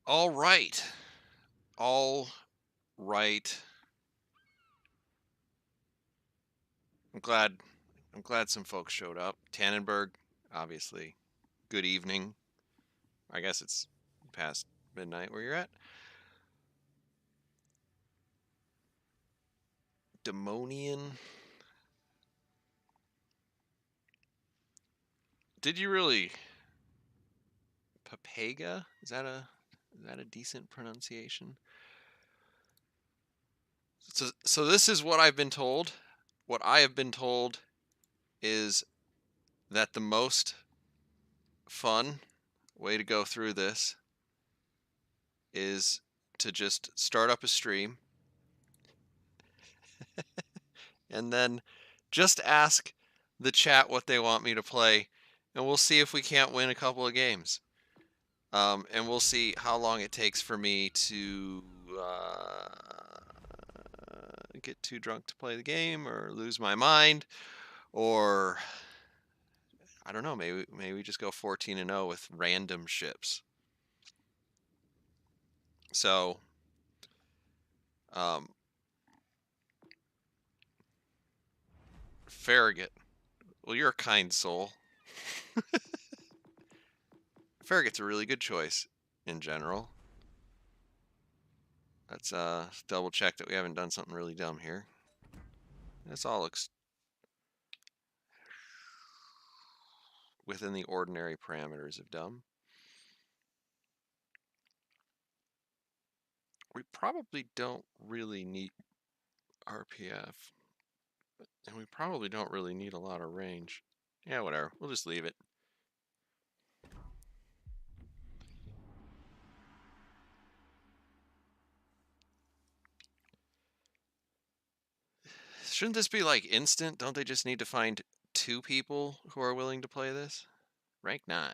All right. All right. I'm glad I'm glad some folks showed up. Tannenberg, obviously. Good evening. I guess it's past midnight where you're at. Demonian. Did you really Papega? Is that a decent pronunciation? So this is what I've been told. What I have been told is that the most fun way to go through this is to just start up a stream and then just ask the chat what they want me to play, and we'll see if we can't win a couple of games. And we'll see how long it takes for me to get too drunk to play the game, or lose my mind, or I don't know. Maybe we just go 14-0 with random ships. So, um, Farragut. Well, you're a kind soul. Farragut's a really good choice in general. Let's double check that we haven't done something really dumb here. This all looks within the ordinary parameters of dumb. We probably don't really need RPF. And we probably don't really need a lot of range. Yeah, whatever. We'll just leave it. Shouldn't this be like instant? Don't they just need to find 2 people who are willing to play this? Rank 9.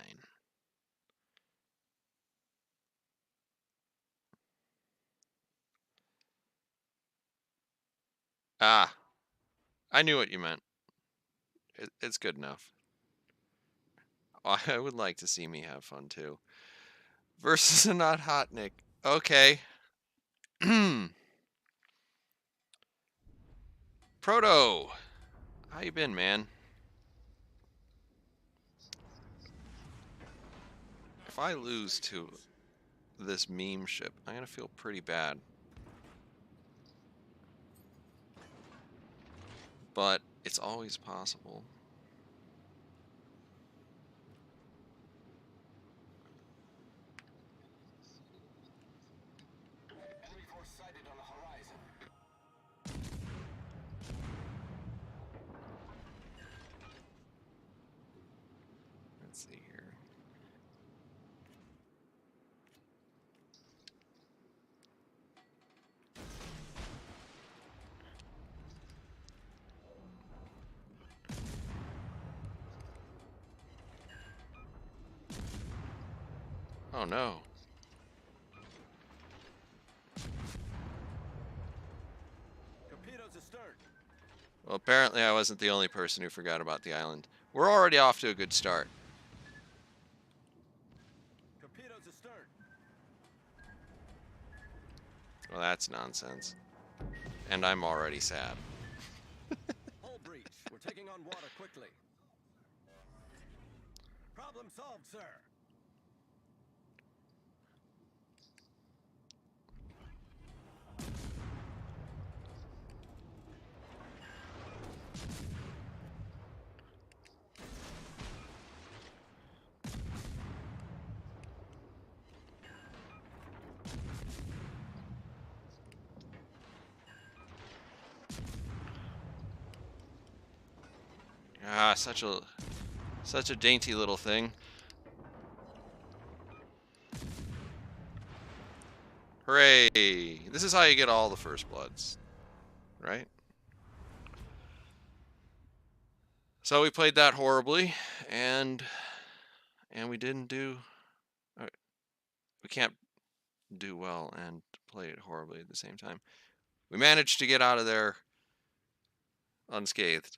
Ah, I knew what you meant. It's good enough. I would like to see me have fun too. Versus a not hot Nick. Okay. Proto, how you been, man? If I lose to this meme ship, I'm gonna feel pretty bad. But it's always possible. Let's see here. Oh no. Well, apparently I wasn't the only person who forgot about the island. We're already off to a good start. Well, that's nonsense. And I'm already sad. Hull breach. We're taking on water quickly. Problem solved, sir. Ah, such a dainty little thing. Hooray! This is how you get all the first bloods, right? So we played that horribly, and we didn't do. We can't do well and play it horribly at the same time. We managed to get out of there unscathed.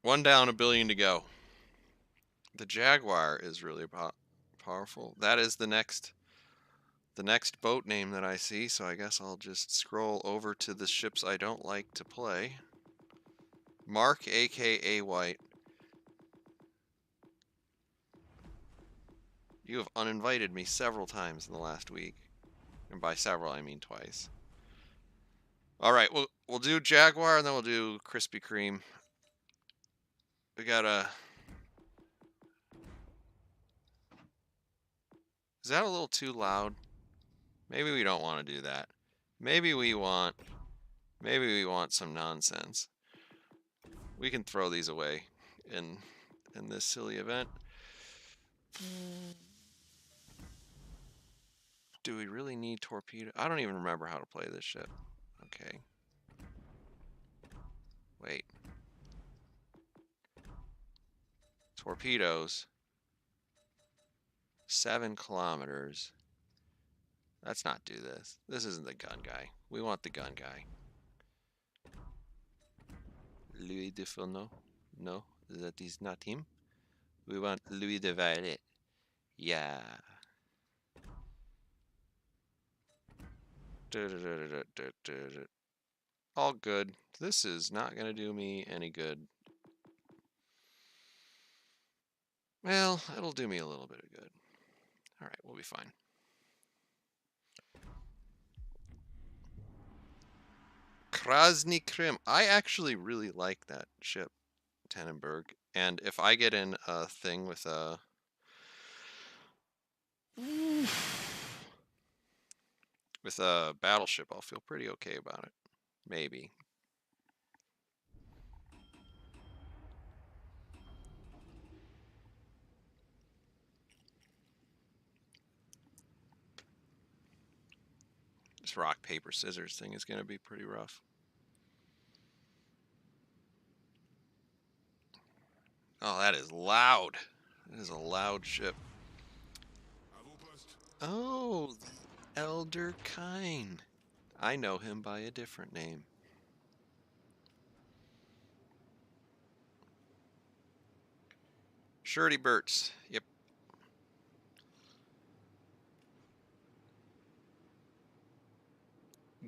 1 down, 1 billion to go. The Jaguar is really powerful. That is the next boat name that I see, so I guess I'll just scroll over to the ships I don't like to play. Mark, aka White. You have uninvited me several times in the last week. And by several, I mean twice. Alright, we'll do Jaguar and then we'll do Krispy Kreme. We gotta... Is that a little too loud? Maybe we don't want to do that. Maybe we want some nonsense. We can throw these away in this silly event. Do we really need torpedo? I don't even remember how to play this ship. Okay. Wait. Torpedoes. 7 kilometers. Let's not do this. This isn't the gun guy. We want the gun guy. Louis de Fourneau? No, that is not him. We want Louis de Violet. Yeah. All good. This is not going to do me any good. Well, it'll do me a little bit of good. Alright, we'll be fine. Krasny Krim. I actually really like that ship, Tannenberg. And if I get in a thing with a... with a battleship, I'll feel pretty okay about it. Maybe. This rock, paper, scissors thing is going to be pretty rough. Oh, that is loud. That is a loud ship. Oh, the Elder Kine. I know him by a different name. Shirty Burts. Yep.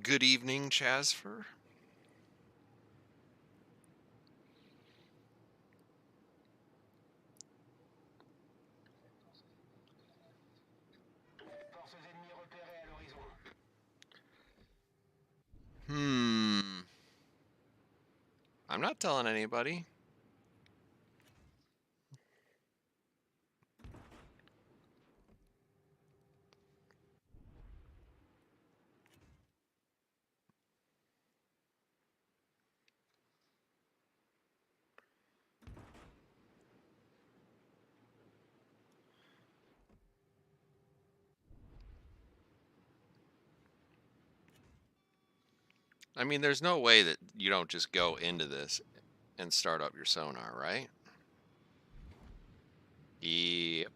Good evening, Chasfer. I'm not telling anybody. I mean, there's no way that you don't just go into this and start up your sonar, right? Yep.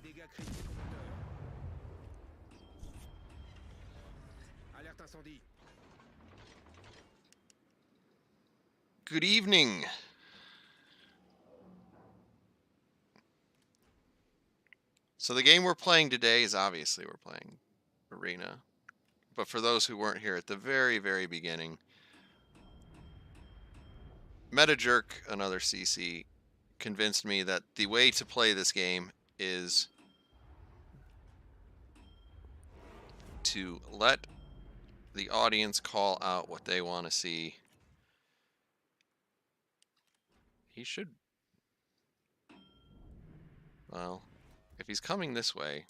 Dégâts critiques au moteur. Alerte incendie. Good evening. So the game we're playing today is obviously we're playing Arena. But for those who weren't here at the very, very beginning, MetaJerk, another CC, convinced me that the way to play this game is to let the audience call out what they want to see. He should... Well, if he's coming this way,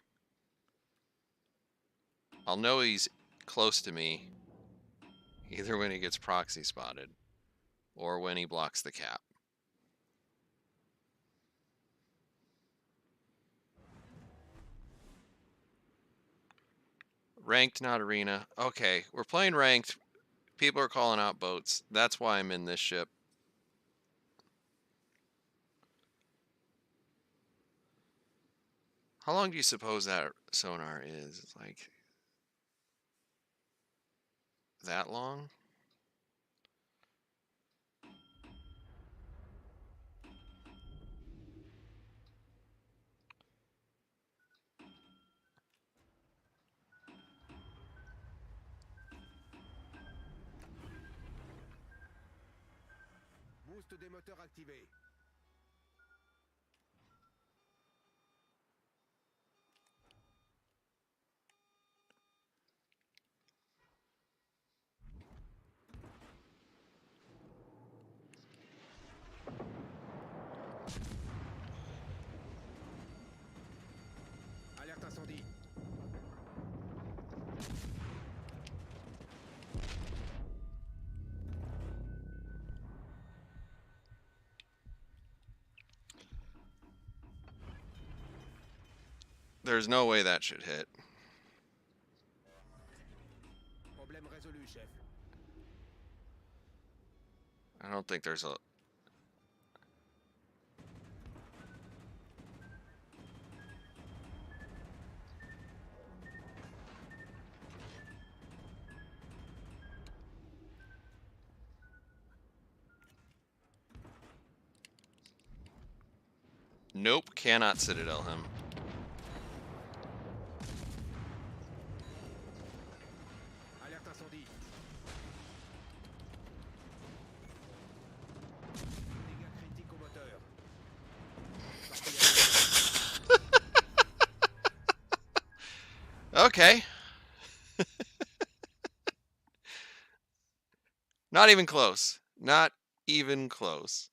I'll know he's close to me either when he gets proxy spotted or when he blocks the cap. Ranked, not arena. Okay, we're playing ranked. People are calling out boats. That's why I'm in this ship. How long do you suppose that sonar is? Like that long? Boost des moteurs activé. Alerte incendie. There's no way that should hit. Problème résolu, chef. I don't think there's a... Nope, cannot Citadel him. Alerte incendie. Dégâts critiques au moteur. Okay. Not even close. Not even close.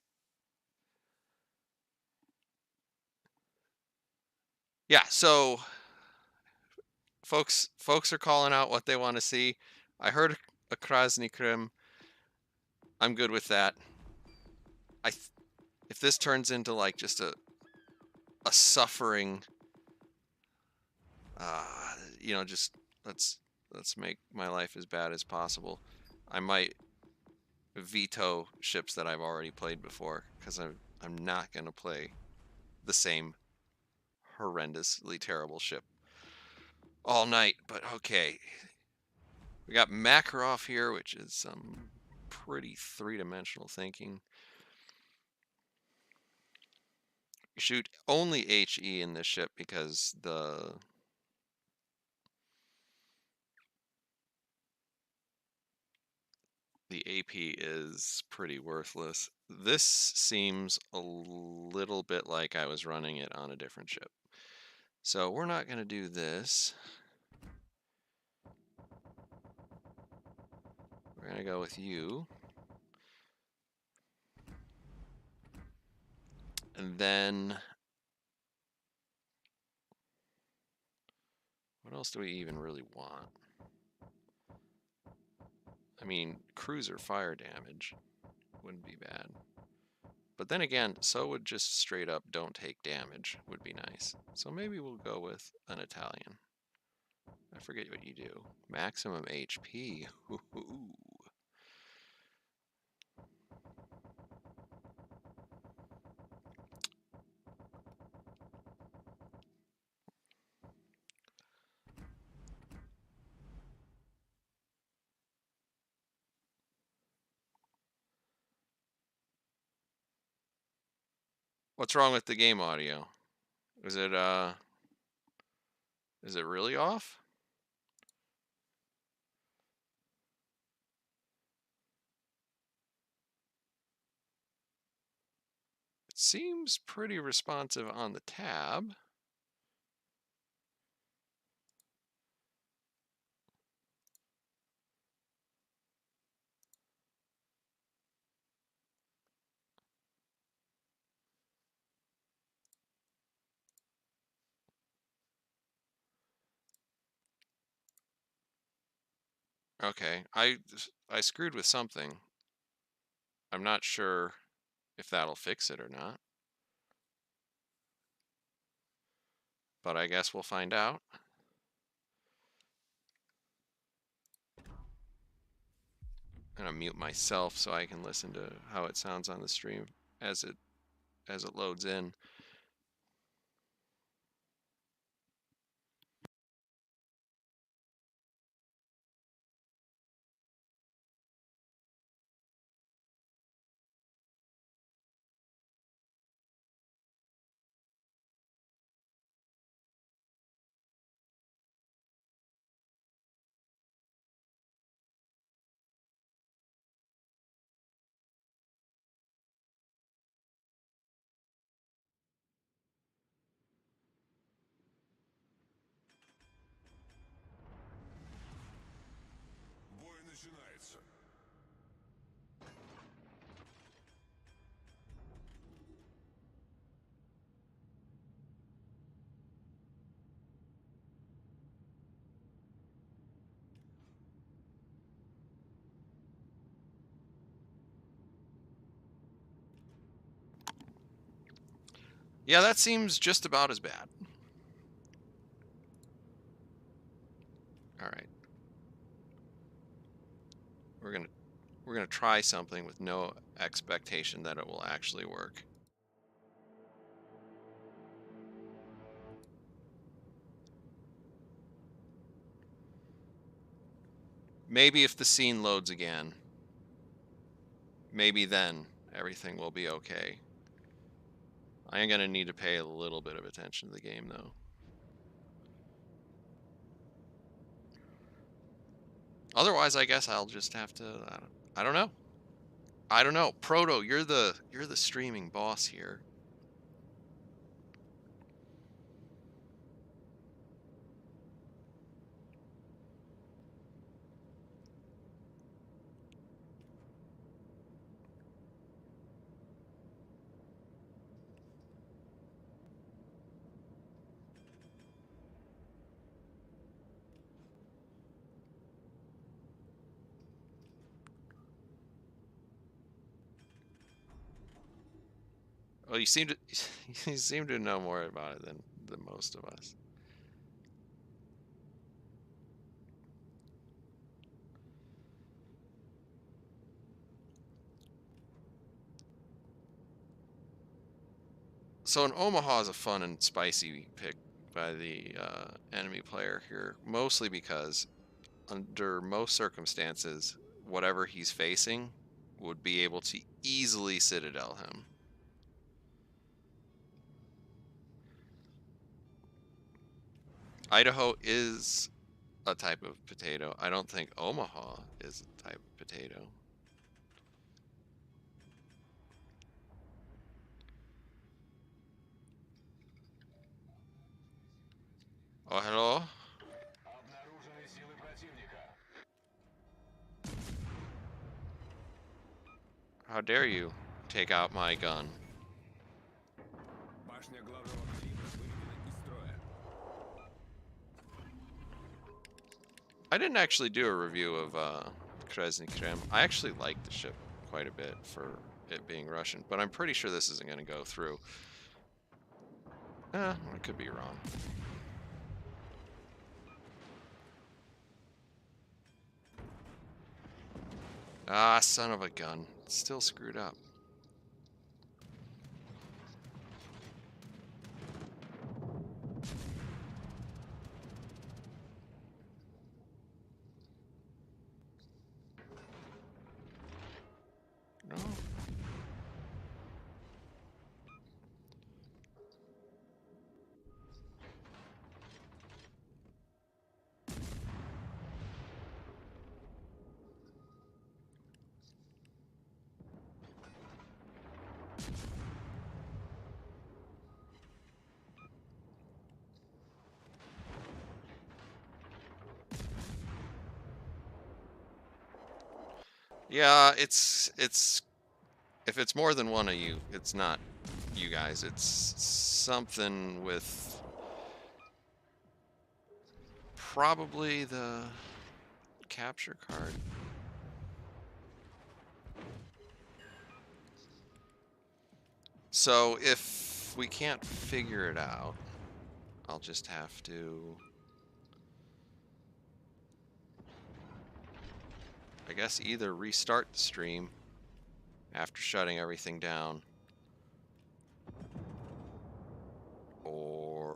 Yeah, so folks are calling out what they want to see. I heard a Krasny Krim. I'm good with that. If this turns into like just a suffering, you know, just let's make my life as bad as possible, I might veto ships that I've already played before, because I'm not gonna play the same horrendously terrible ship all night. But okay, we got Makarov here, which is some pretty three-dimensional thinking. You shoot only HE in this ship because the AP is pretty worthless. This seems a little bit like I was running it on a different ship. So we're not going to do this. We're going to go with you. And then what else do we even really want? I mean, cruiser fire damage wouldn't be bad. But then again, so would just straight up don't take damage would be nice. So maybe we'll go with an Italian. I forget what you do. Maximum HP. Ooh. What's wrong with the game audio? Is it really off? It seems pretty responsive on the tab. Okay, I screwed with something. I'm not sure if that'll fix it or not. But I guess we'll find out. I'm gonna mute myself so I can listen to how it sounds on the stream as it loads in. Yeah, that seems just about as bad. All right. We're gonna try something with no expectation that it will actually work. Maybe if the scene loads again, maybe then everything will be okay. I am gonna need to pay a little bit of attention to the game though. Otherwise, I guess I'll just have to. I don't know. I don't know. Proto, you're the streaming boss here. Well, you seem to you seem to know more about it than most of us. So an Omaha is a fun and spicy pick by the enemy player here, mostly because under most circumstances, whatever he's facing would be able to easily citadel him. Idaho is a type of potato. I don't think Omaha is a type of potato. Oh, hello? How dare you take out my gun? I didn't actually do a review of Krasny Krem. I actually liked the ship quite a bit for it being Russian, but I'm pretty sure this isn't going to go through. I could be wrong. Ah, son of a gun. It's still screwed up. No. Yeah, it's if it's more than one of you, it's not you guys. It's something with probably the capture card. So if we can't figure it out, I'll just have to, I guess, either restart the stream after shutting everything down, or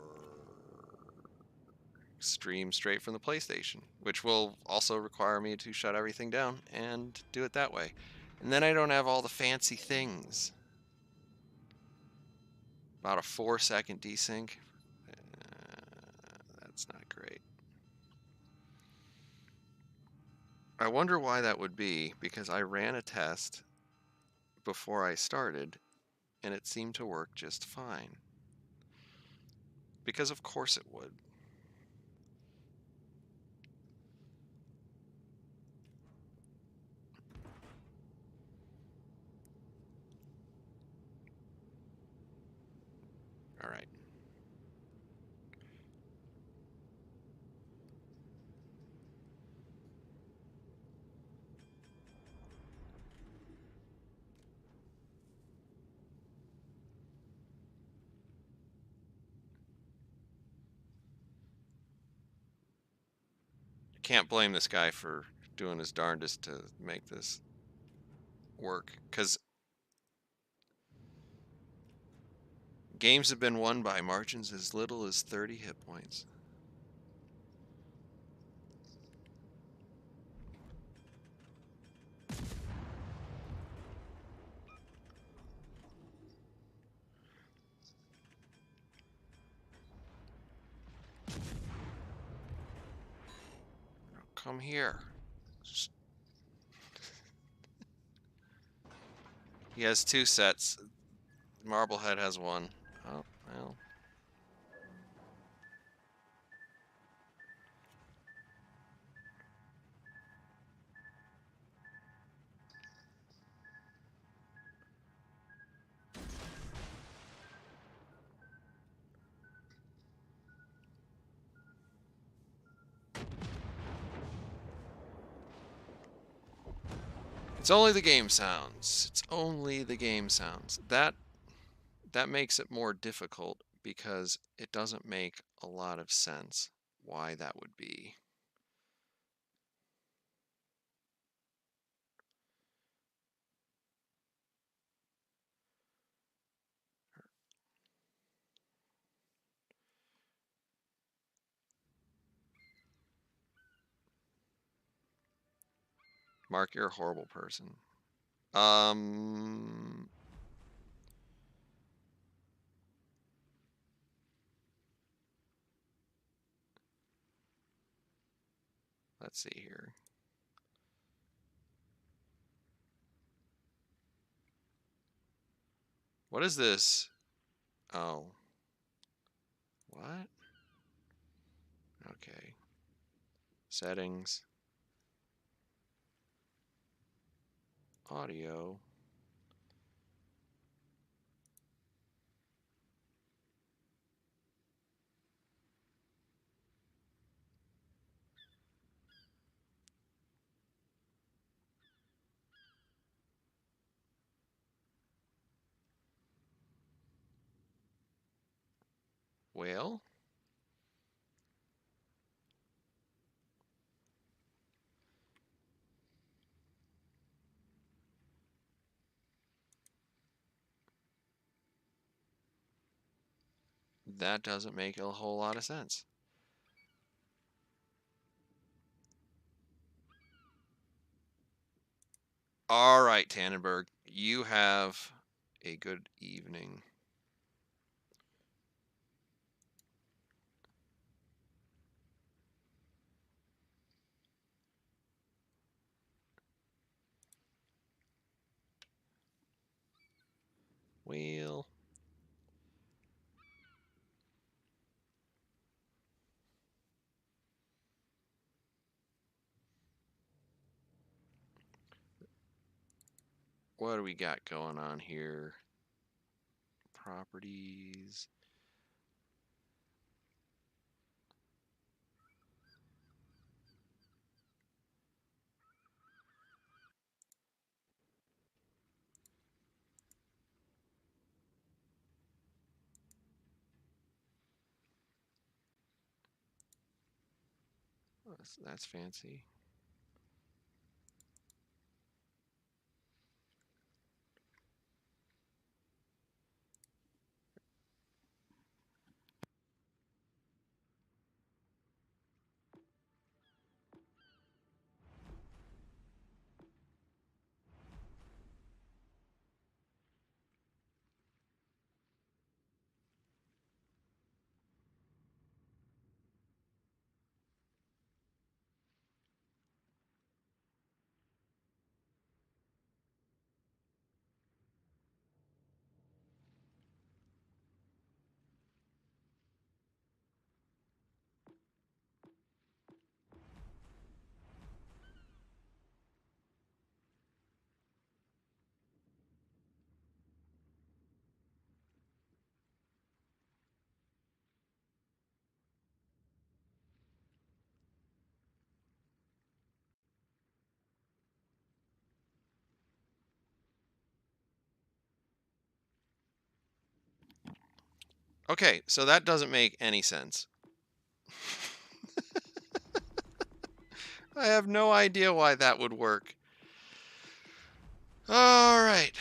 stream straight from the PlayStation, which will also require me to shut everything down and do it that way. And then I don't have all the fancy things. About a 4-second desync. That's not great. I wonder why that would be, because I ran a test before I started and it seemed to work just fine. Because of course it would. Can't blame this guy for doing his darndest to make this work, because games have been won by margins as little as 30 hit points. Come here. He has 2 sets. Marblehead has 1. Oh, well. It's only the game sounds. It's only the game sounds. That makes it more difficult because it doesn't make a lot of sense why that would be. Mark, you're a horrible person. Let's see here. What is this? Oh. What? Okay. Settings. Audio. Well, that doesn't make a whole lot of sense. All right, Tannenberg, you have a good evening. Well, what do we got going on here? Properties. That's fancy. Okay, so that doesn't make any sense. I have no idea why that would work. All right.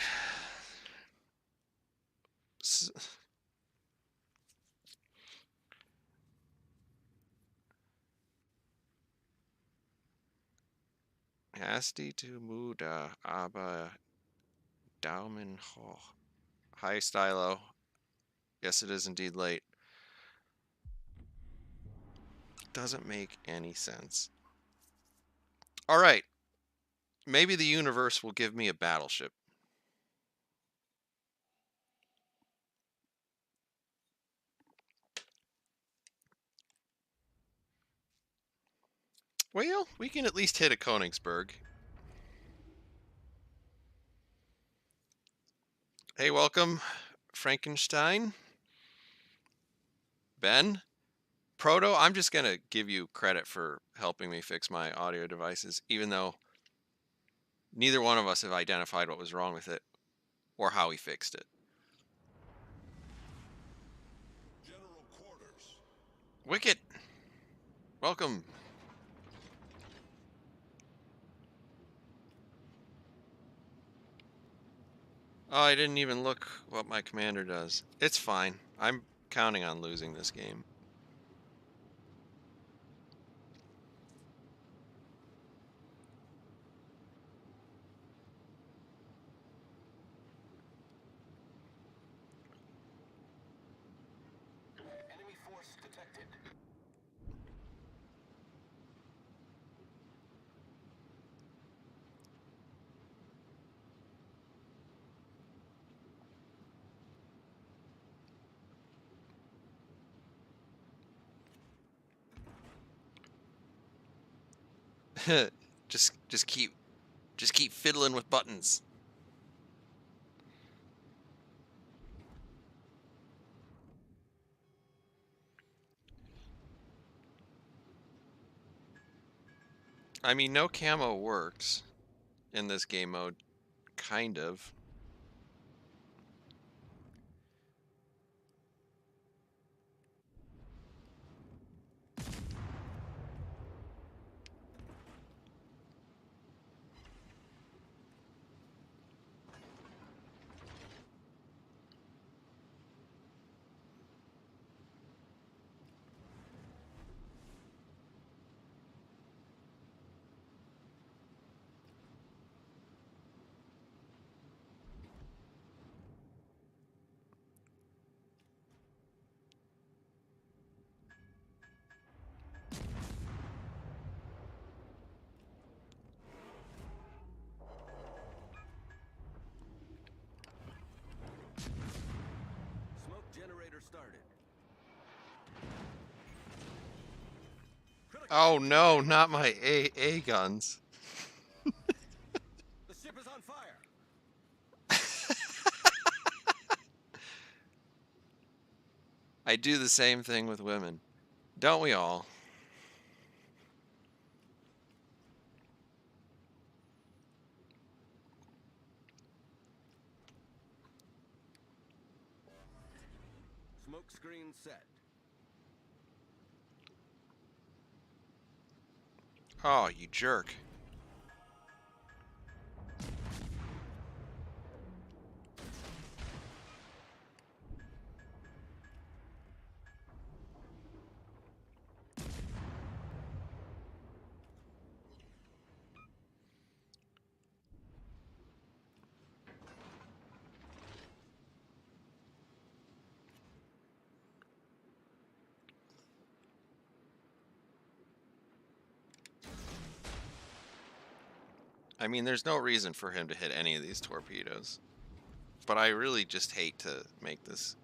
Hasti to Muda, aber Daumen hoch. Hi, Stylo. Yes, it is indeed late. Doesn't make any sense. All right. Maybe the universe will give me a battleship. Well, we can at least hit a Königsberg. Hey, welcome, Frankenstein. Ben. Proto, I'm just going to give you credit for helping me fix my audio devices, even though neither one of us have identified what was wrong with it or how he fixed it. General quarters. Wicket, welcome. Oh, I didn't even look what my commander does. It's fine. I'm counting on losing this game. Enemy force detected. just keep fiddling with buttons. I mean, no camo works in this game mode, kind of. Smoke generator started. Oh no, not my A guns. The ship is on fire. I do the same thing with women. Don't we all? Smoke screen set. Oh, you jerk. I mean, there's no reason for him to hit any of these torpedoes. But I really just hate to make this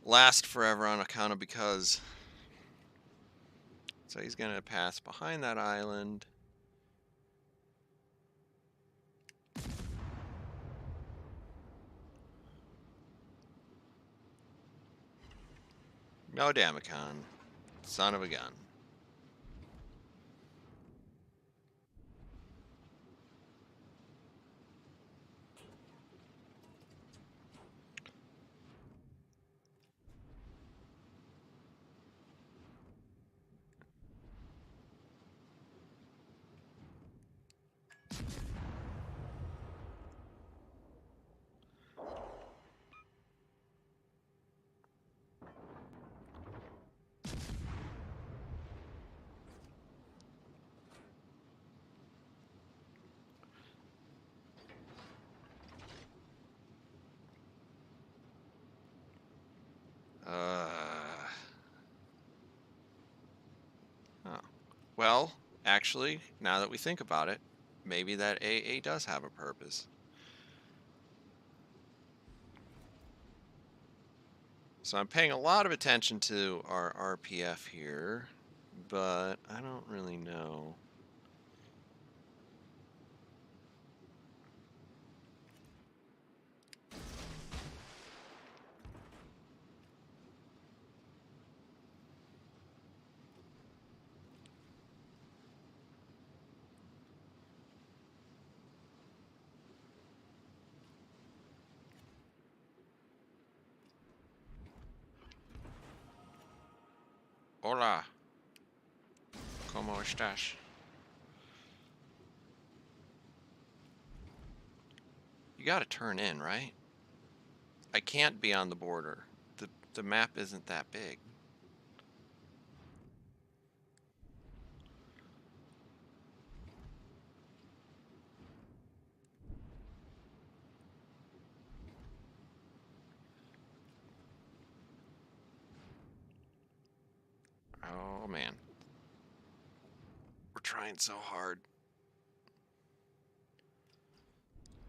last forever on account of because. So he's going to pass behind that island. No Damacon. Son of a gun. Well, actually, now that we think about it, maybe that AA does have a purpose. So I'm paying a lot of attention to our RPF here, but I don't really know. Hola. ¿Cómo estás? You gotta turn in, right? I can't be on the border. The map isn't that big. Oh man. We're trying so hard.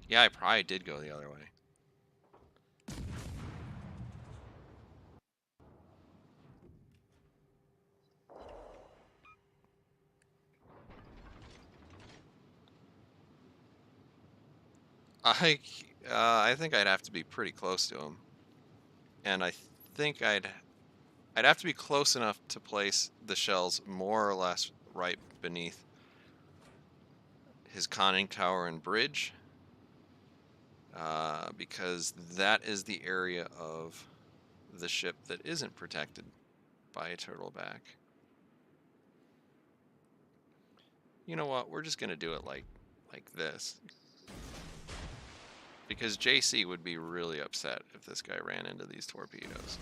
Yeah, I probably did go the other way. I I think I'd have to be pretty close to him, and I think I'd have to be close enough to place the shells more or less right beneath his conning tower and bridge, because that is the area of the ship that isn't protected by a turtleback. You know what? We're just gonna do it like this. Because JC would be really upset if this guy ran into these torpedoes.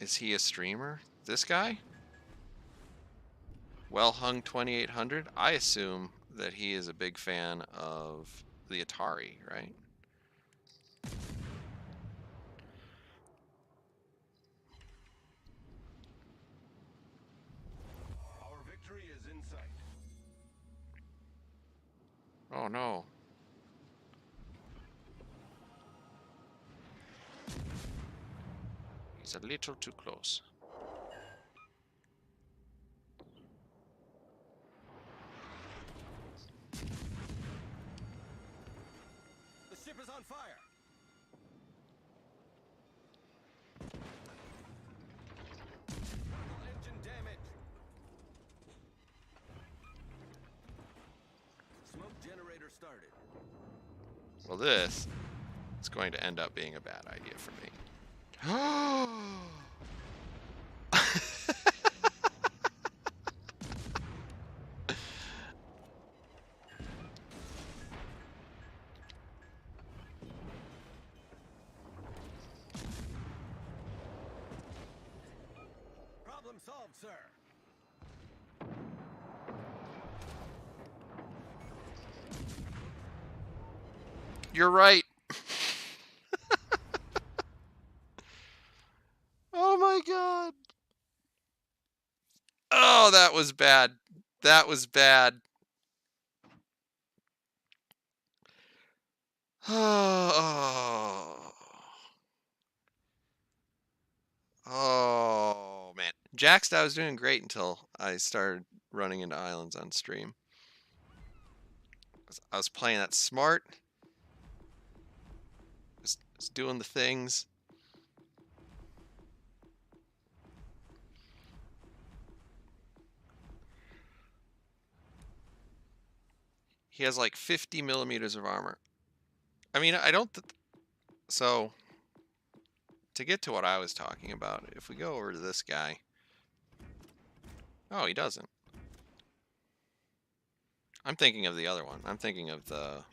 Is he a streamer? This guy? Well hung 2800? I assume that he is a big fan of the Atari, right? Our victory is in sight. Oh no. He's a little too close. The ship is on fire. Critical engine damage. Smoke generator started. Well, this is going to end up being a bad idea for me. Problem solved, sir. You're right. Oh my god. Oh, that was bad. That was bad. Oh. Oh man. Jackstad was doing great until I started running into islands on stream. I was playing that smart. Was doing the things. He has like 50 millimeters of armor. I mean, I don't. So, to get to what I was talking about, if we go over to this guy. Oh, he doesn't. I'm thinking of the other one. I'm thinking of the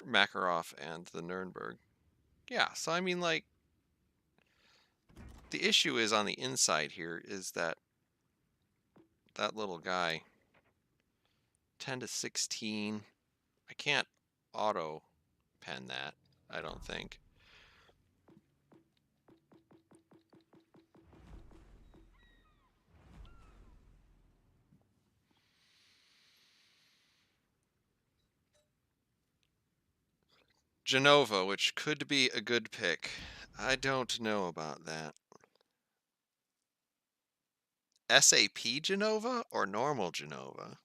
Makarov and the Nuremberg. Yeah, so I mean, like, the issue is on the inside here is that little guy, 10 to 16. I can't auto pen that, I don't think. Genova, which could be a good pick. I don't know about that. SAP Genova or normal Genova?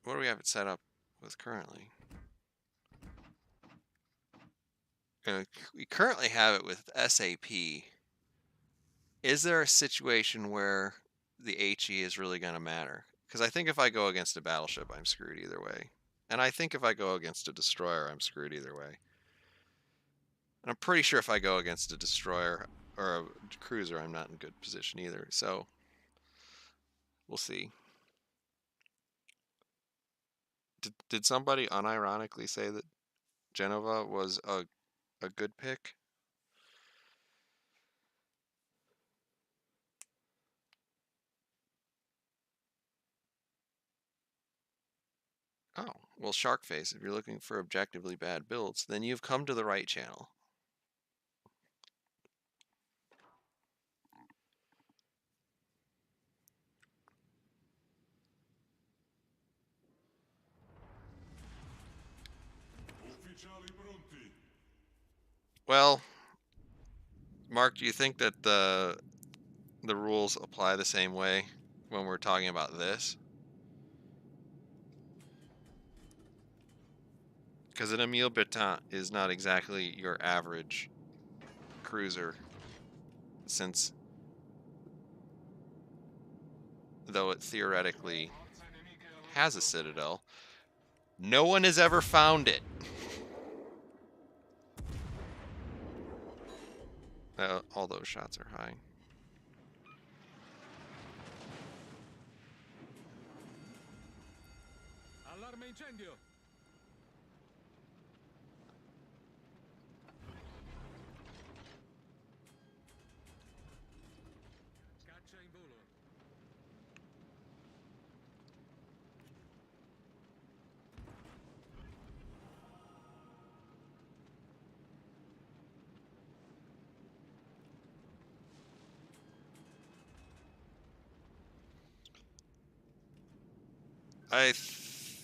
What do we have it set up with currently? We currently have it with SAP. Is there a situation where the HE is really going to matter? Because I think if I go against a battleship, I'm screwed either way. And I think if I go against a destroyer, I'm screwed either way. And I'm pretty sure if I go against a destroyer or a cruiser, I'm not in good position either. So we'll see. Did somebody unironically say that Genova was a good pick? Oh, well, Sharkface, if you're looking for objectively bad builds, then you've come to the right channel. Ufficiali pronti. Well, Mark, do you think that the rules apply the same way when we're talking about this? Because an Emile Betant is not exactly your average cruiser, since though it theoretically has a citadel, no one has ever found it. All those shots are high. Allarme incendio. Caccia in volo.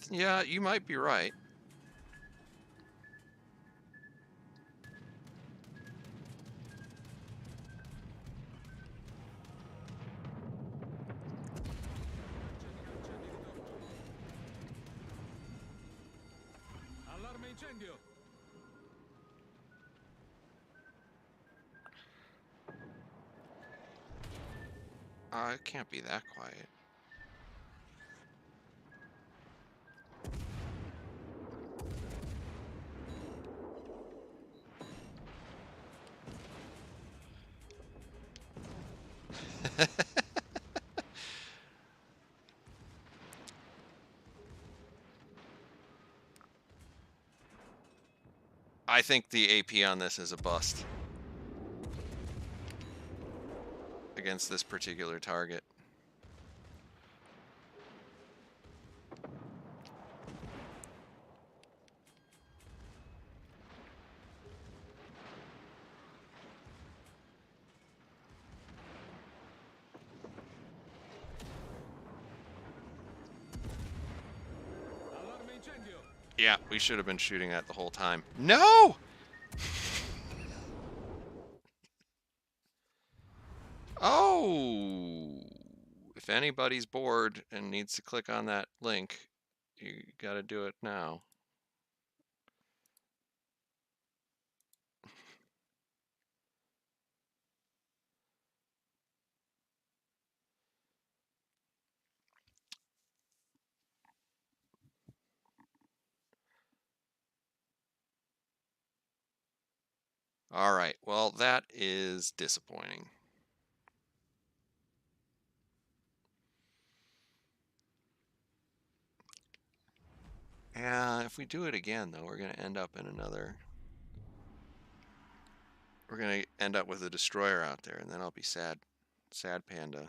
Yeah, you might be right. Allarme incendio. It can't be that quiet. I think the AP on this is a bust against this particular target. Allarme incendio. Yeah, we should have been shooting at the whole time. No! Oh! If anybody's bored and needs to click on that link, you gotta do it now. All right, well, that is disappointing. Yeah, if we do it again, though, we're going to end up in another... We're going to end up with a destroyer out there, and then I'll be sad. Sad panda.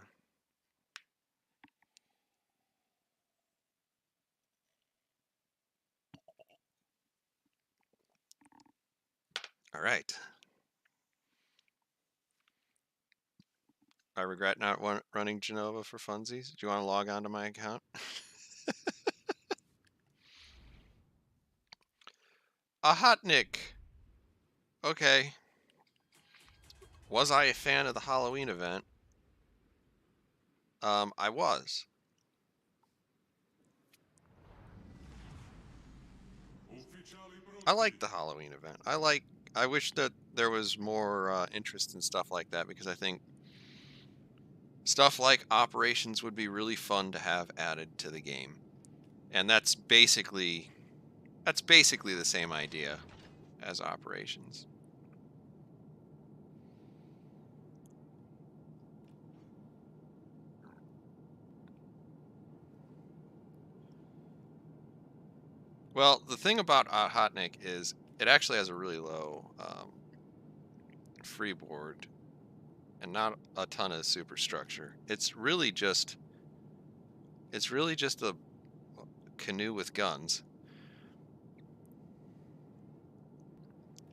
All right. I regret not running Genova for funsies. Do you want to log on to my account? A Hotnik. Okay. Was I a fan of the Halloween event? I was. Ufficiali I pronti. like the Halloween event. I wish that there was more interest in stuff like that because I think stuff like operations would be really fun to have added to the game. And that's basically the same idea as operations. Well, the thing about Hotnik is it actually has a really low freeboard and not a ton of superstructure. It's really just a canoe with guns.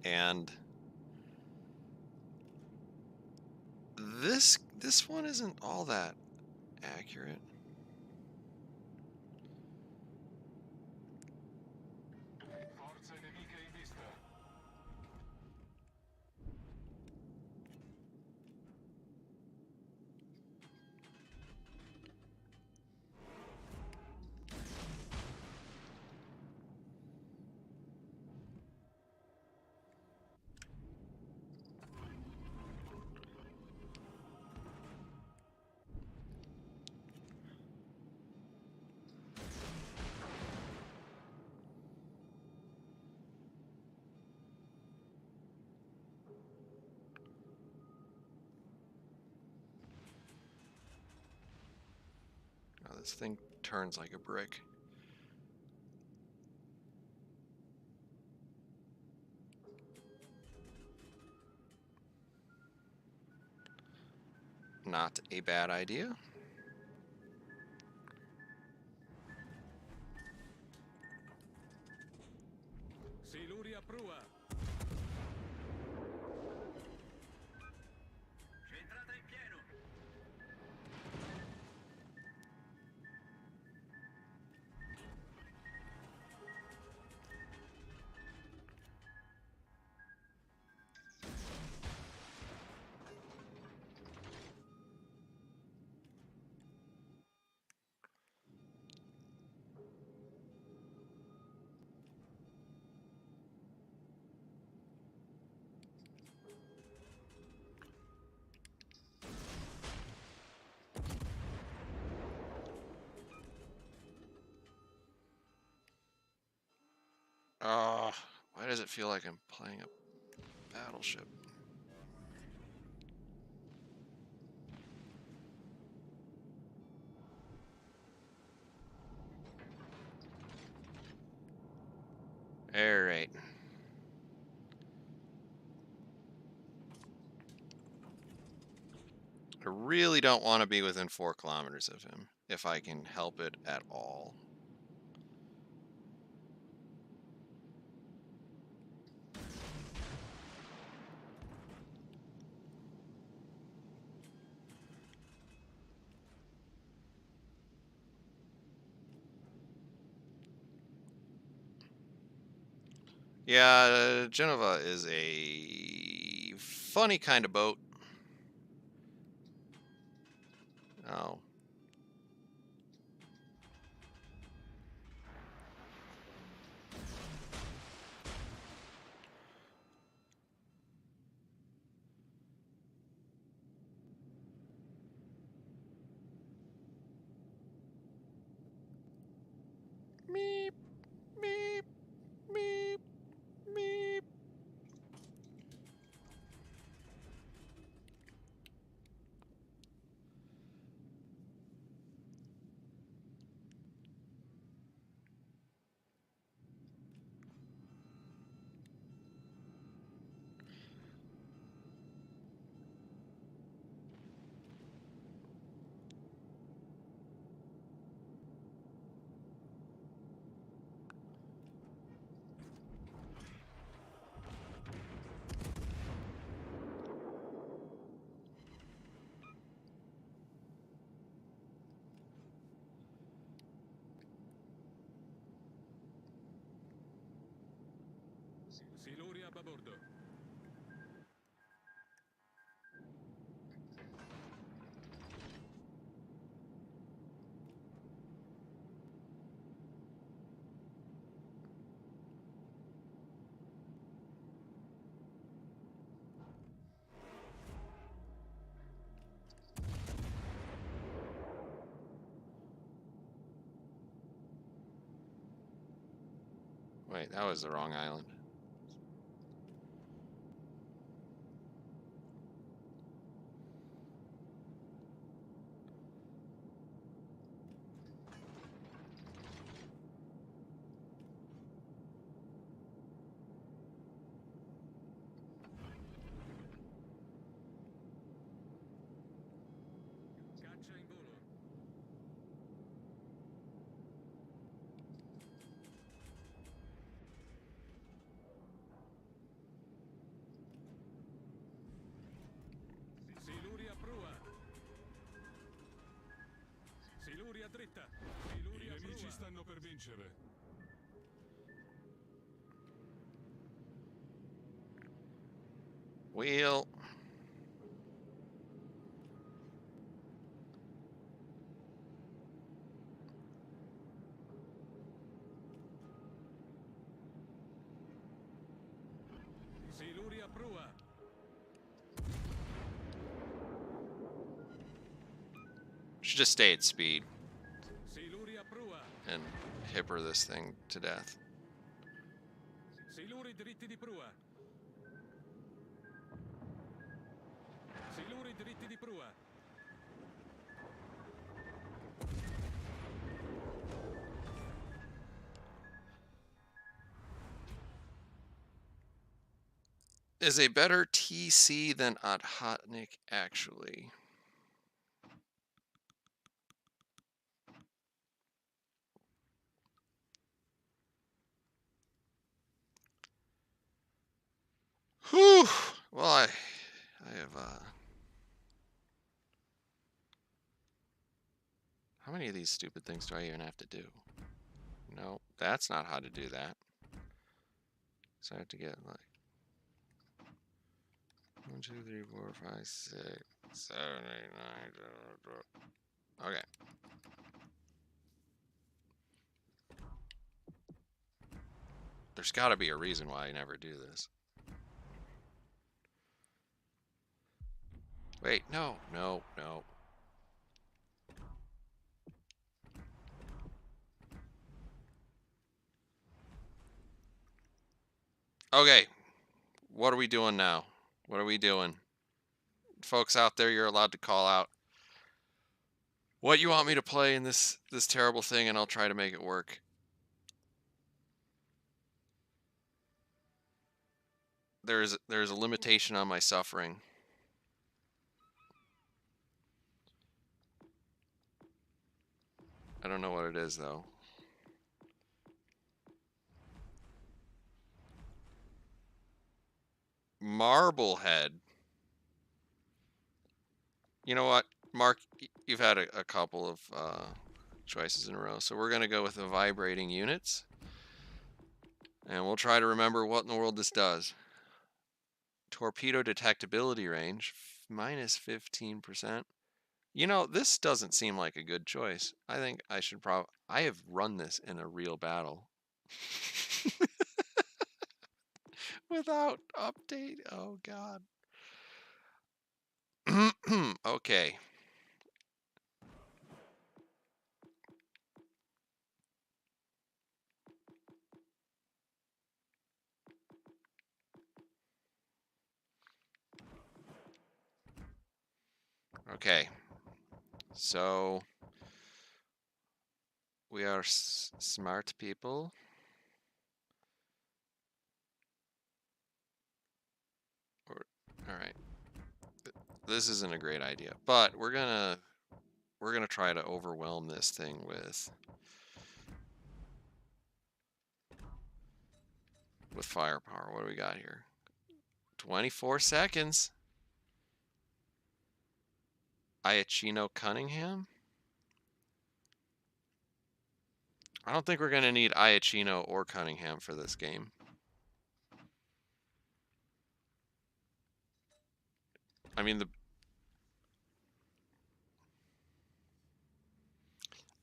And this one isn't all that accurate. Forze nemiche in vista. Oh, this thing turns like a brick. Not a bad idea. Siluria prua. Centrata in pieno. Oh, why does it feel like I'm playing a battleship? All right. I really don't want to be within 4 kilometers of him, if I can help it at all. Yeah, Genova is a funny kind of boat. Oh. Meep, meep, meep, meep. Siluria babordo. Wait, that was the wrong island. Caccia in volo. Siluria prua. Siluria dritta. I Siluria nemici prua. stanno per vincere. Wheel. Siluria prua. Should just stay at speed Siluria prua. and hipper this thing to death. Siluri dritti di prua. Siluri dritti di prua. Is a better TC than Othotnik actually? Whew. Well, I have how many of these stupid things do I even have to do? No, that's not how to do that. So I have to get like 1, 2, 3, 4, 5, 6, 7, 8, 9, 10, 11, 12. Okay. There's got to be a reason why I never do this. Wait, no. Okay, what are we doing now? What are we doing? Folks out there, you're allowed to call out what you want me to play in this terrible thing, and I'll try to make it work. There's a limitation on my suffering. I don't know what it is though. Marblehead. You know what, Mark? You've had a couple of choices in a row, so we're gonna go with the vibrating units, and we'll try to remember what in the world this does. Torpedo detectability range minus 15%. You know, this doesn't seem like a good choice. I think I should I have run this in a real battle. Without update. Oh god. Okay. Okay. So we are smart people. All right. This isn't a great idea, but we're gonna try to overwhelm this thing with firepower. What do we got here? 24 seconds. Iachino Cunningham? I don't think we're going to need Iachino or Cunningham for this game. I mean, the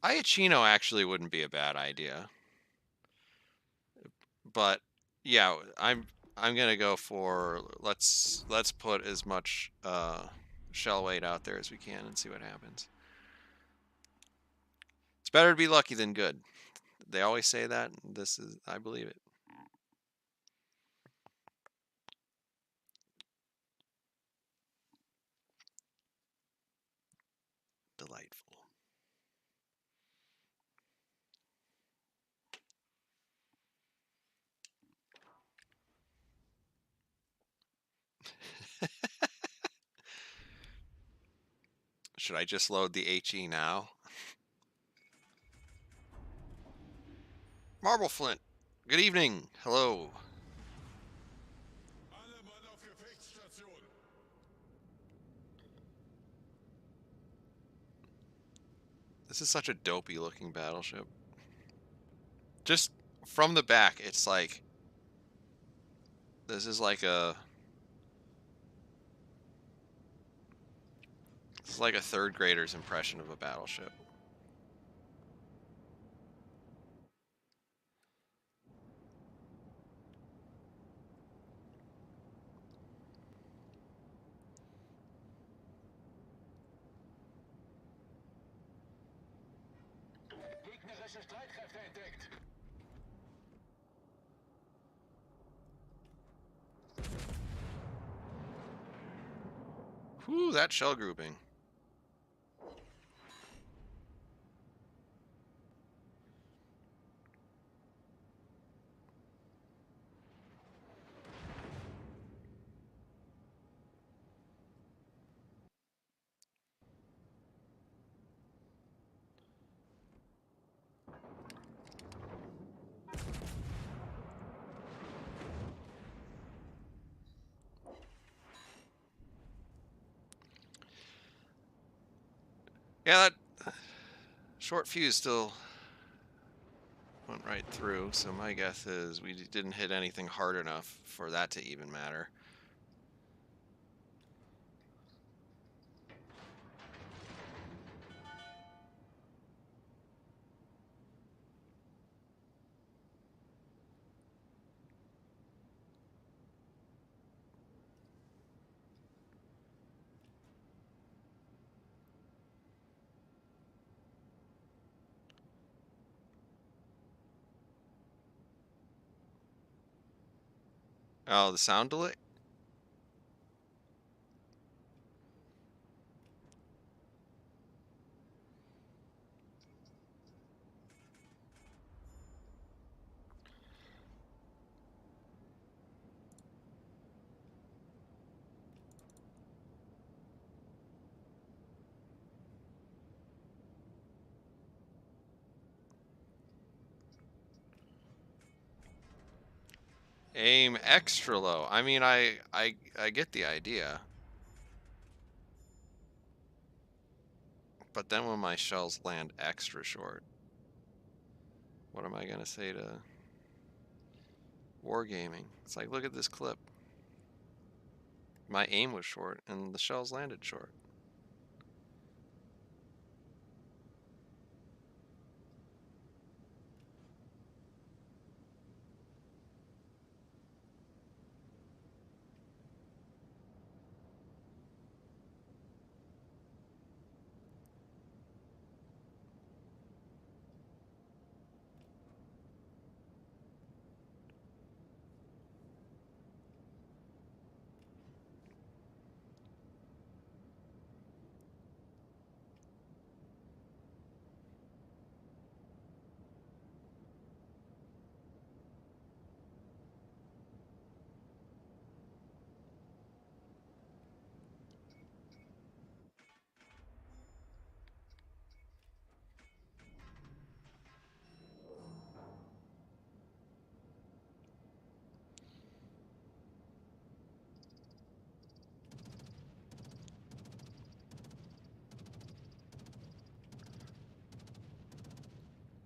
Iachino actually wouldn't be a bad idea. But yeah, I'm gonna go for let's put as much shell weight out there as we can and see what happens. It's better to be lucky than good. They always say that. This is, I believe it. Delightful. Should I just load the HE now? Marble Flint. Good evening. Hello. Alle Mann auf Gefechtsstation. This is such a dopey looking battleship. Just from the back, it's like this is like a third grader's impression of a battleship. Gegnerische Streitkräfte entdeckt. Whew, that shell grouping. Yeah, that short fuse still went right through, so my guess is we didn't hit anything hard enough for that to even matter. Oh, the sound delay? Aim extra low. I mean, I get the idea. But then when my shells land extra short, what am I gonna say to Wargaming? It's like, look at this clip. My aim was short and the shells landed short.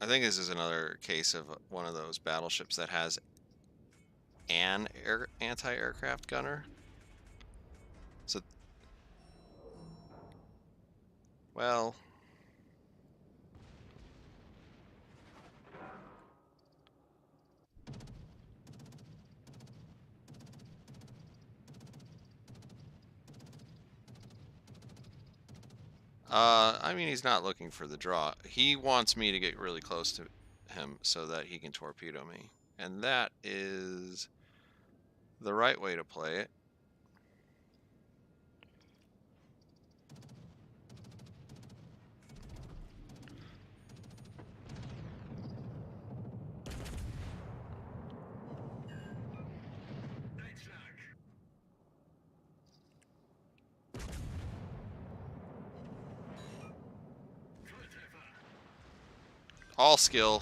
I think this is another case of one of those battleships that has an anti-aircraft gunner. So Well, I mean, he's not looking for the draw. He wants me to get really close to him so that he can torpedo me. And that is the right way to play it. All skill.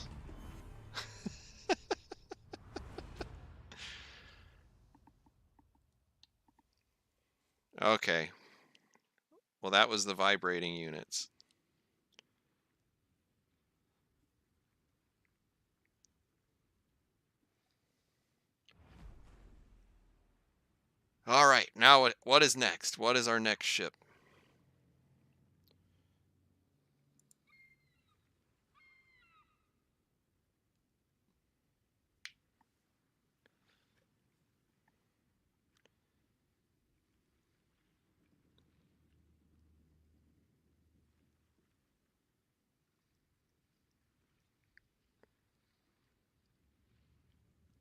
Okay. Well, that was the vibrating units. All right. Now what is next? What is our next ship?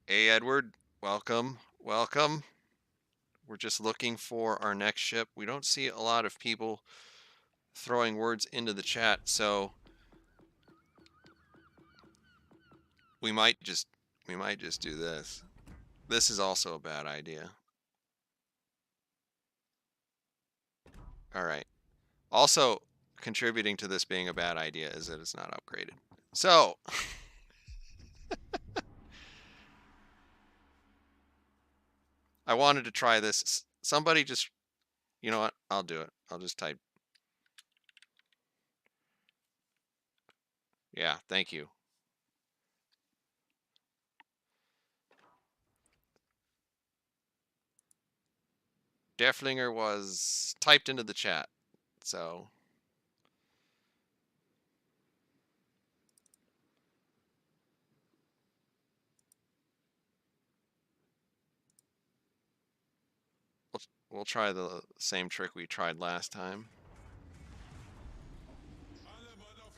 Hey, Edward. Welcome. Welcome. We're just looking for our next ship. We don't see a lot of people throwing words into the chat, so we might just do this. This is also a bad idea. All right. Also, contributing to this being a bad idea is that it's not upgraded. So, I wanted to try this. Somebody just, you know what? I'll do it. I'll just type. Yeah, thank you. Deflinger was typed into the chat. So, we'll try the same trick we tried last time. Alle Mann auf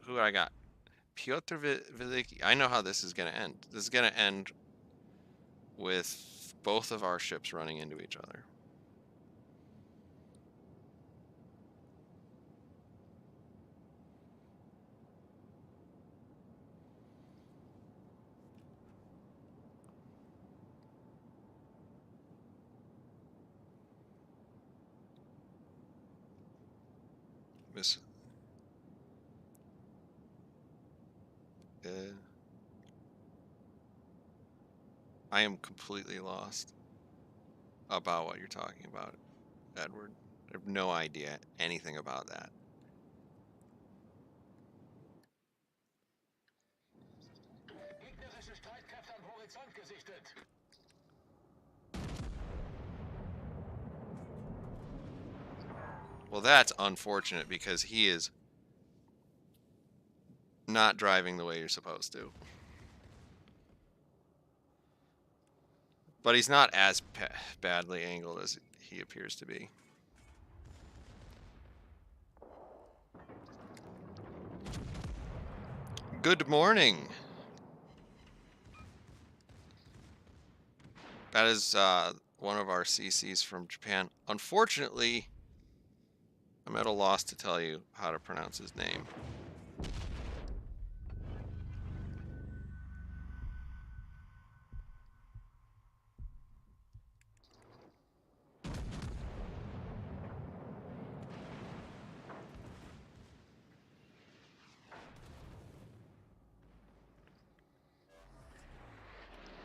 Who I got? Piotr Veliki. I know how this is going to end. This is going to end with both of our ships running into each other. Miss. I am completely lost about what you're talking about, Edward. I have no idea anything about that. Gegnerische Streitkräfte am Horizont gesichtet. Well, that's unfortunate because he is not driving the way you're supposed to. But he's not as badly angled as he appears to be. Good morning. That is one of our CCs from Japan. Unfortunately, I'm at a loss to tell you how to pronounce his name.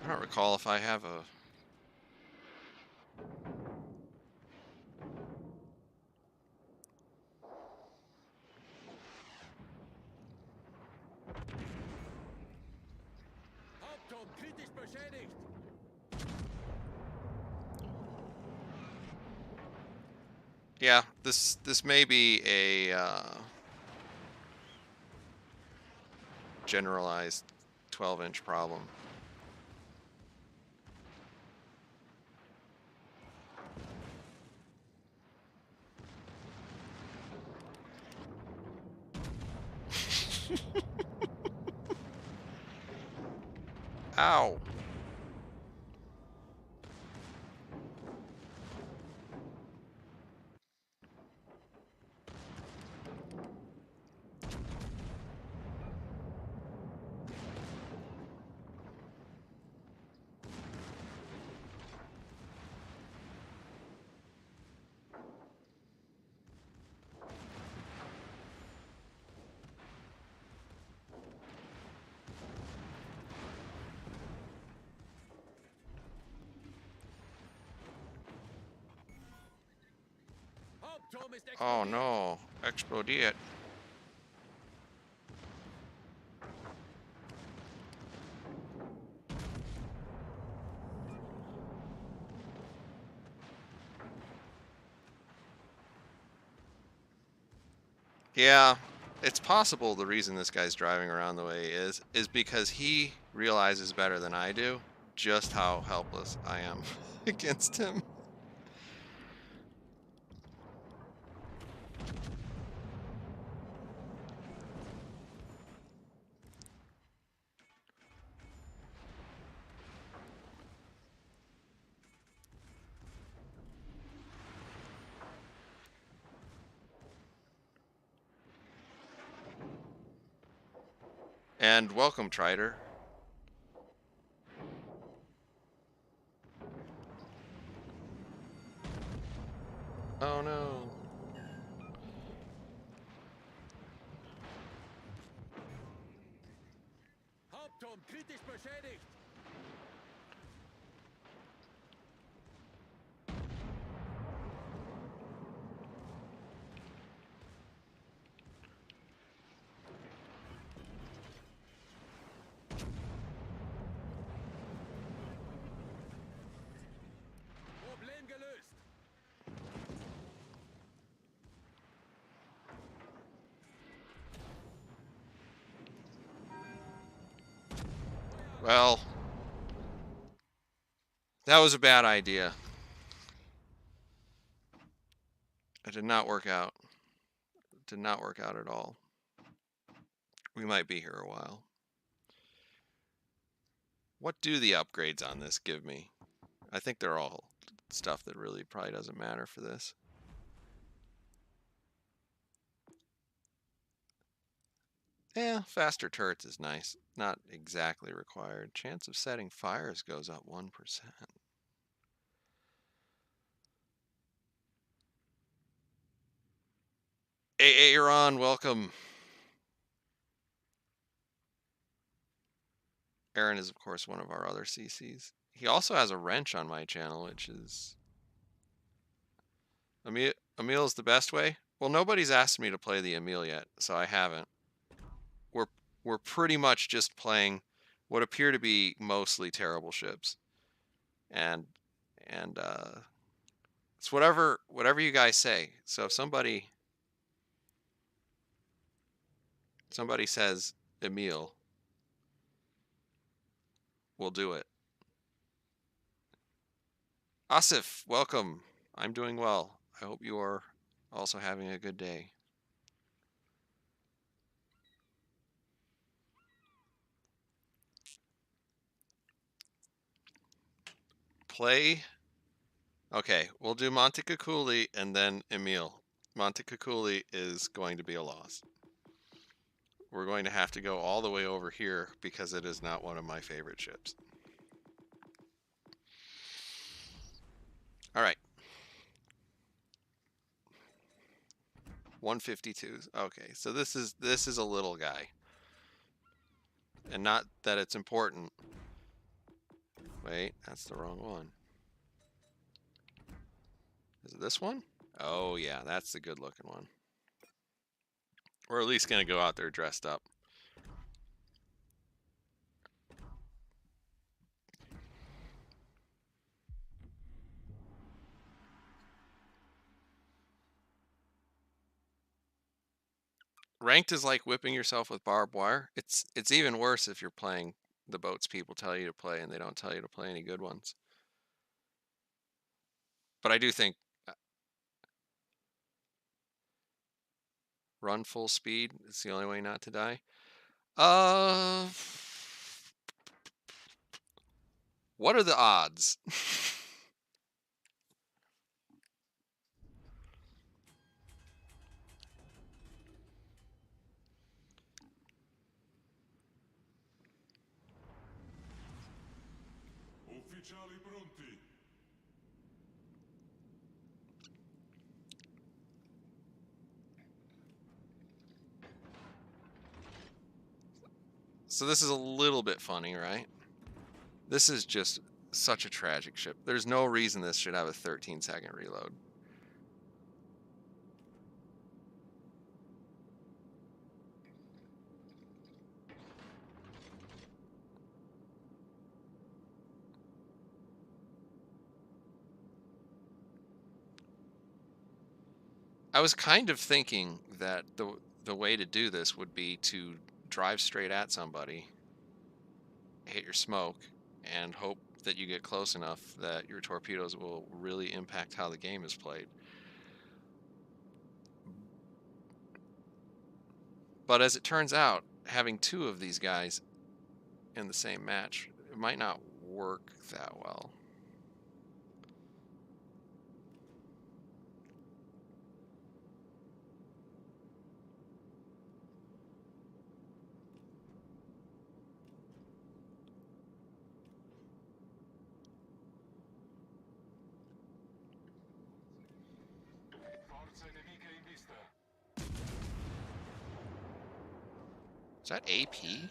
I don't recall if I have a Yeah, this may be a generalized 12-inch problem. Ow. Hauptturm ist Oh explodiert. no, explodiert. Yeah, it's possible the reason this guy's driving around the way he is because he realizes better than I do just how helpless I am against him. And welcome, Trider. Oh no. Hauptturm kritisch beschädigt. Problem gelöst. Well, that was a bad idea. It did not work out. It did not work out at all. We might be here a while. What do the upgrades on this give me? I think they're all stuff that really probably doesn't matter for this. Yeah, faster turrets is nice. Not exactly required. Chance of setting fires goes up 1%. Hey, Aaron, welcome. Aaron is, of course, one of our other CCs. He also has a wrench on my channel, which is... Emil is the best way? Well, nobody's asked me to play the Emil yet, so I haven't. We're, we're pretty much just playing what appear to be mostly terrible ships. And it's whatever you guys say. So if somebody says Emil, we'll do it. Asif, welcome. I'm doing well. I hope you are also having a good day. Play. Okay, we'll do Montecaculi and then Emil. Montecaculi is going to be a loss. We're going to have to go all the way over here because it is not one of my favorite ships. All right. 152. Okay, so this is a little guy. And not that it's important. Wait, that's the wrong one. Is it this one? Oh yeah, that's the good looking one. We're at least gonna go out there dressed up. Ranked is like whipping yourself with barbed wire. It's even worse if you're playing the boats people tell you to play and they don't tell you to play any good ones. But I do think run full speed is the only way not to die. What are the odds? Ufficiali pronti. So this is a little bit funny, right? This is just such a tragic ship. There's no reason this should have a 13-second reload. I was kind of thinking that the way to do this would be to drive straight at somebody, hit your smoke, and hope that you get close enough that your torpedoes will really impact how the game is played. But as it turns out, having two of these guys in the same match, it might not work that well. Forze nemiche in vista. Is that AP?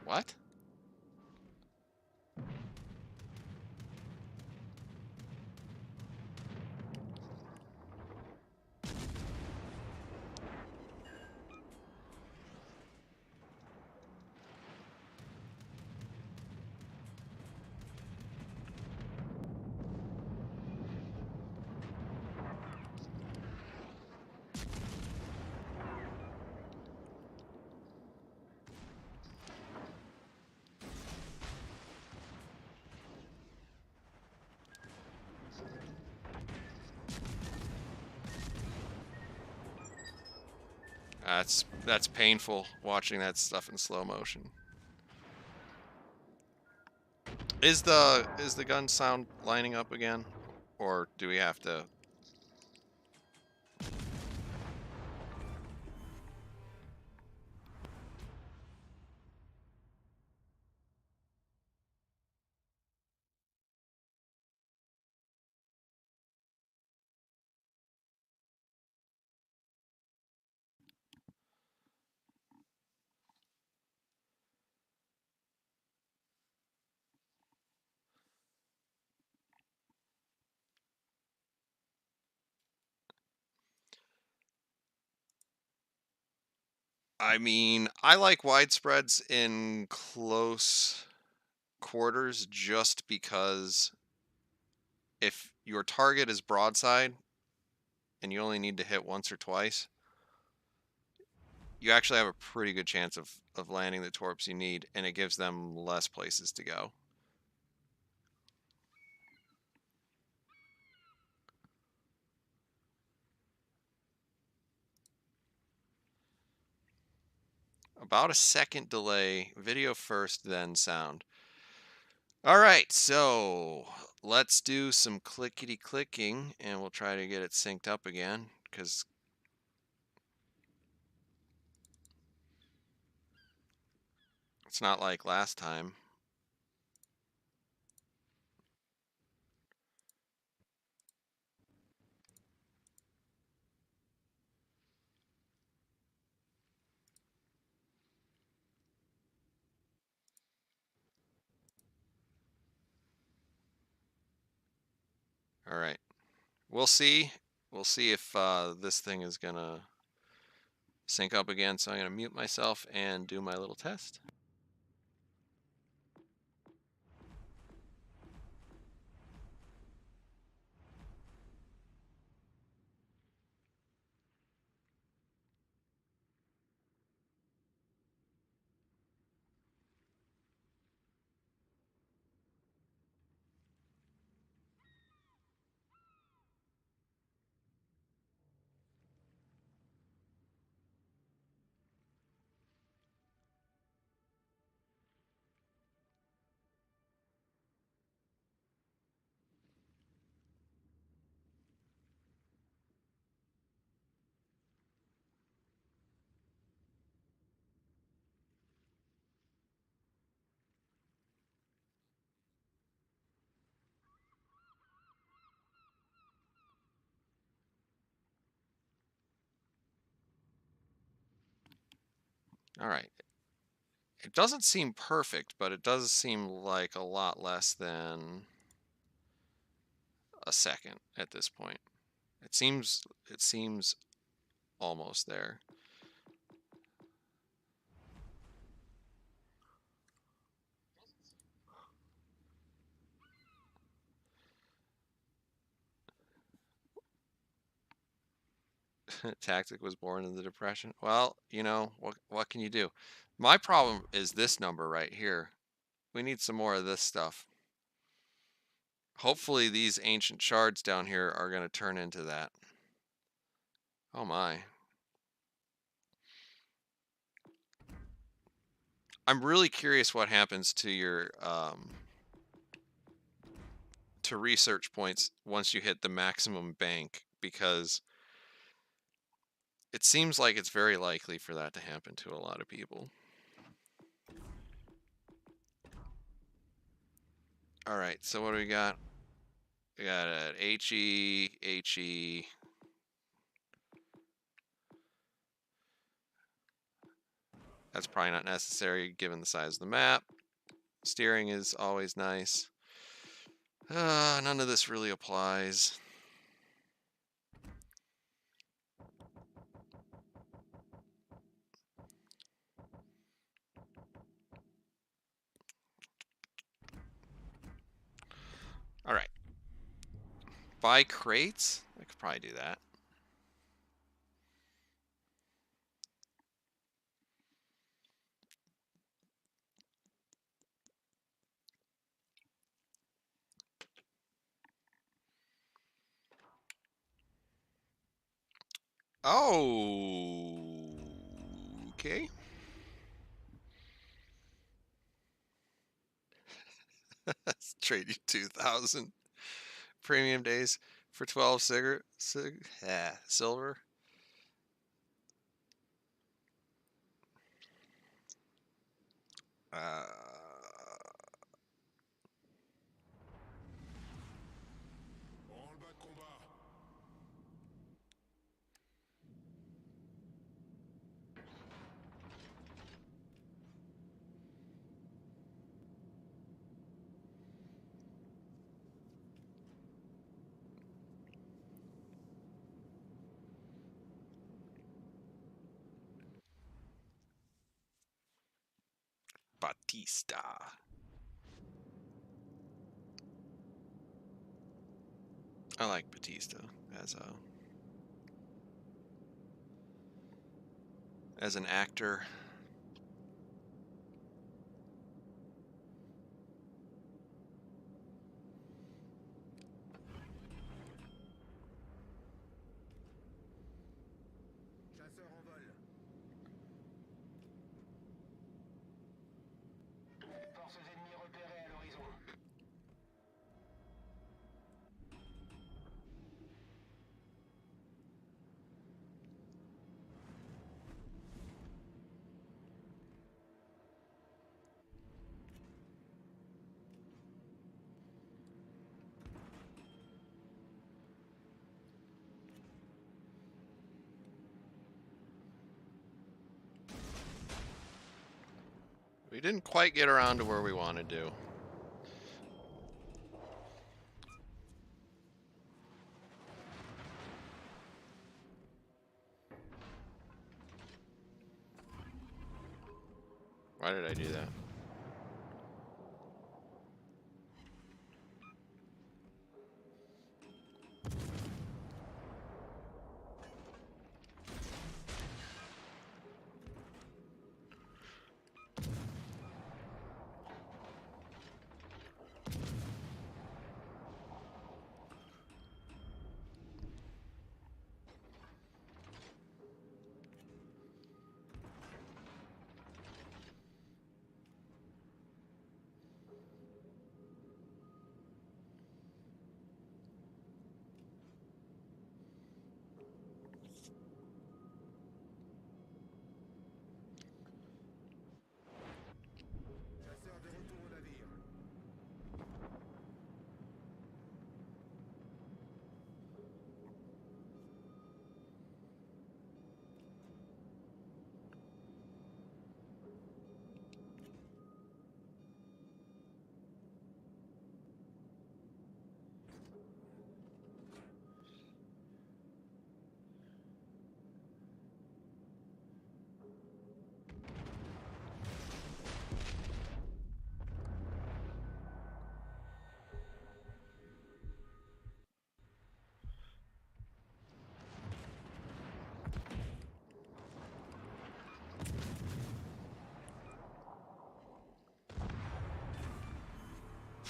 What? That's painful watching that stuff in slow motion. Is the gun sound lining up again, or do we have to? I mean, I like widespreads in close quarters just because if your target is broadside and you only need to hit once or twice, you actually have a pretty good chance of landing the torps you need, and it gives them less places to go. About a second delay, video first, then sound. All right, so let's do some clickety clicking and we'll try to get it synced up again because it's not like last time. All right, we'll see. We'll see if this thing is gonna sync up again. So I'm gonna mute myself and do my little test. All right. It doesn't seem perfect, but it does seem like a lot less than a second at this point. It seems almost there. Tactic was born in the Depression. Well, you know, what can you do? My problem is this number right here. We need some more of this stuff. Hopefully these ancient shards down here are going to turn into that. Oh my. I'm really curious what happens to your to research points once you hit the maximum bank, because it seems like it's very likely for that to happen to a lot of people. All right, so what do we got? We got an HE, HE. That's probably not necessary given the size of the map. Steering is always nice. None of this really applies. All right. Buy crates? I could probably do that. Oh, okay. Let's trade you 2,000 premium days for 12 silver. Uh, En bas de combat. Batista. I like Batista as an actor. Chasseur en vol. Forces ennemies repérées à l'horizon. We didn't quite get around to where we wanted to. Why did I do that?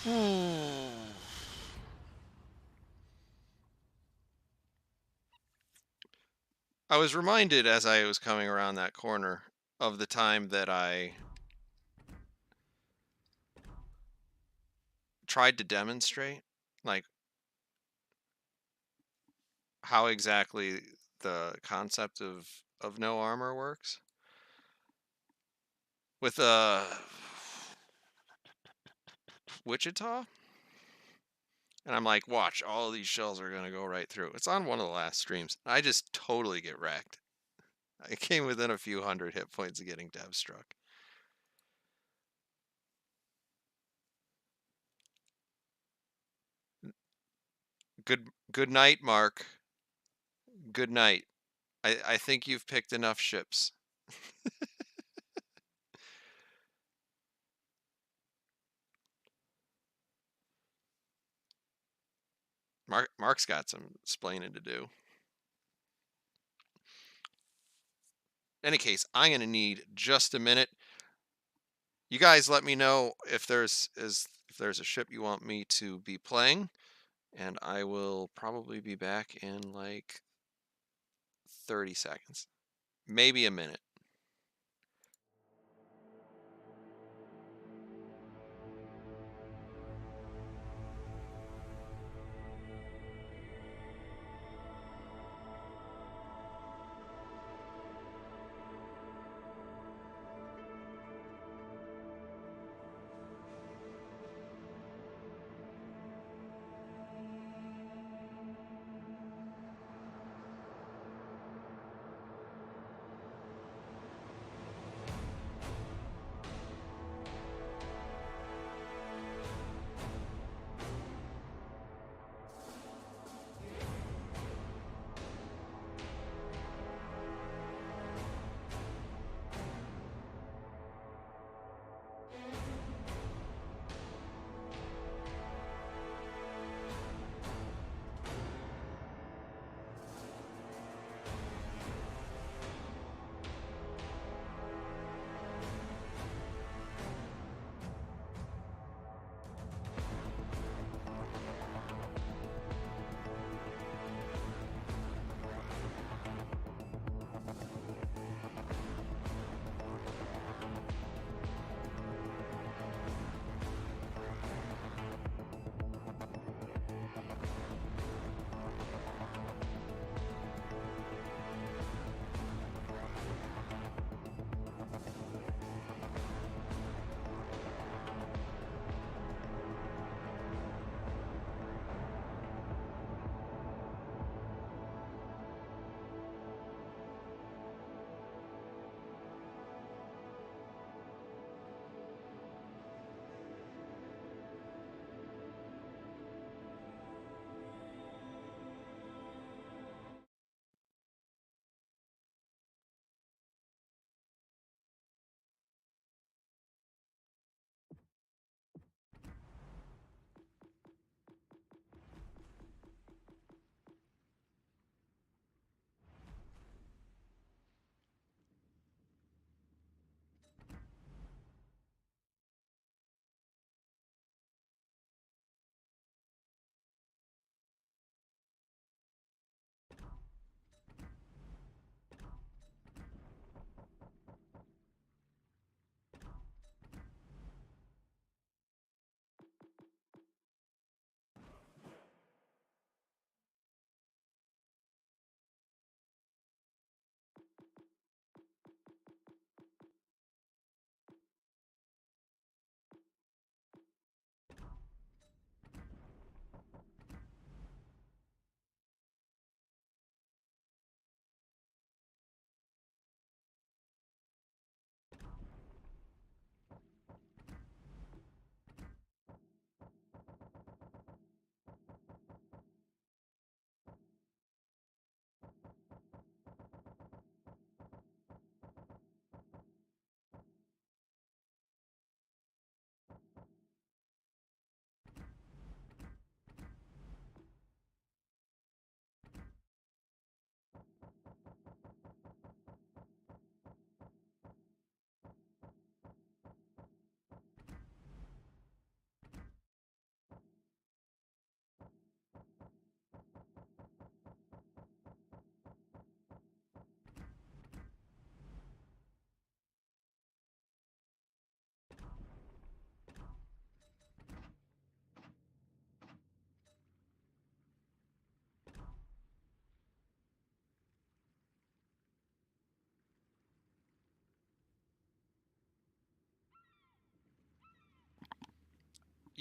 I was reminded as I was coming around that corner of the time that I tried to demonstrate, like, how exactly the concept of no armor works with Wichita. And I'm like, watch, all these shells are going to go right through. It's on one of the last streams. I just totally get wrecked. I came within a few hundred hit points of getting dev struck. Good night, Mark. Good night. I think you've picked enough ships. Mark's got some explaining to do. In any case, I'm going to need just a minute. You guys let me know if there's a ship you want me to be playing, and I will probably be back in like 30 seconds. Maybe a minute.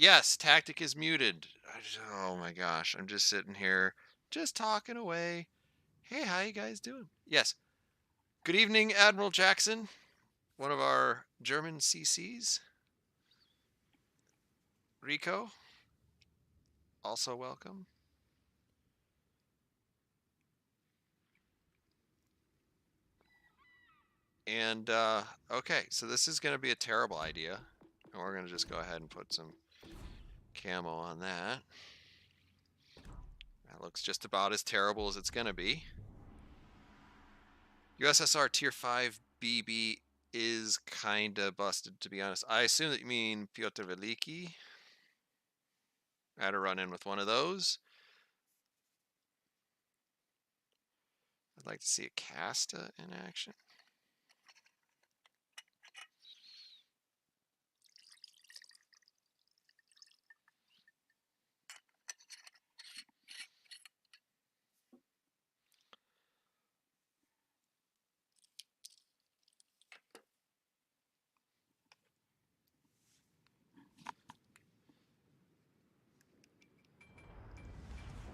Yes, Tactic is muted. Oh my gosh, I'm just sitting here, just talking away. Hey, how you guys doing? Yes. Good evening, Admiral Jackson, one of our German CCs. Rico, also welcome. And, okay, so this is going to be a terrible idea. And we're going to just go ahead and put some camo on that. That looks just about as terrible as it's going to be. USSR Tier 5 BB is kind of busted, to be honest. I assume that you mean Piotr Veliki. I had to run in with one of those. I'd like to see a Casta in action.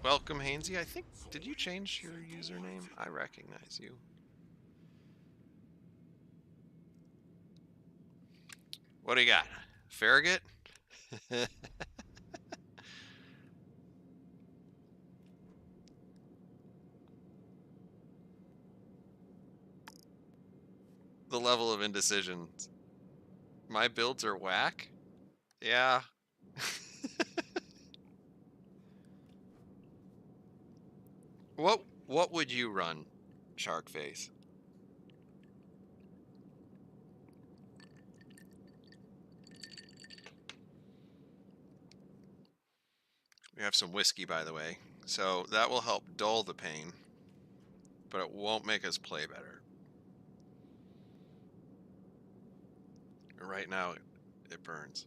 Welcome, Hainsey. I think, did you change your username? I recognize you. What do you got? Farragut? The level of indecision. My builds are whack? Yeah. What would you run, Sharkface? We have some whiskey, by the way, so that will help dull the pain, but it won't make us play better. Right now, it burns.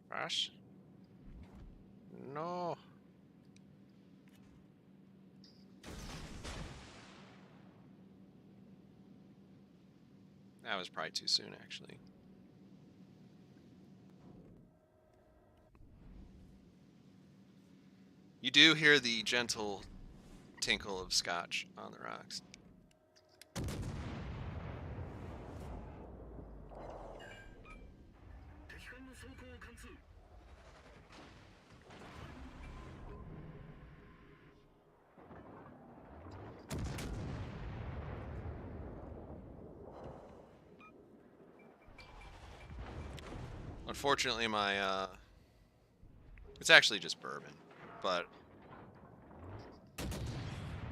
Crash? No. That was probably too soon, actually. You do hear the gentle tinkle of scotch on the rocks. Unfortunately, my, it's actually just bourbon, but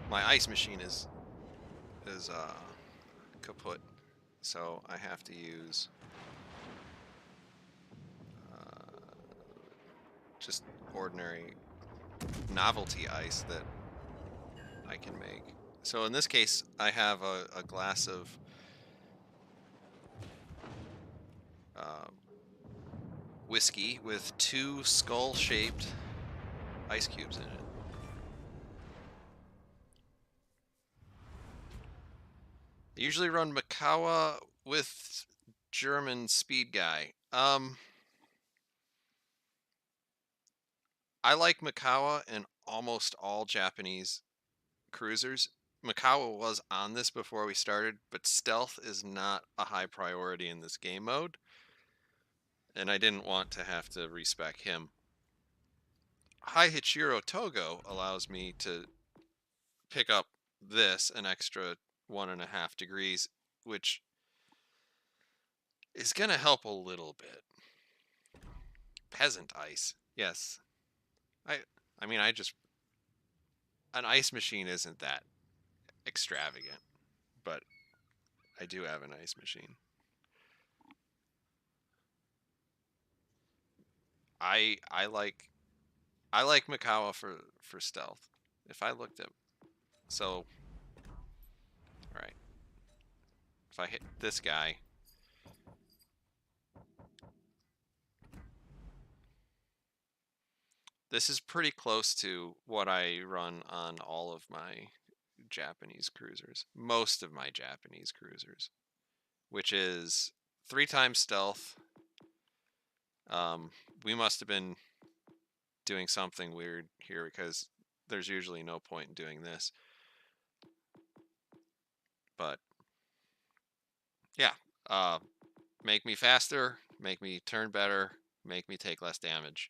my ice machine is kaput, so I have to use just ordinary novelty ice that I can make. So in this case, I have a glass of whiskey with 2 skull-shaped ice cubes in it. I usually run Makawa with German speed guy. I like Makawa and almost all Japanese cruisers. Makawa was on this before we started, but stealth is not a high priority in this game mode, and I didn't want to have to respec him. High Hichiro Togo allows me to pick up this an extra 1.5 degrees, which is going to help a little bit. Peasant ice. Yes. I mean, an ice machine isn't that extravagant, but I do have an ice machine. I like Makawa for stealth. If I looked at, so, all right. If I hit this guy, This is pretty close to what I run on all of my Japanese cruisers. Most of my Japanese cruisers, which is 3 times stealth. We must have been doing something weird here because there's usually no point in doing this. But yeah, make me faster, make me turn better, make me take less damage.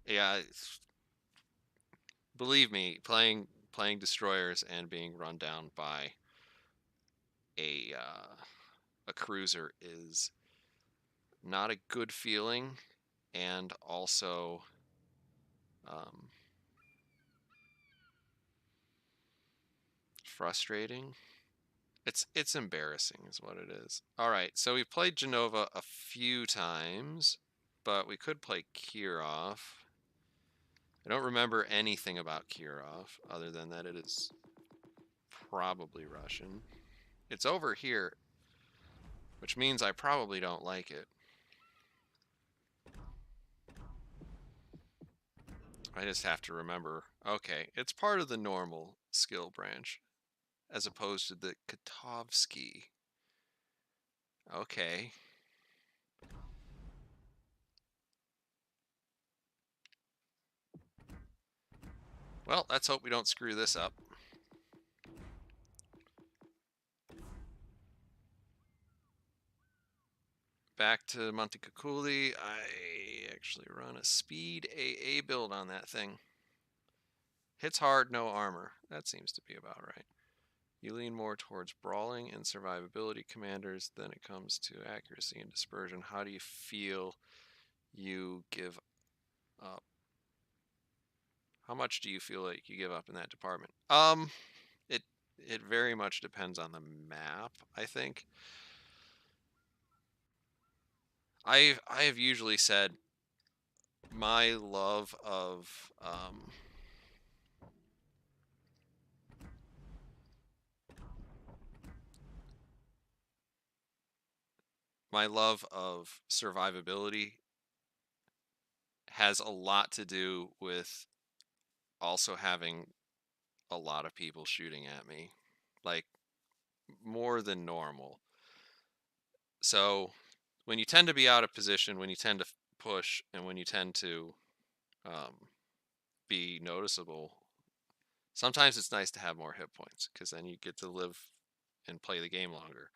Yeah, believe me, playing destroyers and being run down by a cruiser is not a good feeling, and also frustrating. It's embarrassing is what it is. All right, so we've played Genova a few times, but we could play Kirov. I don't remember anything about Kirov other than that it is probably Russian. It's over here, which means I probably don't like it. I just have to remember, okay, it's part of the normal skill branch, as opposed to the Katovsky. Okay. Well, let's hope we don't screw this up. Back to Montecaculi. I actually run a speed AA build on that thing. Hits hard, no armor. That seems to be about right. You lean more towards brawling and survivability commanders than it comes to accuracy and dispersion. How do you feel you give up? How much do you feel like you give up in that department? It very much depends on the map, I think. I've usually said my love of survivability has a lot to do with also having a lot of people shooting at me, like more than normal. So when you tend to be out of position, when you tend to push, and when you tend to be noticeable, sometimes it's nice to have more hit points because then you get to live and play the game longer.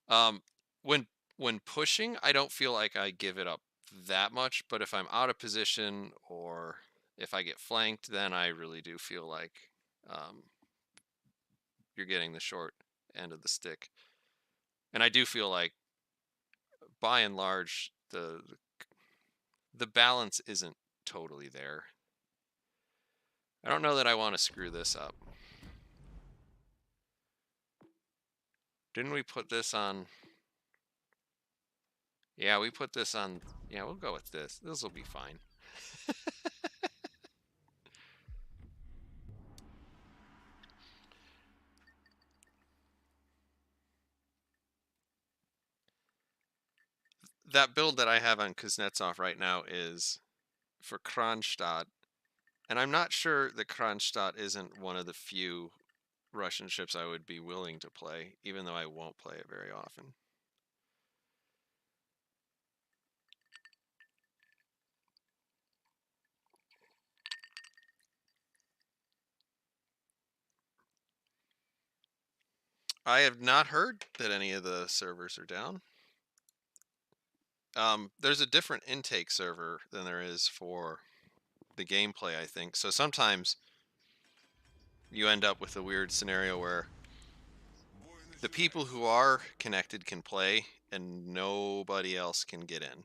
Um, when pushing, I don't feel like I give it up that much, but if I'm out of position or if I get flanked, then I really do feel like you're getting the short end of the stick. And I do feel like, by and large, the balance isn't totally there. I don't know that I want to screw this up. Didn't we put this on? Yeah, we put this on. Yeah, we'll go with this. This will be fine. That build that I have on Kuznetsov right now is for Kronstadt, and I'm not sure that Kronstadt isn't one of the few Russian ships I would be willing to play, even though I won't play it very often. I have not heard that any of the servers are down. There's a different intake server than there is for the gameplay, I think. So sometimes you end up with a weird scenario where the people who are connected can play and nobody else can get in.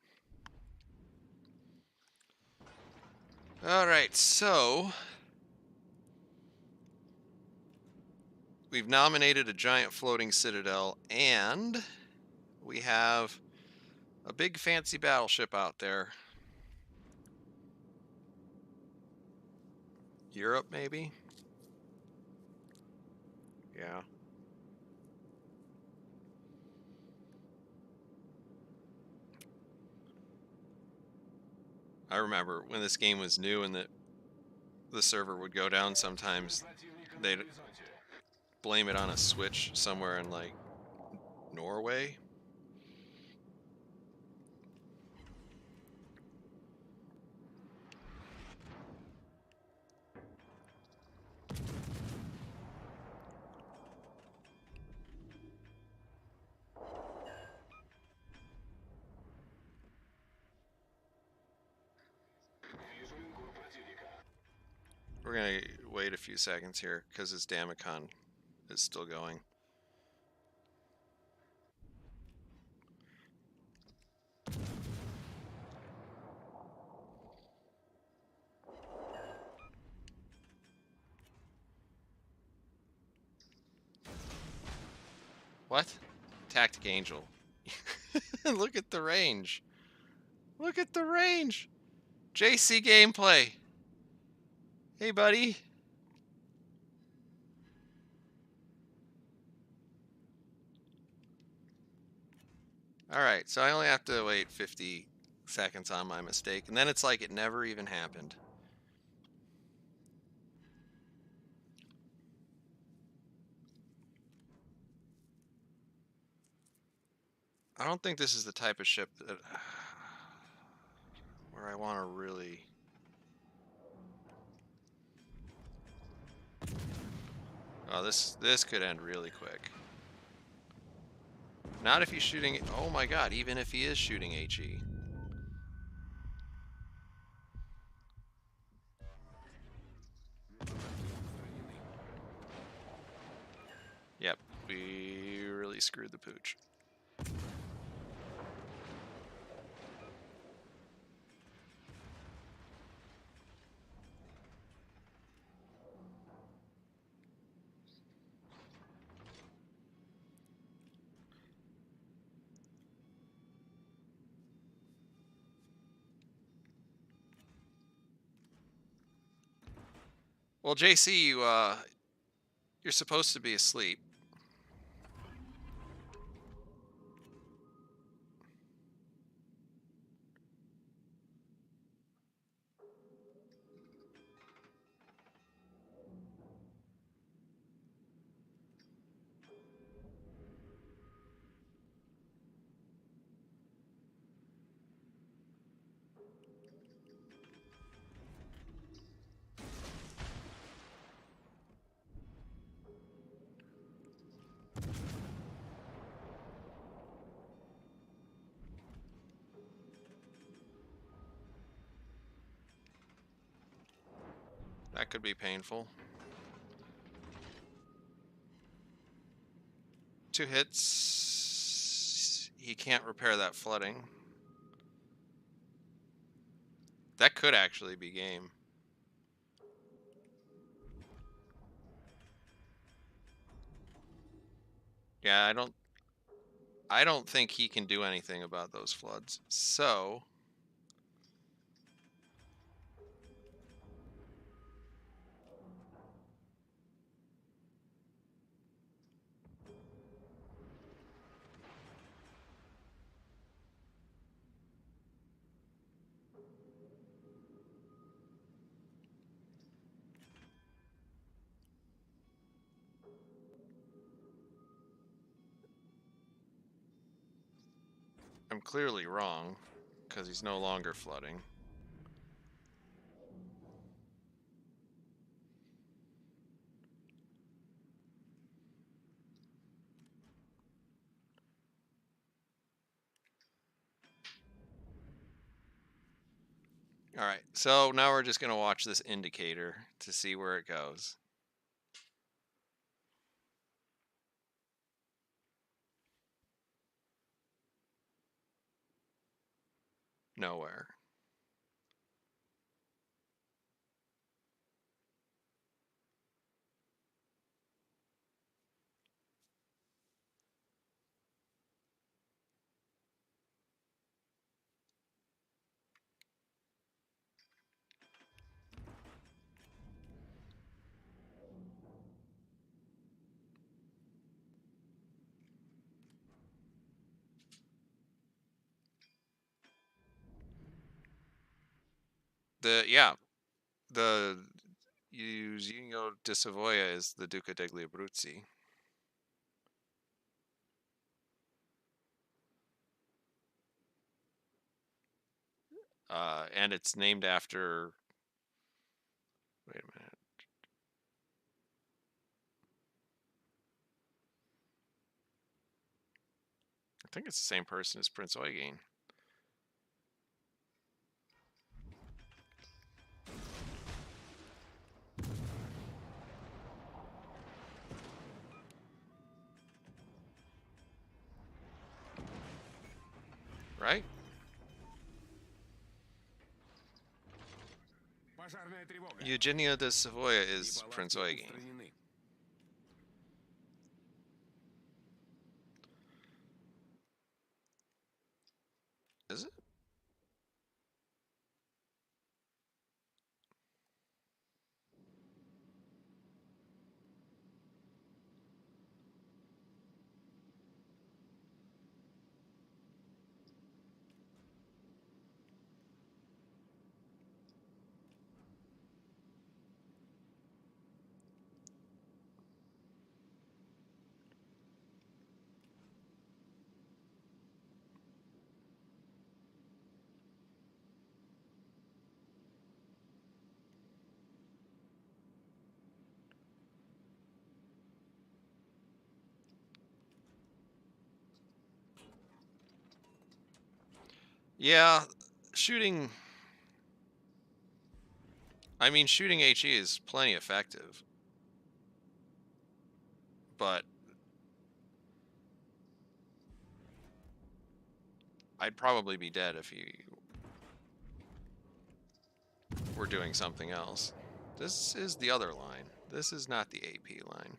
All right, so we've nominated a giant floating citadel, and we have a big fancy battleship out there. Europe, maybe? Yeah. I remember when this game was new and the server would go down sometimes, they'd blame it on a switch somewhere in like Norway. We're gonna wait a few seconds here because his Damicon is still going. What? TacticAngel. Look at the range. Look at the range. JC gameplay. Hey, buddy. All right, so I only have to wait 50 seconds on my mistake, and then it's like it never even happened. I don't think this is the type of ship that where I want to really. Oh, this could end really quick. Not if he's shooting. Oh my God! Even if he is shooting HE. Yep, we really screwed the pooch. Well, JC, you're supposed to be asleep. That could be painful. 2 hits. He can't repair that flooding. That could actually be game. Yeah, I don't think he can do anything about those floods. So, I'm clearly wrong because he's no longer flooding. All right, so now we're just going to watch this indicator to see where it goes. Nowhere. The Eugenio de Savoia is the Duca degli Abruzzi. And it's named after. Wait a minute. I think it's the same person as Prince Eugen. Right? Пожарная тревога. Eugenio de Savoia is Неполадки Prince Eugen. устранены. Is it? Yeah, shooting. I mean, shooting HE is plenty effective, but I'd probably be dead if you were doing something else. This is the other line. This is not the AP line.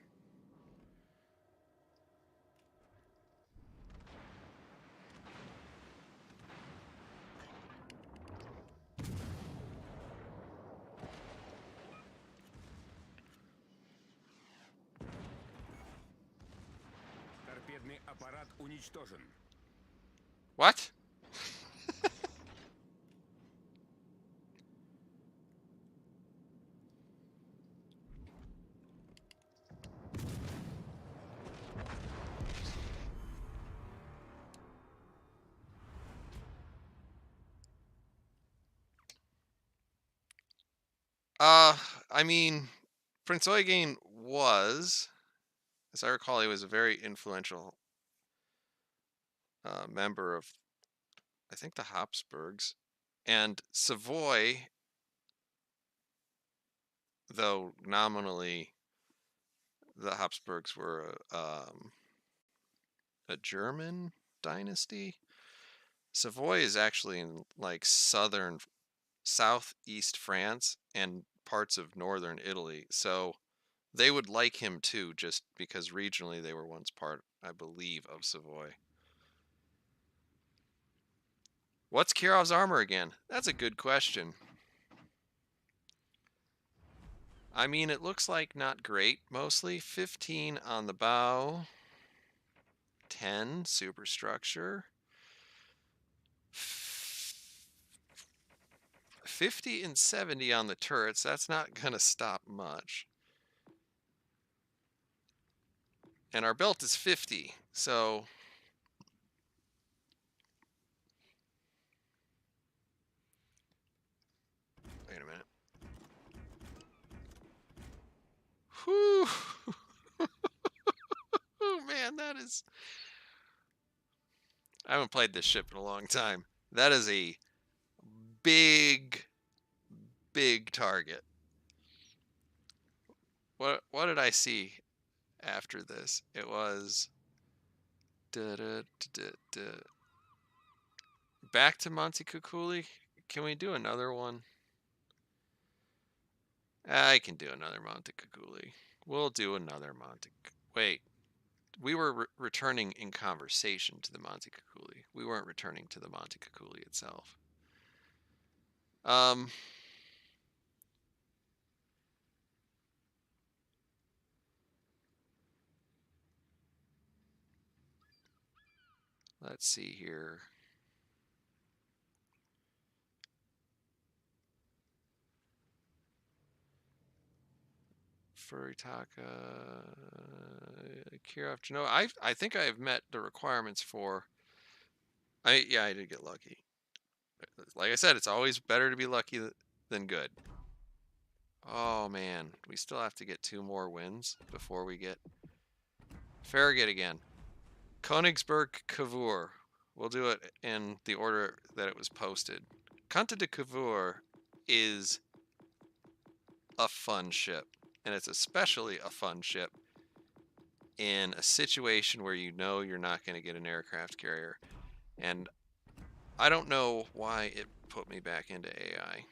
Торпедный аппарат уничтожен. What? I mean, Prince Eugen was, as I recall, he was a very influential member of, I think, the Habsburgs. And Savoy, though nominally the Habsburgs were a German dynasty, Savoy is actually in like southeast France and parts of northern Italy. So they would like him too, just because regionally they were once part, I believe, of Savoy. What's Kirov's armor again? That's a good question. I mean, it looks like not great, mostly. 15 on the bow, 10 superstructure, 50 and 70 on the turrets. That's not going to stop much. And our belt is 50, so wait a minute. Whew. Oh man, that is. I haven't played this ship in a long time. That is a big, big target. What did I see after this? It was da, da, da, da, back to Montecuccoli. Can we do another one? I can do another Montecuccoli. We'll do another Wait, we were returning in conversation to the Montecuccoli. We weren't returning to the Montecuccoli itself. Let's see here. Furitaka, Kirov, Genoa. I think I have met the requirements for. I did get lucky. Like I said, it's always better to be lucky than good. Oh man, we still have to get 2 more wins before we get Farragut again. Königsberg Cavour. We'll do it in the order that it was posted. Conte de Cavour is a fun ship, and it's especially a fun ship in a situation where you know you're not going to get an aircraft carrier. And I don't know why it put me back into AI.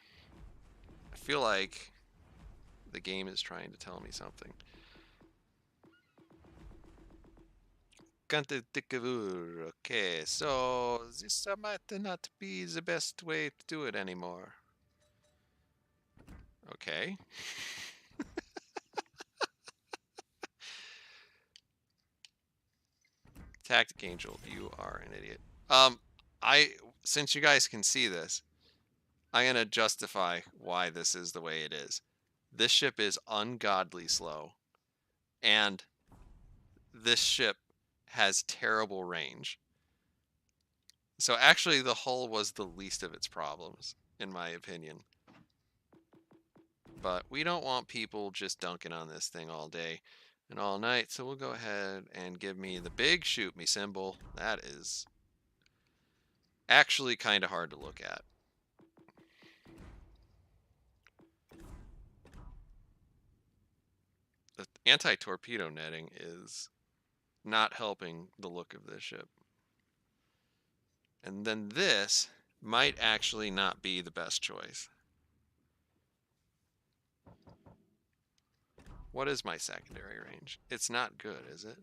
I feel like the game is trying to tell me something. Okay, so this might not be the best way to do it anymore. Okay. TacticAngel, you are an idiot. Since you guys can see this, I'm gonna justify why this is the way it is. This ship is ungodly slow, and this ship has terrible range. So actually, the hull was the least of its problems, in my opinion. But we don't want people just dunking on this thing all day and all night, so we'll go ahead and give me the big shoot me symbol. That is actually kind of hard to look at. The anti-torpedo netting is not helping the look of this ship. And then this might actually not be the best choice. What is my secondary range? It's not good, is it?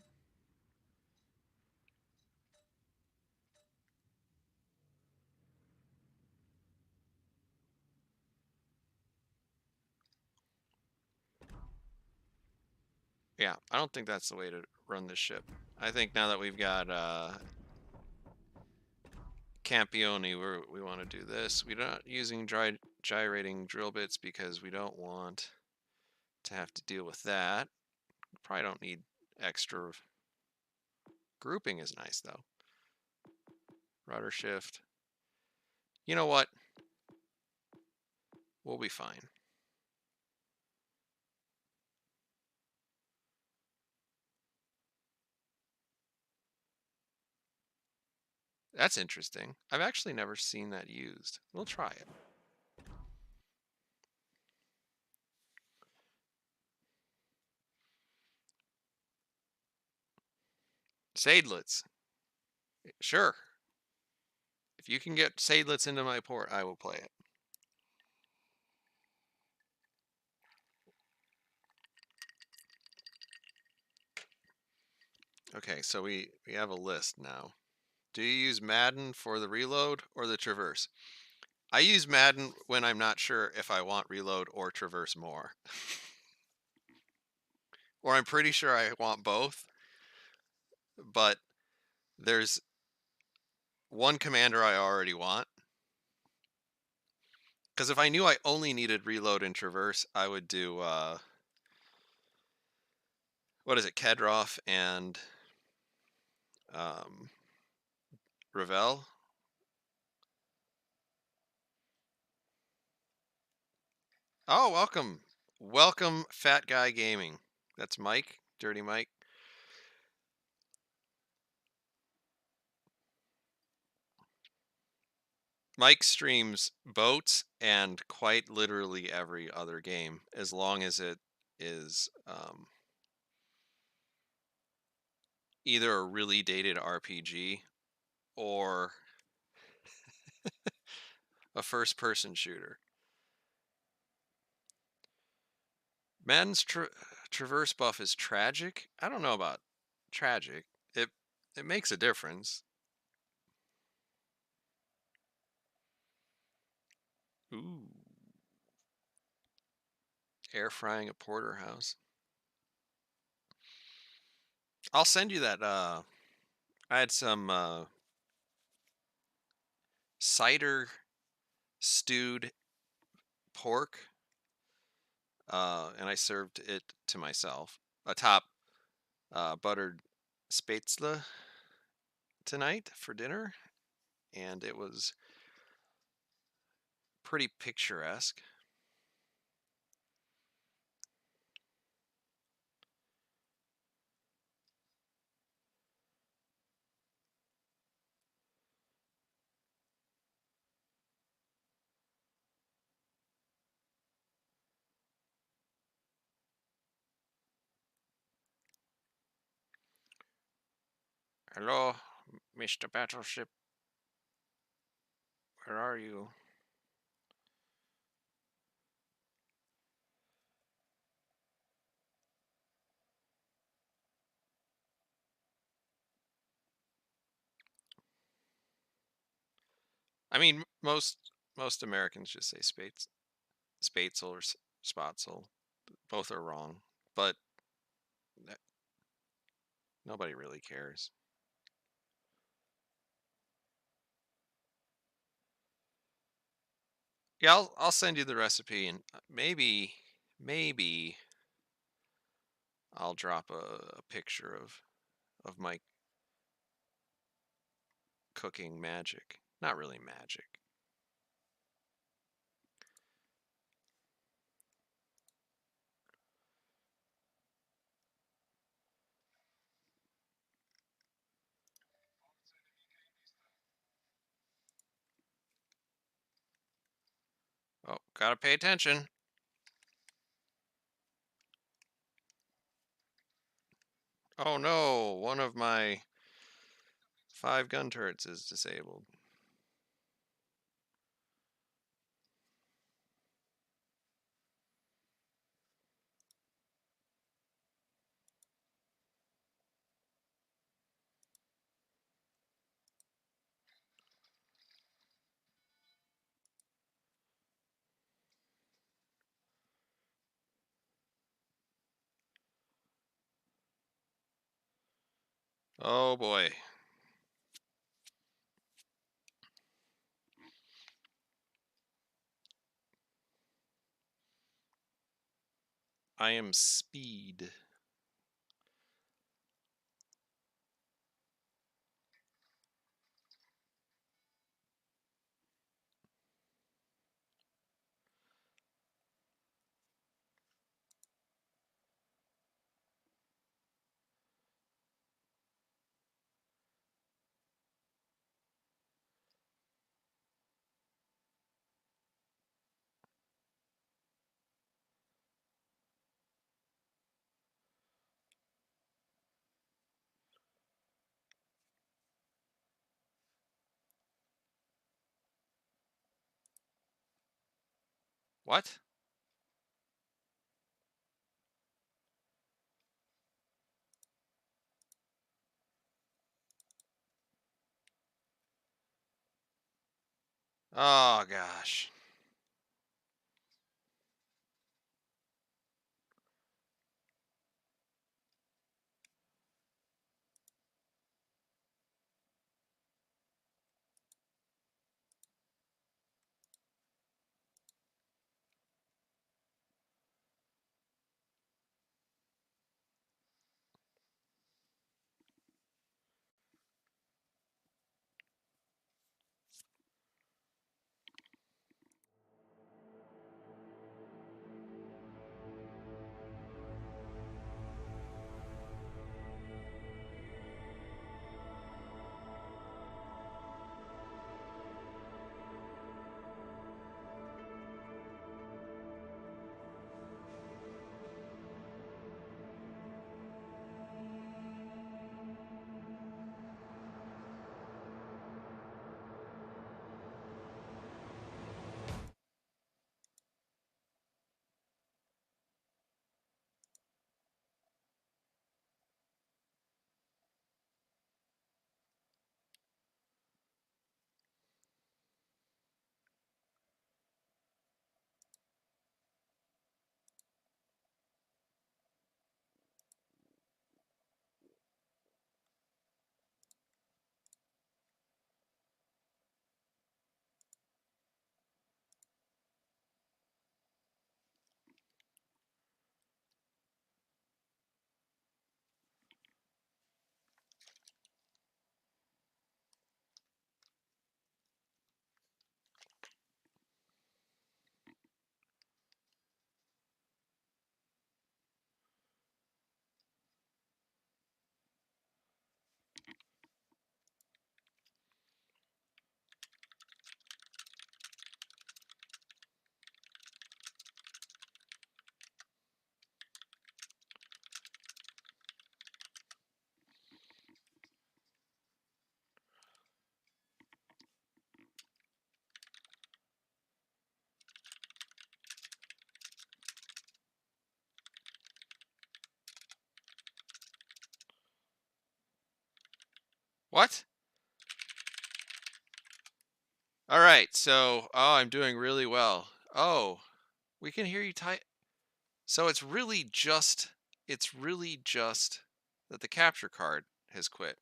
Yeah, I don't think that's the way to run this ship. I think now that we've got Campione, we want to do this. We're not using gyrating drill bits because we don't want to have to deal with that. Probably don't need extra. Grouping is nice though. Rudder shift. You know what? We'll be fine. That's interesting. I've actually never seen that used. We'll try it. Sadelets. Sure. If you can get Sadelets into my port, I will play it. Okay, so we have a list now. Do you use Madden for the reload or the traverse? I use Madden when I'm not sure if I want reload or traverse more. Or I'm pretty sure I want both. But there's one commander I already want. Because if I knew I only needed reload and traverse, I would do, what is it, Kedroff and Ravel. Oh, welcome. Welcome, Fat Guy Gaming. That's Mike, Dirty Mike. Mike streams boats and quite literally every other game, as long as it is either a really dated RPG or a first-person shooter. Madden's traverse buff is tragic. I don't know about tragic. It makes a difference. Ooh, air frying a porterhouse. I'll send you that. I had some cider stewed pork and I served it to myself. A top buttered spätzle tonight for dinner, and it was pretty picturesque. Hello, Mr. Battleship. Where are you? I mean, most Americans just say Spätzle or Spatzel. Both are wrong, but nobody really cares. Yeah, I'll send you the recipe, and maybe I'll drop a picture of my cooking magic. Not really magic. Oh, gotta pay attention. Oh no, one of my 5 gun turrets is disabled. Oh boy. I am speed. What? Oh gosh. What? All right, so I'm doing really well. Oh, we can hear you type. So it's really just that the capture card has quit.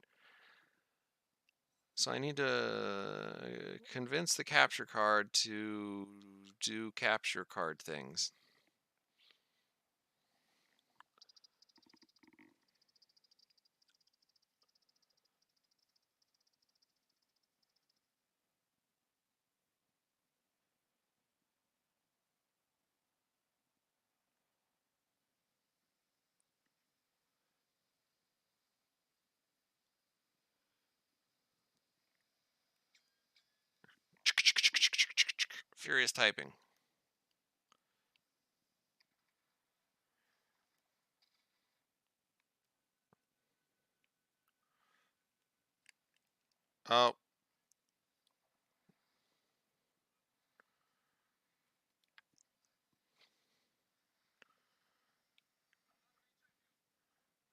So I need to convince the capture card to do capture card things. Furious typing. Oh.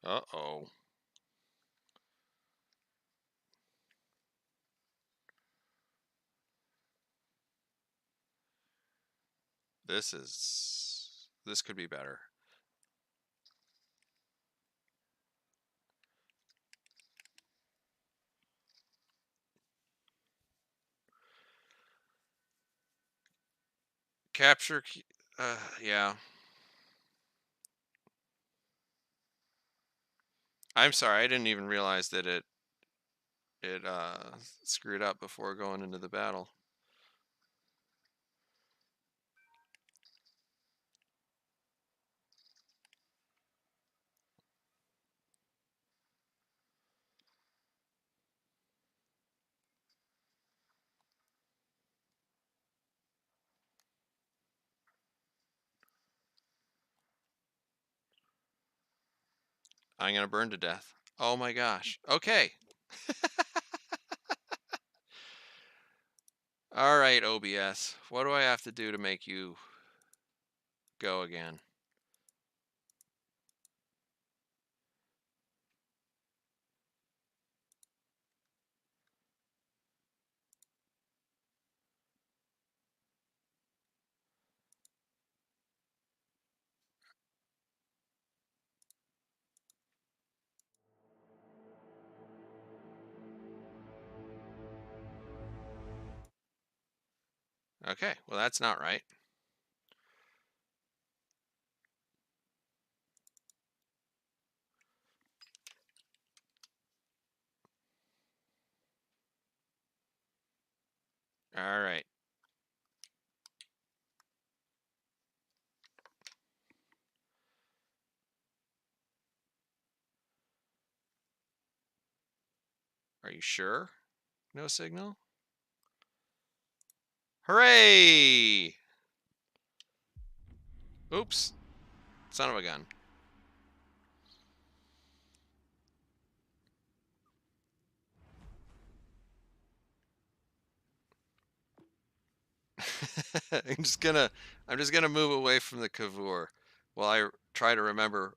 Uh-oh. This could be better. Capture yeah. I'm sorry, I didn't even realize that it screwed up before going into the battle. I'm gonna burn to death. Oh my gosh. Okay. All right, OBS. What do I have to do to make you go again? Okay, well that's not right. All right. Are you sure? No signal? Hooray! Oops. Son of a gun. I'm just gonna move away from the Cavour while I try to remember.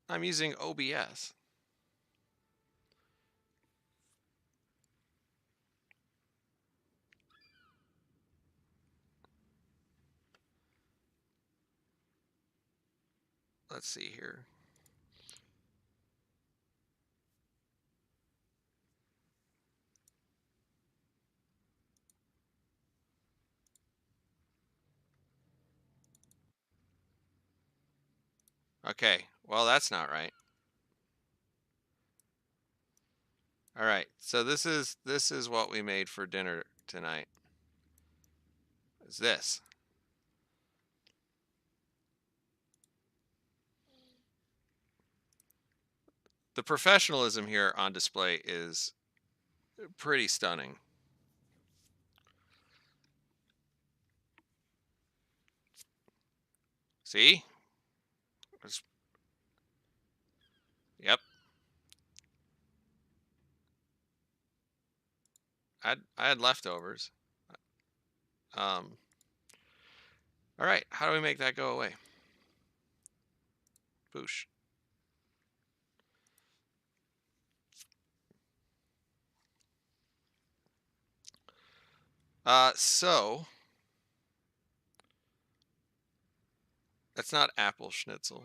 I'm using OBS. Let's see here. Okay, well that's not right. All right, so this is what we made for dinner tonight. Is this? The professionalism here on display is pretty stunning. See? Yep. I had leftovers. Um, all right, how do we make that go away? Boosh. So that's not apple schnitzel.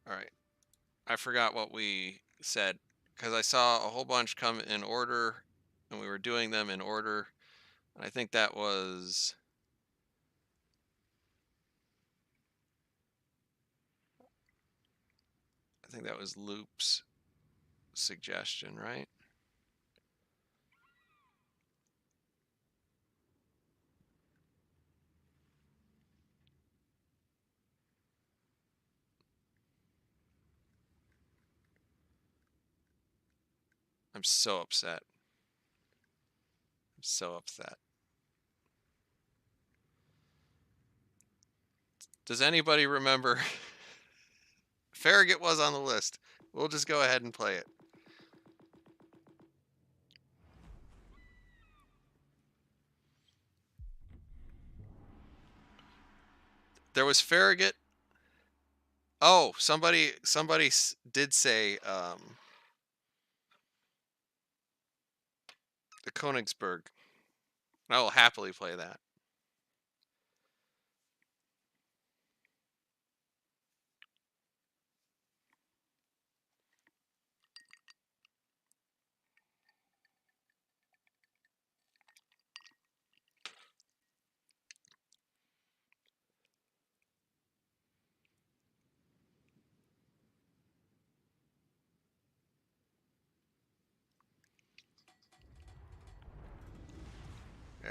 All right. I forgot what we said because I saw a whole bunch come in order and we were doing them in order. And I think that was Loop's suggestion, right? I'm so upset. I'm so upset. Does anybody remember? Farragut was on the list. We'll just go ahead and play it. There was Farragut. Oh, somebody did say the Königsberg. I will happily play that.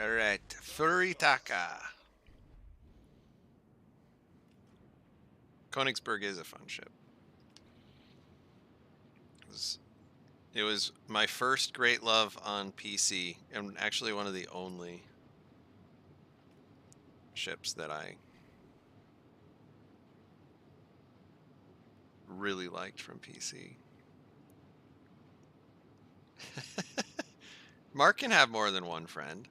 All right, Furitaka. Königsberg is a fun ship. It was my first great love on PC, and actually one of the only ships that I really liked from PC. Mark can have more than one friend.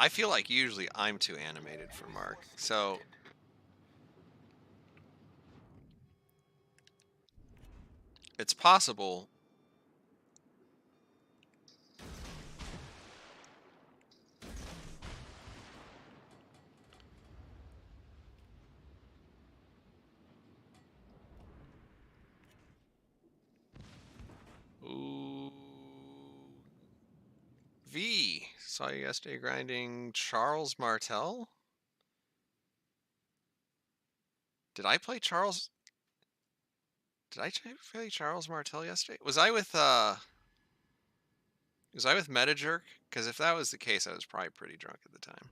I feel like usually I'm too animated for Mark, so it's possible. Ooh. V. Saw you yesterday grinding Charles Martel? Did I play Charles? Did I play Charles Martel yesterday? Was I with Metajerk? Because if that was the case, I was probably pretty drunk at the time.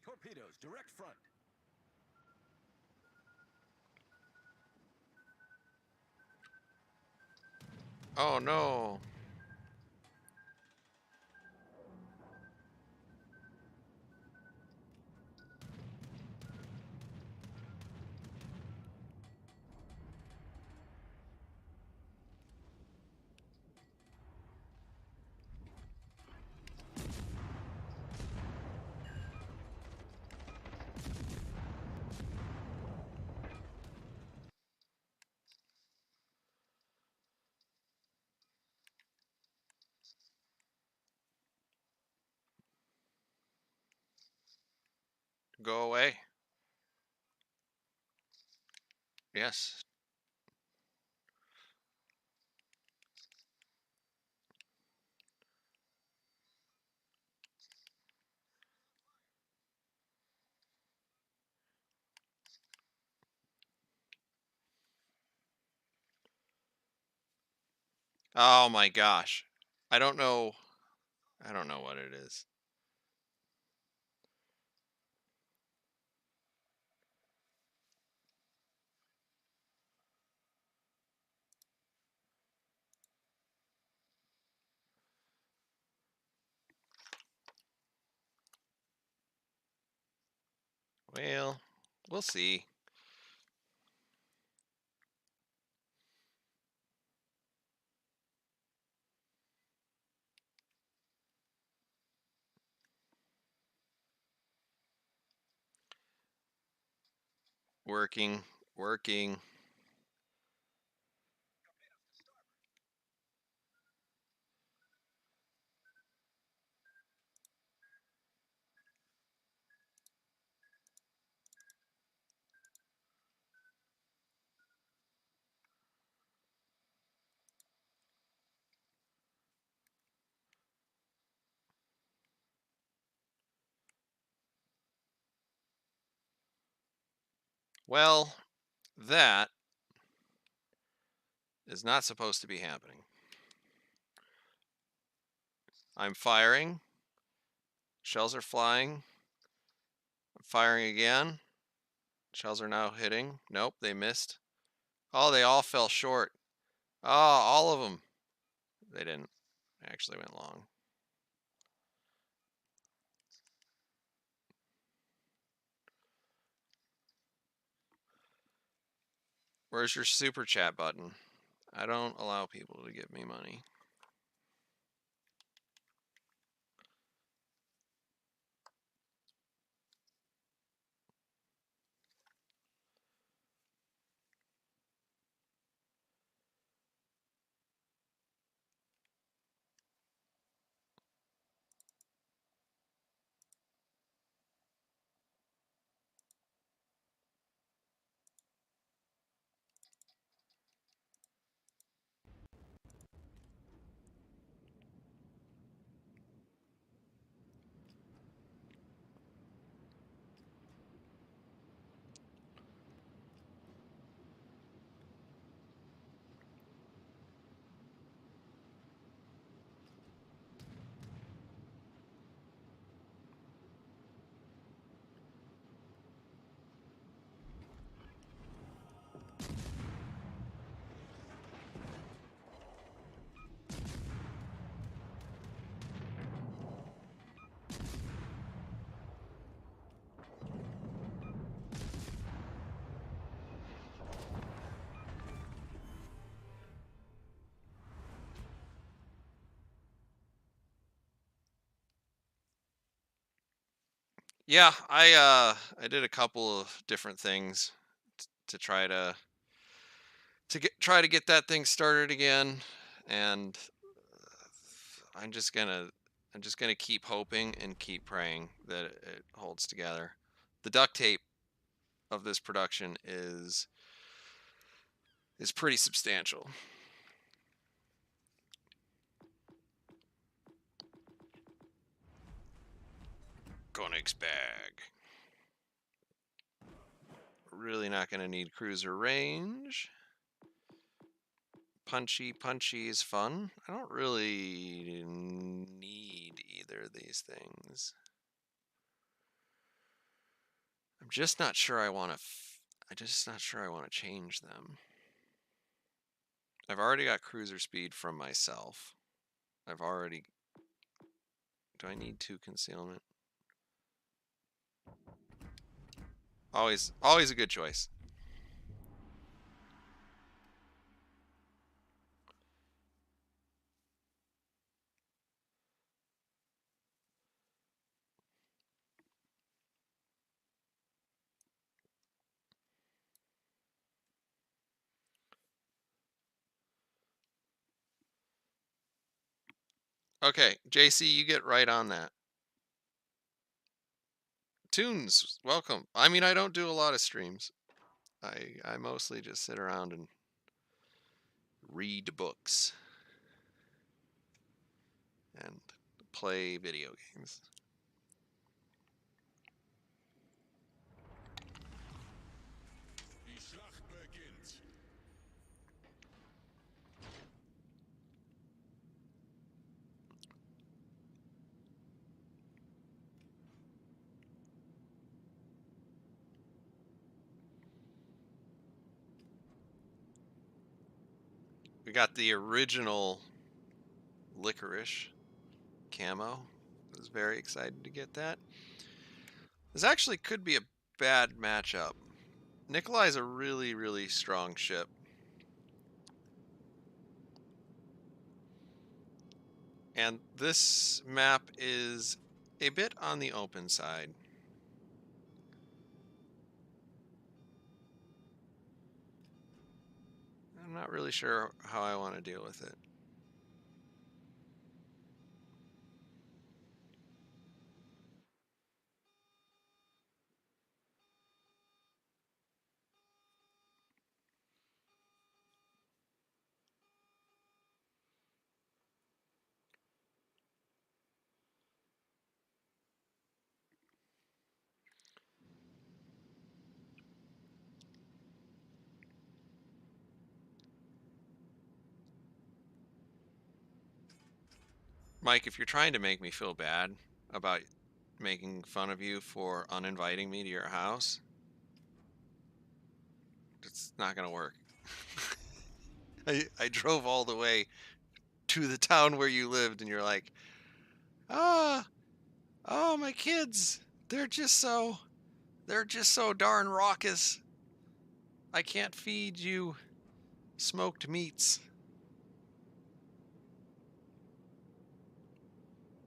Torpedoes, direct front. Oh no. Go away. Yes. Oh my gosh. I don't know. I don't know what it is. Well, we'll see. Working, working. Well, that is not supposed to be happening. I'm firing. Shells are flying. I'm firing again. Shells are now hitting. Nope, they missed. Oh, they all fell short. Oh, all of them. They didn't. They actually went long. Where's your super chat button? I don't allow people to give me money. Yeah, I did a couple of different things to try to get that thing started again, and I'm just gonna keep hoping and keep praying that it holds together. The duct tape of this production is pretty substantial. Koenig's bag. Really not gonna need cruiser range. Punchy is fun. I don't really need either of these things. I'm just not sure I want to. I'm just not sure I want to change them. I've already got cruiser speed from myself. I've already. Do I need 2 concealment? Always a good choice. Okay, JC, you get right on that. Tunes, welcome. I mean, I don't do a lot of streams. I mostly just sit around and read books and play video games. Die Schlacht beginnt. We got the original licorice camo. I was very excited to get that. This actually could be a bad matchup. Nikolai's a really, really strong ship. And this map is a bit on the open side. I'm not really sure how I want to deal with it. Mike, if you're trying to make me feel bad about making fun of you for uninviting me to your house, it's not going to work. I drove all the way to the town where you lived, and you're like, ah, oh, my kids, they're just so darn raucous. I can't feed you smoked meats.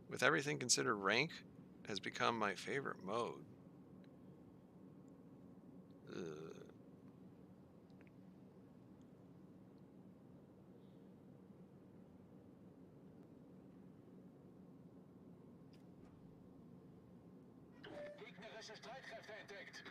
With everything considered, rank has become my favorite mode. Ugh. Gegnerische Streitkräfte entdeckt.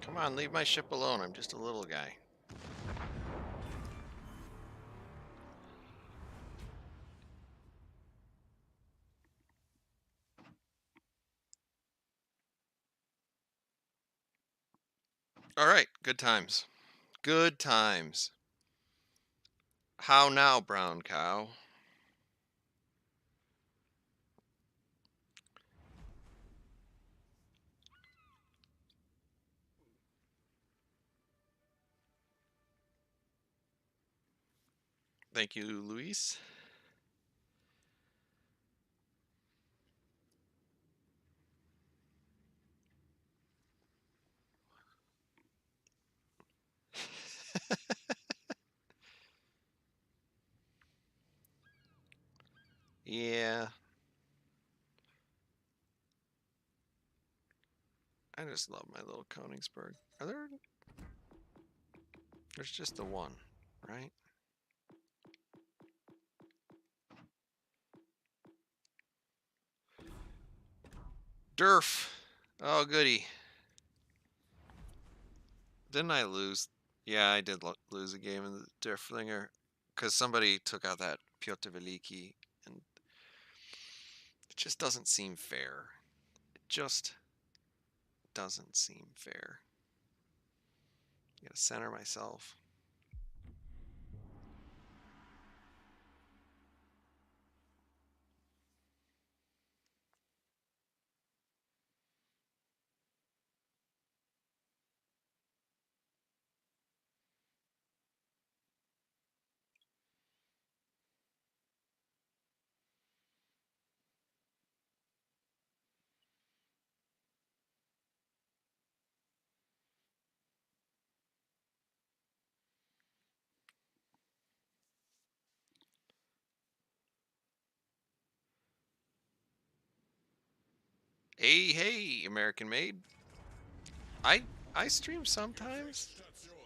Come on, leave my ship alone. I'm just a little guy. All right, good times. Good times. How now, brown cow? Thank you, Luis. Yeah, I just love my little Koenigsberg. There's just the one, right? Durf. Oh, goody. Didn't I lose? Yeah, I did lose a game in the Durf Flinger because somebody took out that Piotr Veliki, and it just doesn't seem fair. It just doesn't seem fair. Gotta center myself. Hey, hey, American made. I stream sometimes. Station.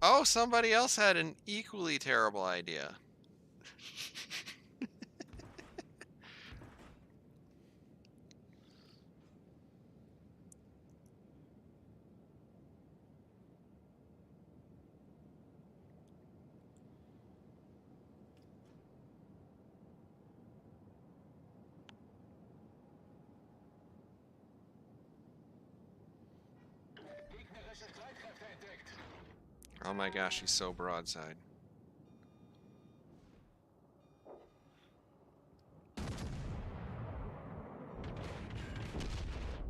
Oh, somebody else had an equally terrible idea. Oh my gosh, he's so broadside.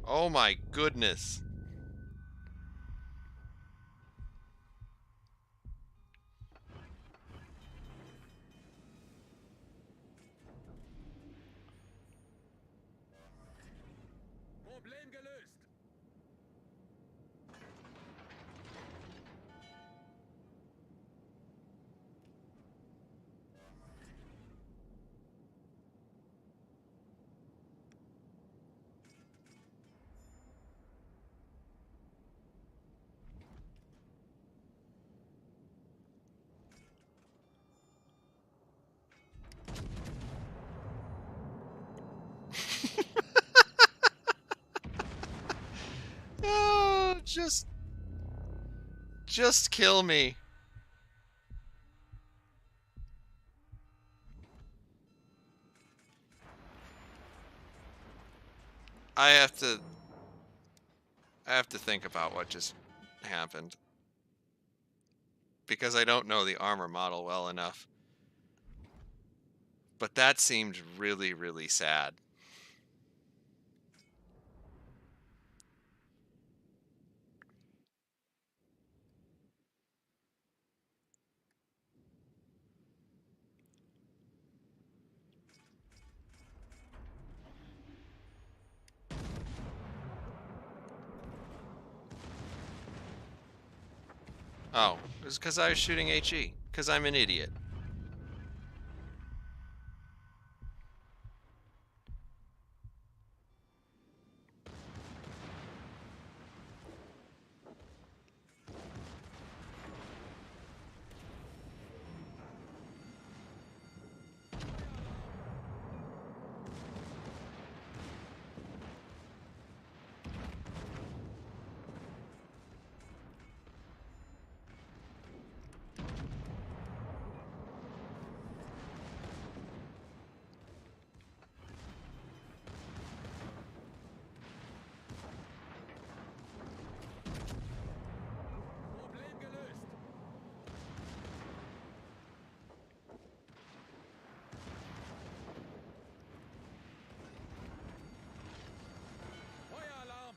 Oh my goodness. Problem gelöst. Oh, just kill me. I have to think about what just happened because I don't know the armor model well enough. But that seemed really, really sad. Oh, it was because I was shooting HE. Because I'm an idiot. Problem gelöst. Feueralarm.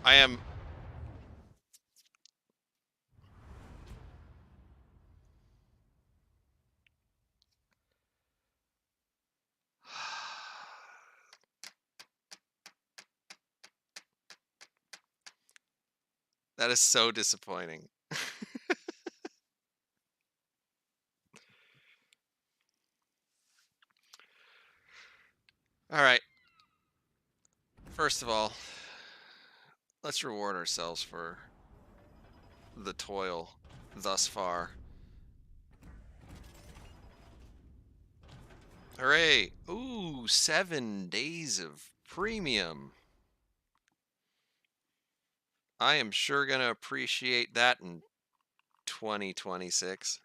I am. That is so disappointing. All right. First of all, let's reward ourselves for the toil thus far. Hooray! Ooh, 7 days of premium. I am sure gonna appreciate that in 2026.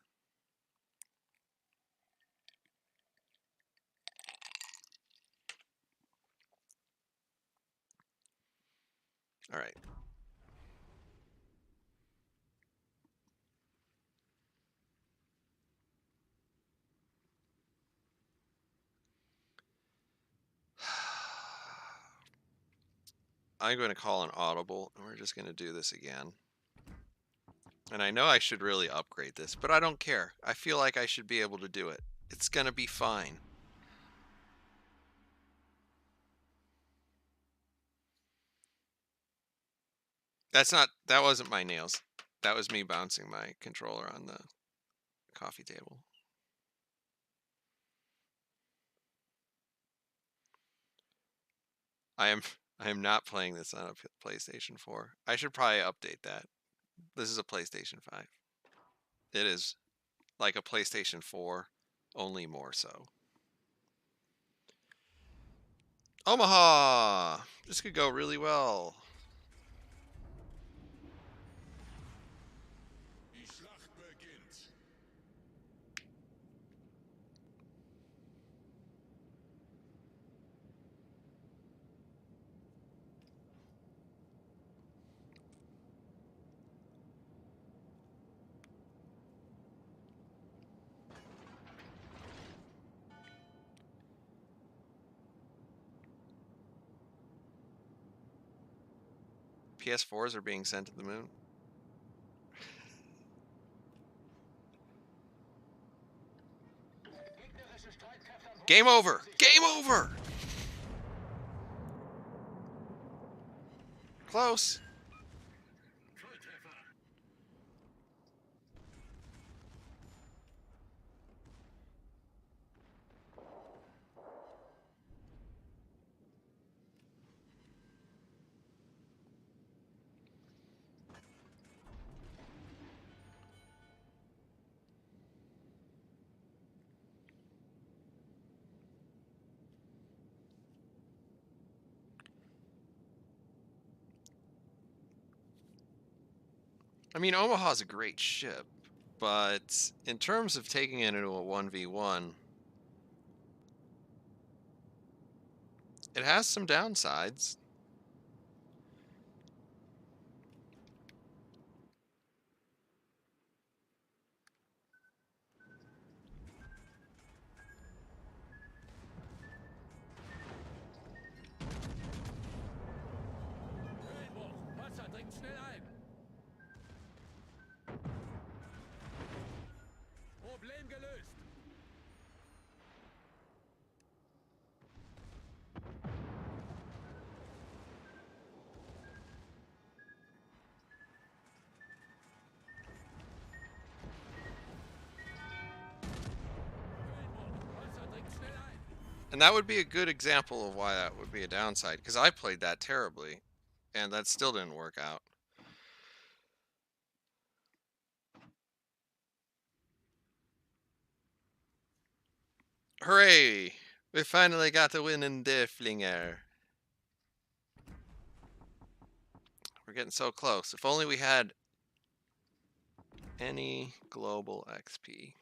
All right. I'm going to call an audible, and we're just going to do this again. And I know I should really upgrade this, but I don't care. I feel like I should be able to do it. It's going to be fine. That wasn't my nails. That was me bouncing my controller on the coffee table. I am not playing this on a PlayStation 4. I should probably update that. This is a PlayStation 5. It is like a PlayStation 4, only more so. Omaha! This could go really well. Die Schlacht beginnt. PS4s are being sent to the moon. Game over! Game over! Close. I mean, Omaha's a great ship, but in terms of taking it into a 1v1, it has some downsides. Höhenbruch. Panzer dringt schnell ein. Problem gelöst. Höhenbruch. Panzer dringt schnell ein. And that would be a good example of why that would be a downside, because I played that terribly, and that still didn't work out. Hooray! We finally got the win in Derflinger. We're getting so close. If only we had any global XP.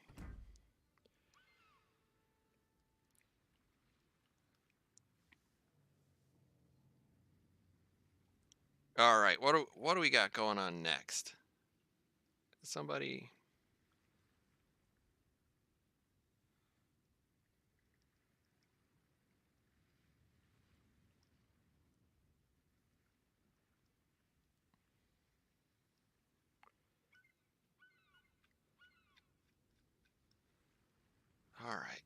All right, what do we got going on next? Somebody. All right.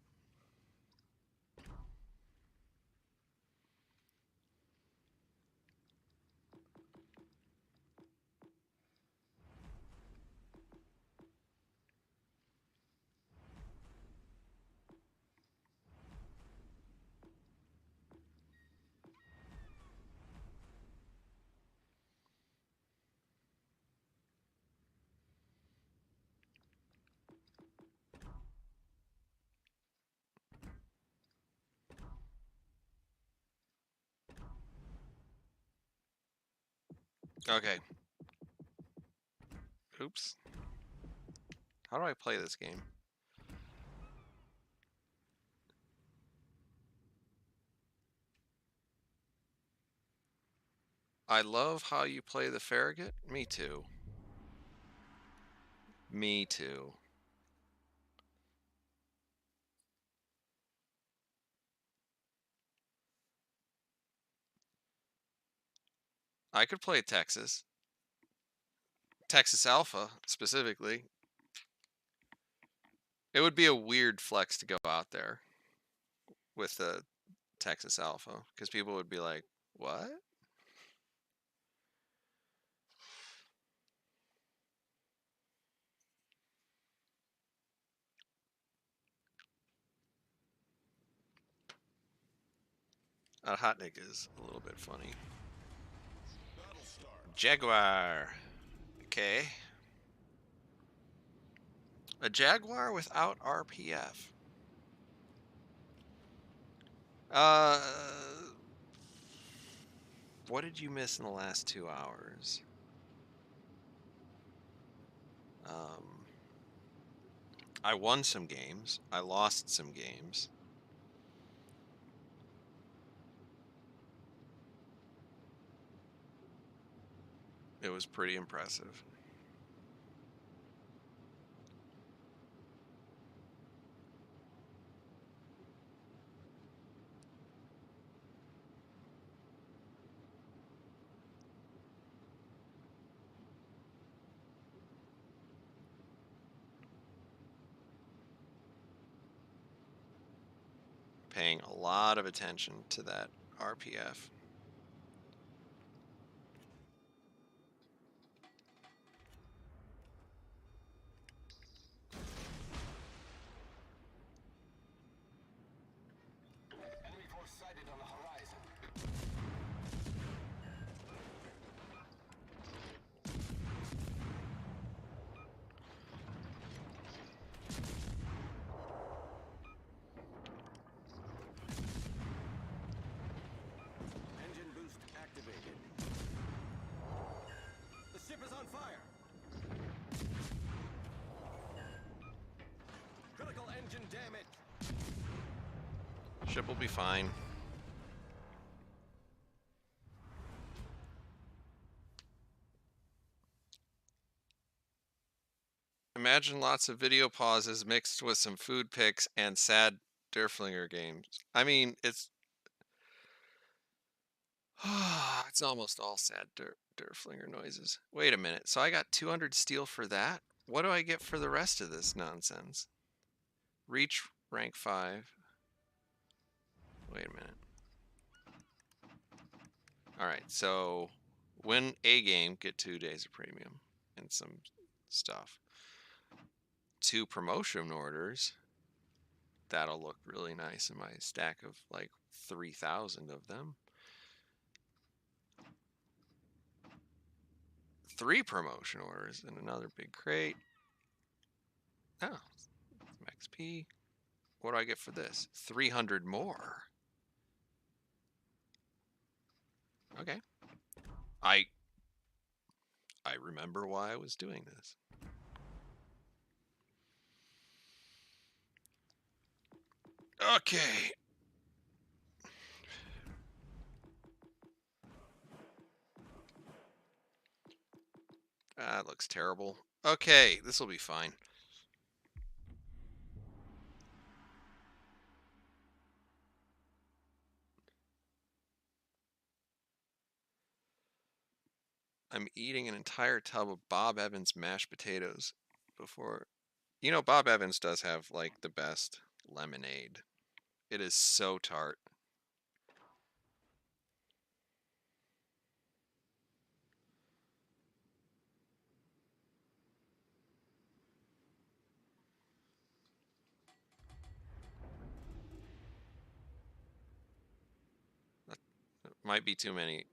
Okay. Oops. How do I play this game? I love how you play the Farragut. Me too. Me too. I could play Texas. Texas Alpha, specifically. It would be a weird flex to go out there with the Texas Alpha, because people would be like, what? Hotnik is a little bit funny. Battle start. Jaguar. Okay. A Jaguar without RPF. What did you miss in the last 2 hours? I won some games. I lost some games. It was pretty impressive. Paying a lot of attention to that RPF. Enemy force sighted on the horizon. Engine boost activated. The ship is on fire. Critical engine damage. Ship will be fine. Imagine lots of video pauses mixed with some food pics and sad Derflinger games. I mean, it's it's almost all sad Derflinger noises. Wait a minute. So I got 200 steel for that? What do I get for the rest of this nonsense? Reach rank 5. Wait a minute. Alright, so win a game, get 2 days of premium and some stuff. 2 promotion orders. That'll look really nice in my stack of like 3,000 of them. 3 promotion orders and another big crate. Oh, some XP. What do I get for this? 300 more. Okay. I remember why I was doing this. Okay. That looks terrible. Okay, this will be fine. I'm eating an entire tub of Bob Evans mashed potatoes before. You know, Bob Evans does have like the best lemonade. It is so tart. That might be too many.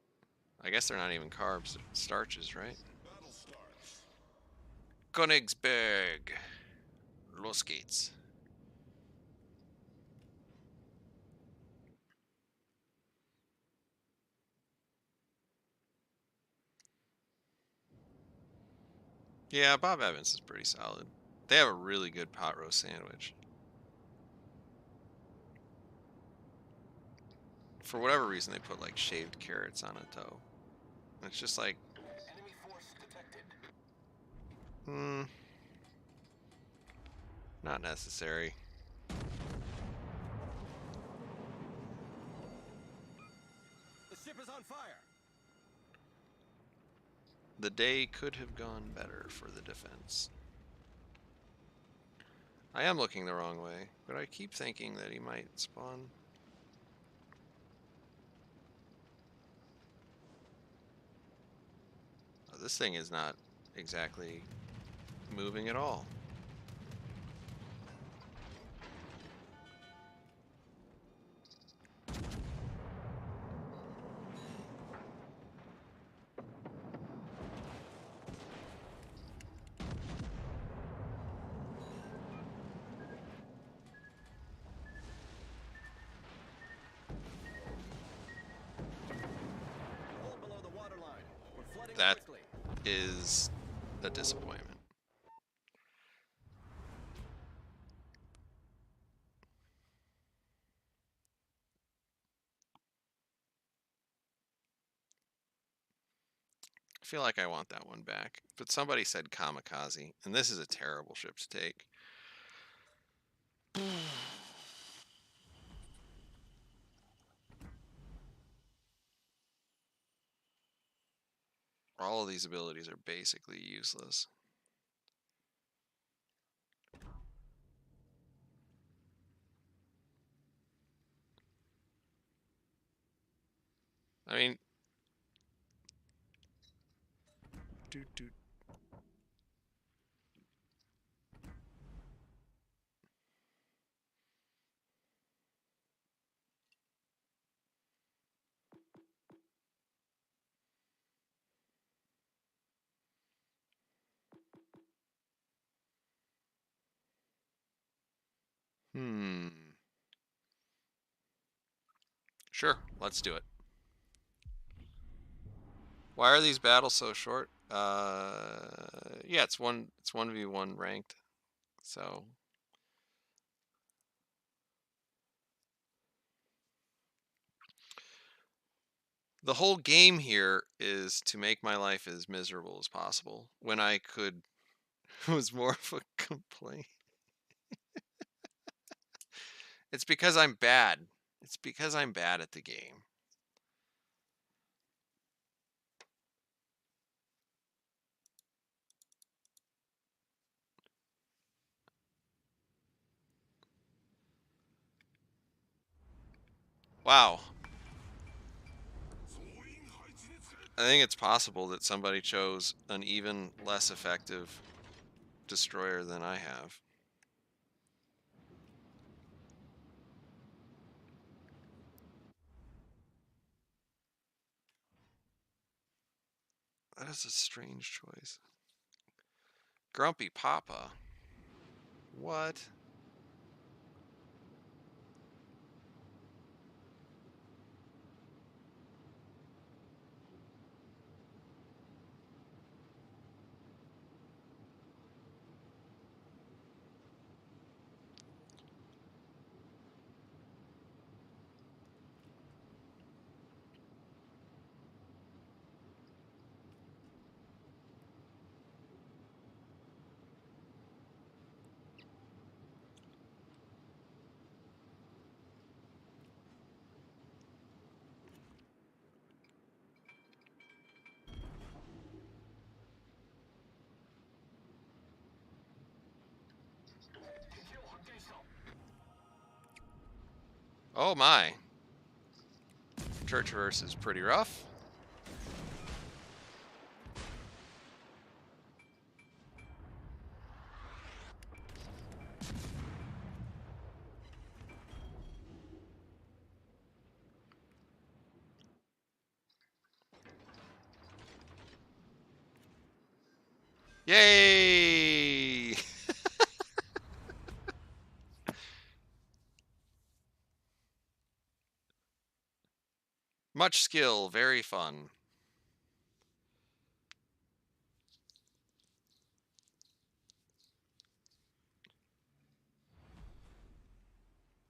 I guess they're not even carbs, they're starches, right? Battle starts. Königsberg. Los geht's. Yeah, Bob Evans is pretty solid. They have a really good pot roast sandwich. For whatever reason, they put like shaved carrots on it though. It's just like, Enemy force detected. not necessary. The ship is on fire. The day could have gone better for the defense. I am looking the wrong way, but I keep thinking that he might spawn. Oh, this thing is not exactly moving at all. Reporting That quickly. is a disappointment. I feel like I want that one back. But somebody said kamikaze, and this is a terrible ship to take. All of these abilities are basically useless. I mean, do. Sure, let's do it. Why are these battles so short? Yeah, it's 1v1 ranked. So the whole game here is to make my life as miserable as possible when I could it was more of a complaint. It's because I'm bad. It's because I'm bad at the game. Wow. I think it's possible that somebody chose an even less effective destroyer than I have. That is a strange choice. Grumpy Papa. What? Oh my. Churchverse is pretty rough. Yay! Much skill, very fun.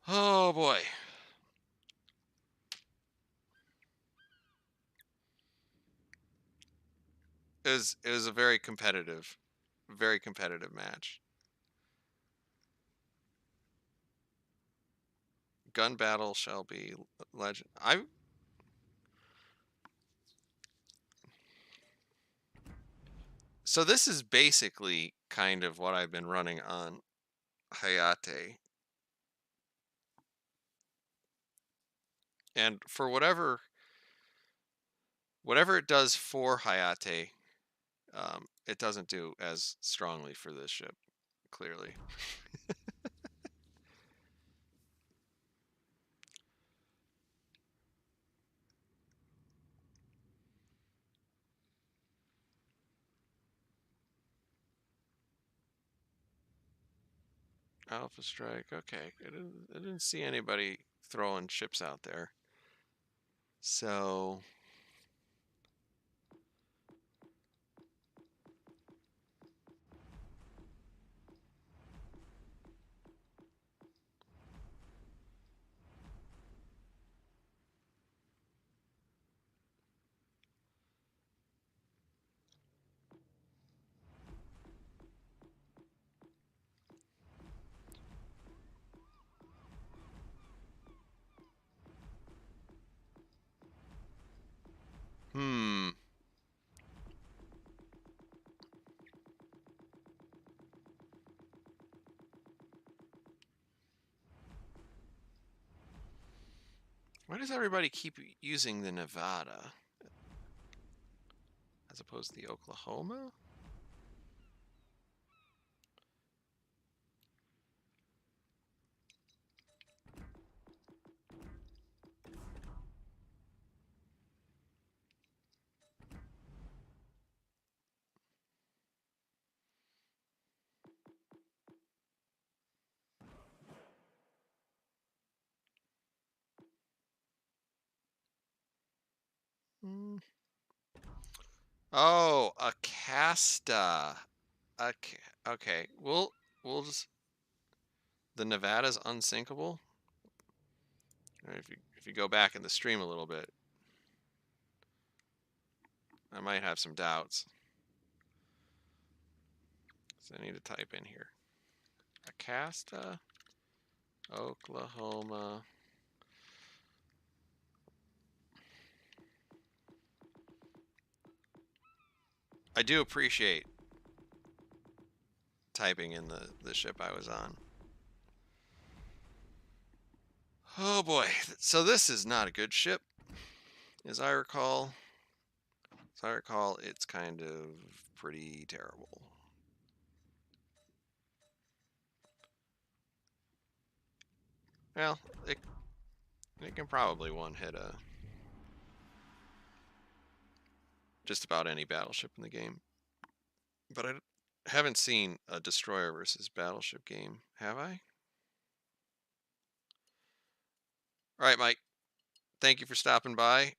Oh boy. It was a very competitive match. Gun battle shall be legend. So this is basically kind of what I've been running on Hayate. And for whatever it does for Hayate, it doesn't do as strongly for this ship, clearly. Alpha Strike, okay. I didn't see anybody throwing ships out there. So Why does everybody keep using the Nevada as opposed to the Oklahoma? Hmm. Oh, a casta. Okay, okay. We'll just the Nevada's unsinkable. If you go back in the stream a little bit, I might have some doubts. So I need to type in here. Acasta, Oklahoma. I do appreciate typing in the ship I was on. Oh boy. So this is not a good ship. As I recall, it's kind of pretty terrible. Well, it can probably one-hit just about any battleship in the game. But I haven't seen a destroyer versus battleship game, have I? All right, Mike. Thank you for stopping by.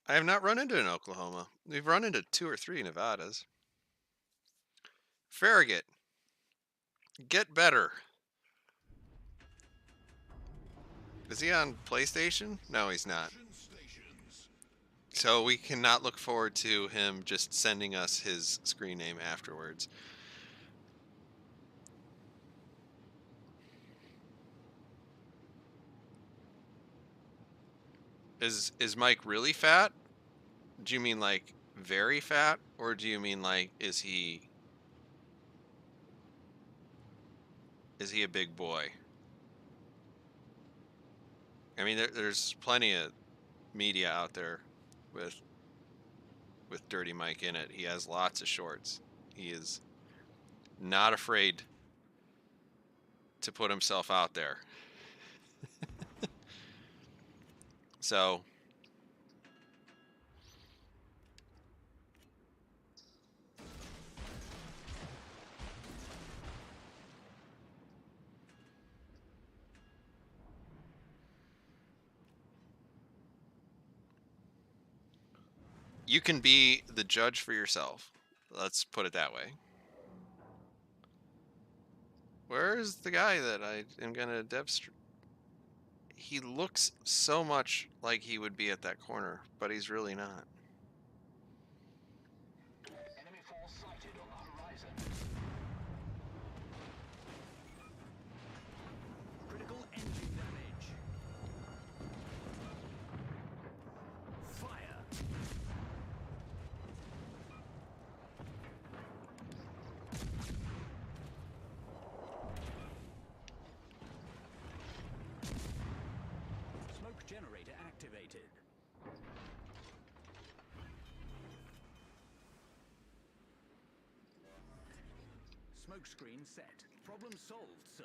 I have not run into an Oklahoma. We've run into 2 or 3 Nevadas. Farragut, get better. Is he on PlayStation? No, he's not. Stations. So we cannot look forward to him just sending us his screen name afterwards. Is Mike really fat? Do you mean like very fat, or do you mean like is he a big boy? I mean, there's plenty of media out there with Dirty Mike in it. He has lots of shorts. He is not afraid to put himself out there. So you can be the judge for yourself. Let's put it that way. Where's the guy that I am gonna he looks so much like he would be at that corner, but he's really not. Enemy force sighted on the horizon. Critical engine damage. Fire. Smoke generator activated. Smoke screen set. Problem solved, sir.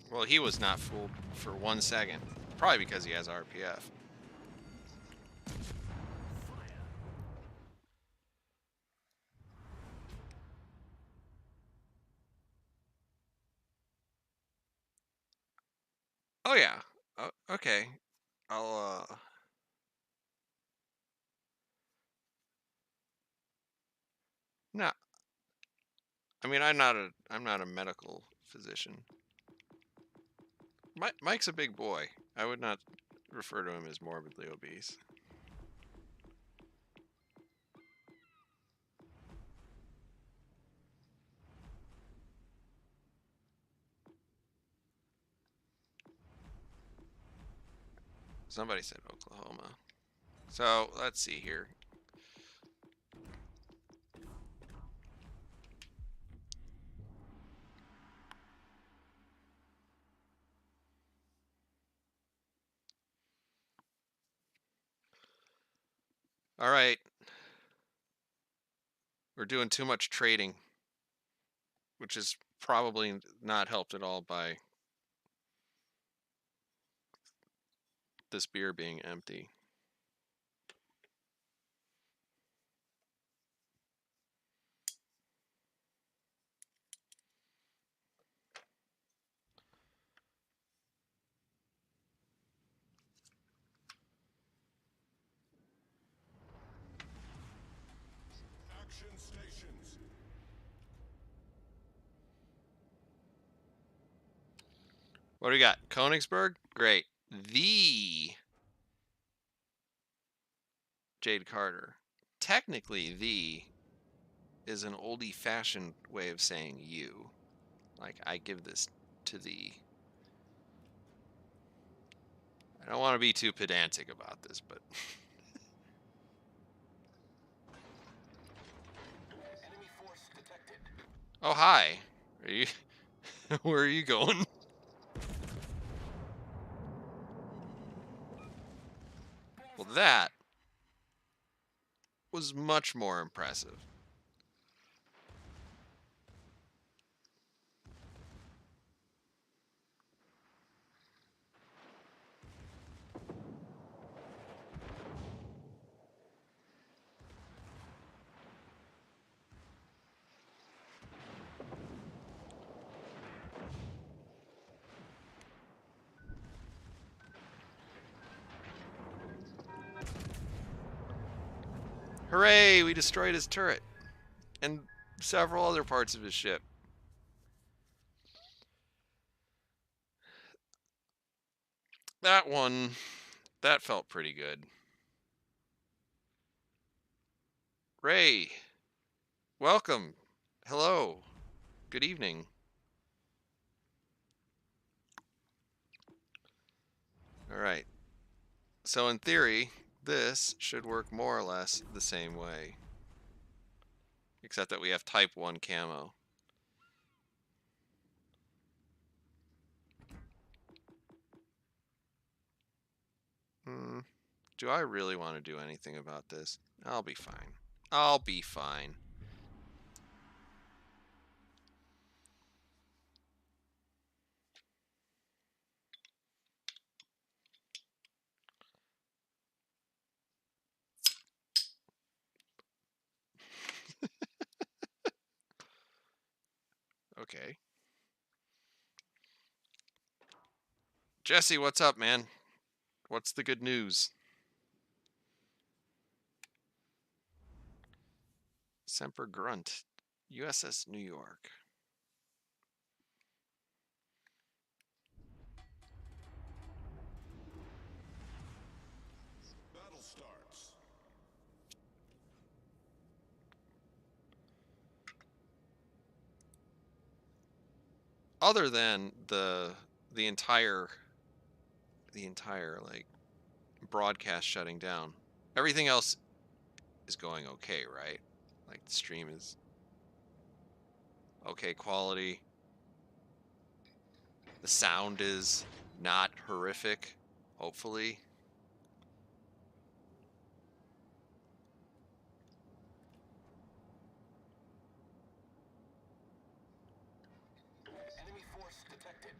Well, he was not fooled for 1 second. Probably because he has RPF. Fire. Oh yeah. Okay. I'll no. I mean, I'm not a medical physician. Mike's a big boy. I would not refer to him as morbidly obese. Somebody said Oklahoma. So let's see here. All right. We're doing too much trading, which is probably not helped at all by this beer being empty. Action stations. What do we got? Königsberg? Great. The Jade Carter. Technically, the is an oldie-fashioned way of saying you. Like, I give this to thee. I don't want to be too pedantic about this, but Enemy force detected. oh hi. Are you where are you going? Well, that was much more impressive. Hooray, we destroyed his turret and several other parts of his ship. That one, that felt pretty good. Ray, welcome. Hello. Good evening. All right. So in theory, this should work more or less the same way. Except that we have type 1 camo. Do I really want to do anything about this? I'll be fine. I'll be fine. Okay. Jesse, what's up, man? What's the good news? Semper Grunt, USS New York. Battle starts. Other than the entire like broadcast shutting down, everything else is going okay, right? Like the stream is okay quality. The sound is not horrific, hopefully. Enemy force detected.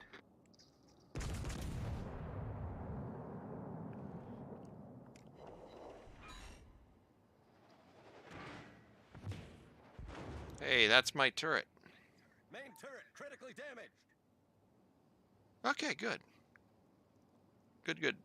Hey, that's my turret. Main turret critically damaged. Okay, good. Good, good.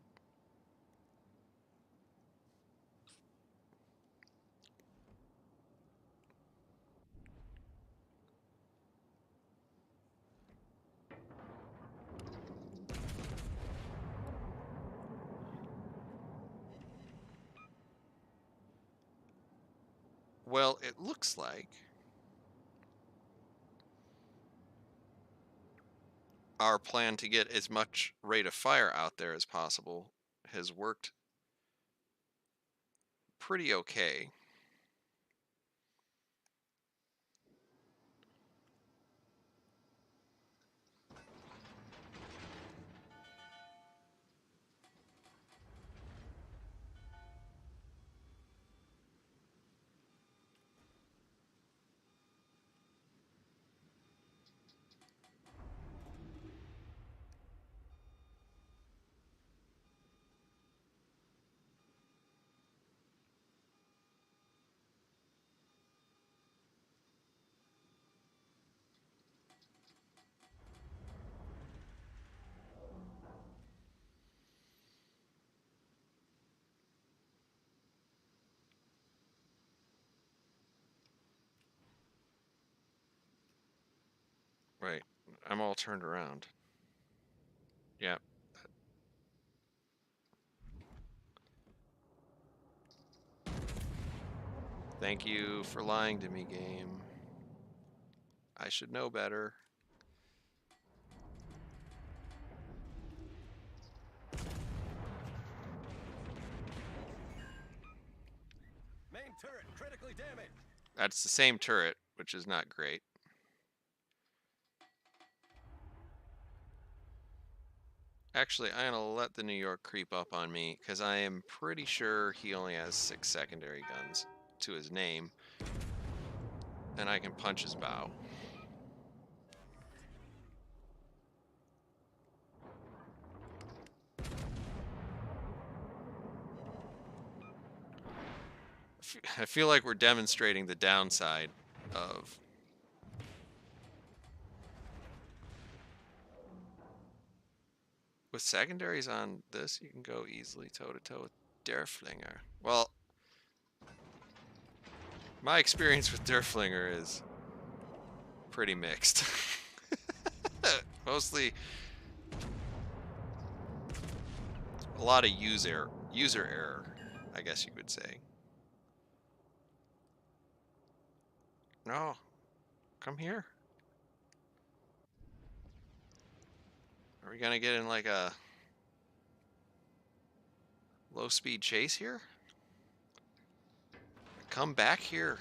Well, it looks like our plan to get as much rate of fire out there as possible has worked pretty okay. Right. I'm all turned around. Yeah. Thank you for lying to me, game. I should know better. Main turret critically damaged. That's the same turret, which is not great. Actually, I'm gonna let the New York creep up on me because I am pretty sure he only has 6 secondary guns to his name, and I can punch his bow. I feel like we're demonstrating the downside of with secondaries on this, you can go easily toe-to-toe with Derflinger. Well, my experience with Derflinger is pretty mixed. Mostly a lot of user error, I guess you could say. No, come here. Are we gonna get in like a low-speed chase here? Come back here.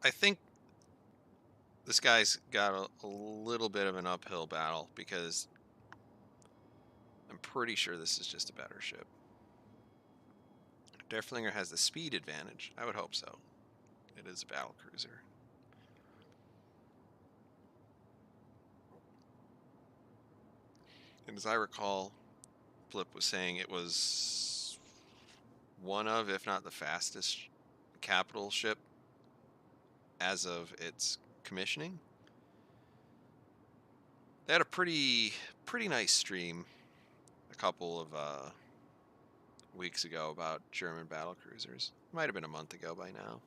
I think this guy's got a little bit of an uphill battle because I'm pretty sure this is just a better ship. Derflinger has the speed advantage. I would hope so. It is a battle cruiser. And as I recall, Flip was saying it was one of, if not the fastest capital ship as of its commissioning. They had a pretty nice stream a couple of weeks ago about German battle cruisers. Might have been a month ago by now.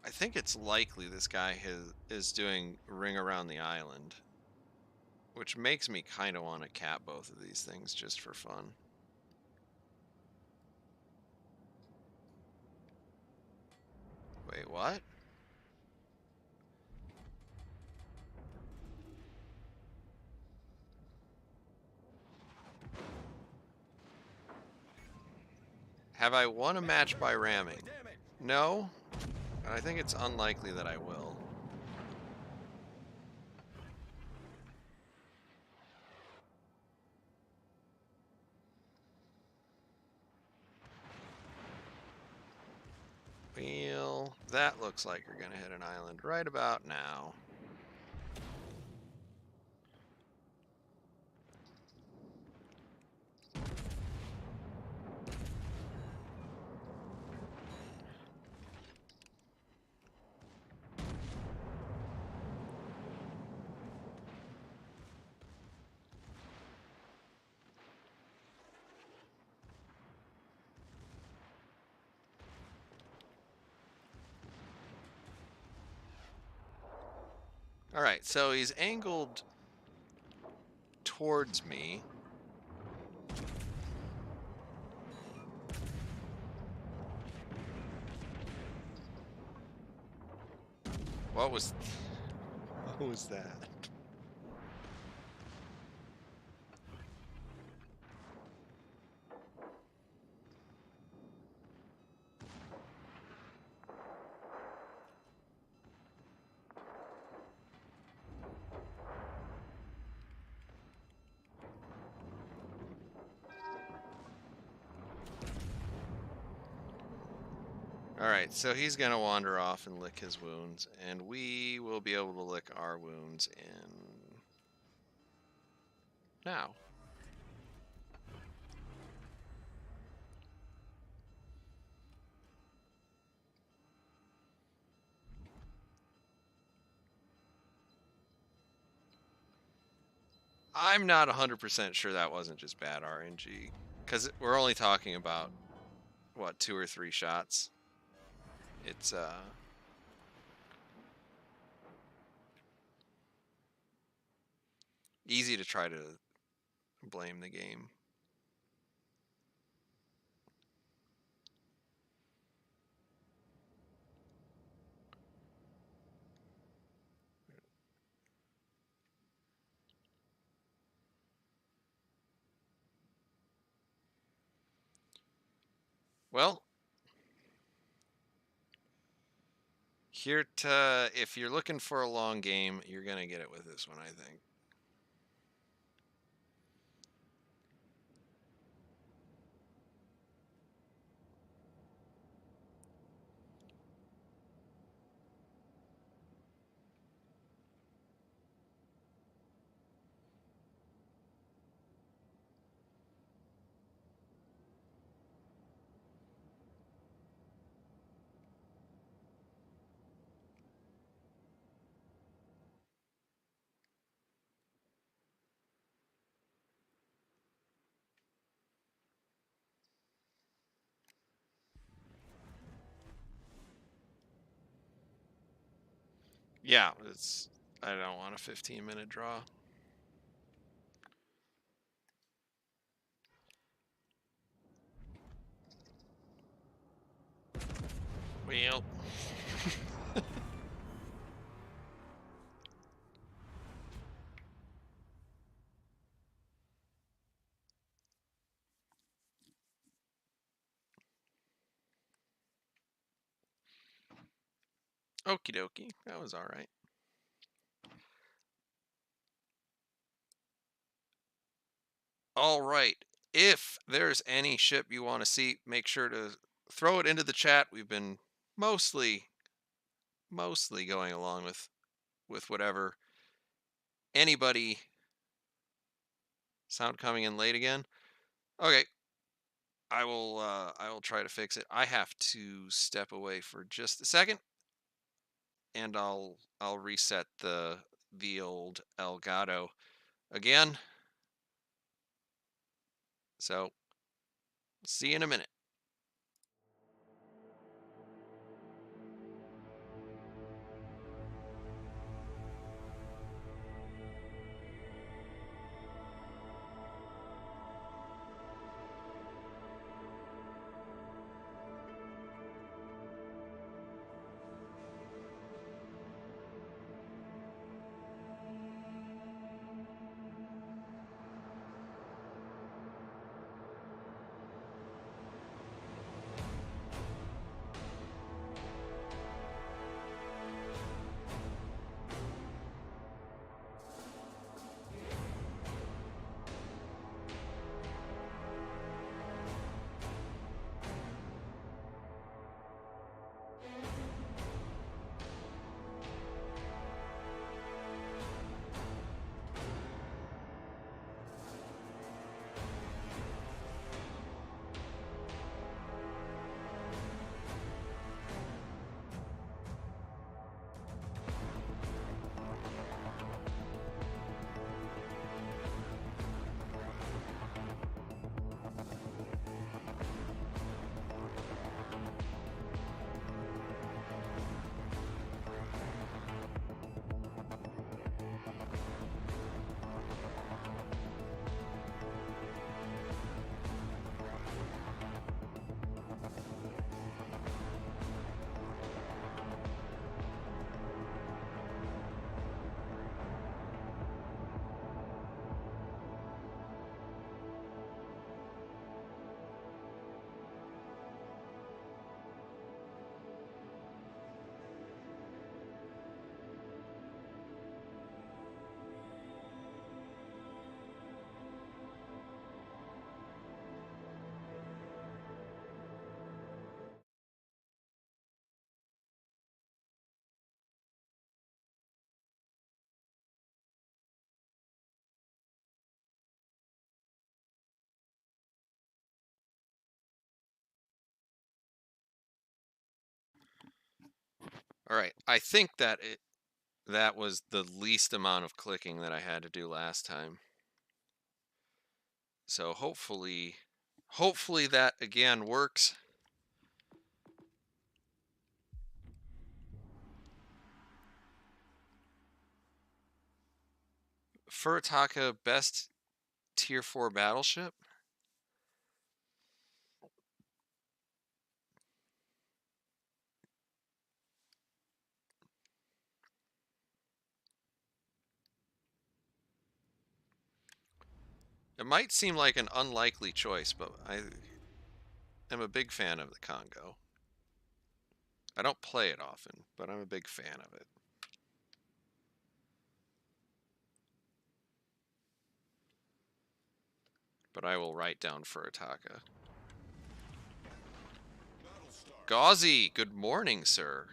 I think it's likely this guy is doing Ring Around the Island, which makes me kind of want to cap both of these things just for fun. Wait, what? Have I won a match by ramming? No? And I think it's unlikely that I will. Well, that looks like you're going to hit an island right about now. All right, so he's angled towards me. What was that? All right, so he's going to wander off and lick his wounds, and we will be able to lick our wounds in now. I'm not 100% sure that wasn't just bad RNG, because we're only talking about, what, 2 or 3 shots? It's, easy to try to blame the game. Well, if you're looking for a long game, you're going to get it with this one, I think. Yeah, I don't want a 15-minute draw. Well, okie dokie, that was all right. All right, if there's any ship you want to see, make sure to throw it into the chat. We've been mostly going along with whatever anybody. Sound coming in late again. Okay, I will try to fix it. I have to step away for just a second, and I'll reset the old Elgato again. So, see you in a minute. All right, I think that was the least amount of clicking that I had to do last time. So hopefully that again works. Furitaka best tier 4 battleship. It might seem like an unlikely choice, but I am a big fan of the Congo. I don't play it often, but I'm a big fan of it. But I will write down Furitaka. Battle start. Gauzy, good morning, sir.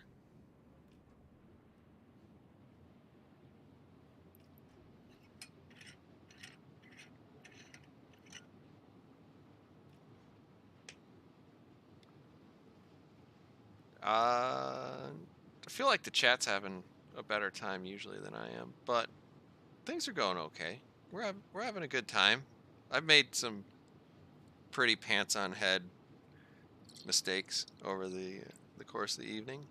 I feel like the chat's having a better time usually than I am, but things are going okay. We're having a good time. I've made some pretty pants on head mistakes over the course of the evening.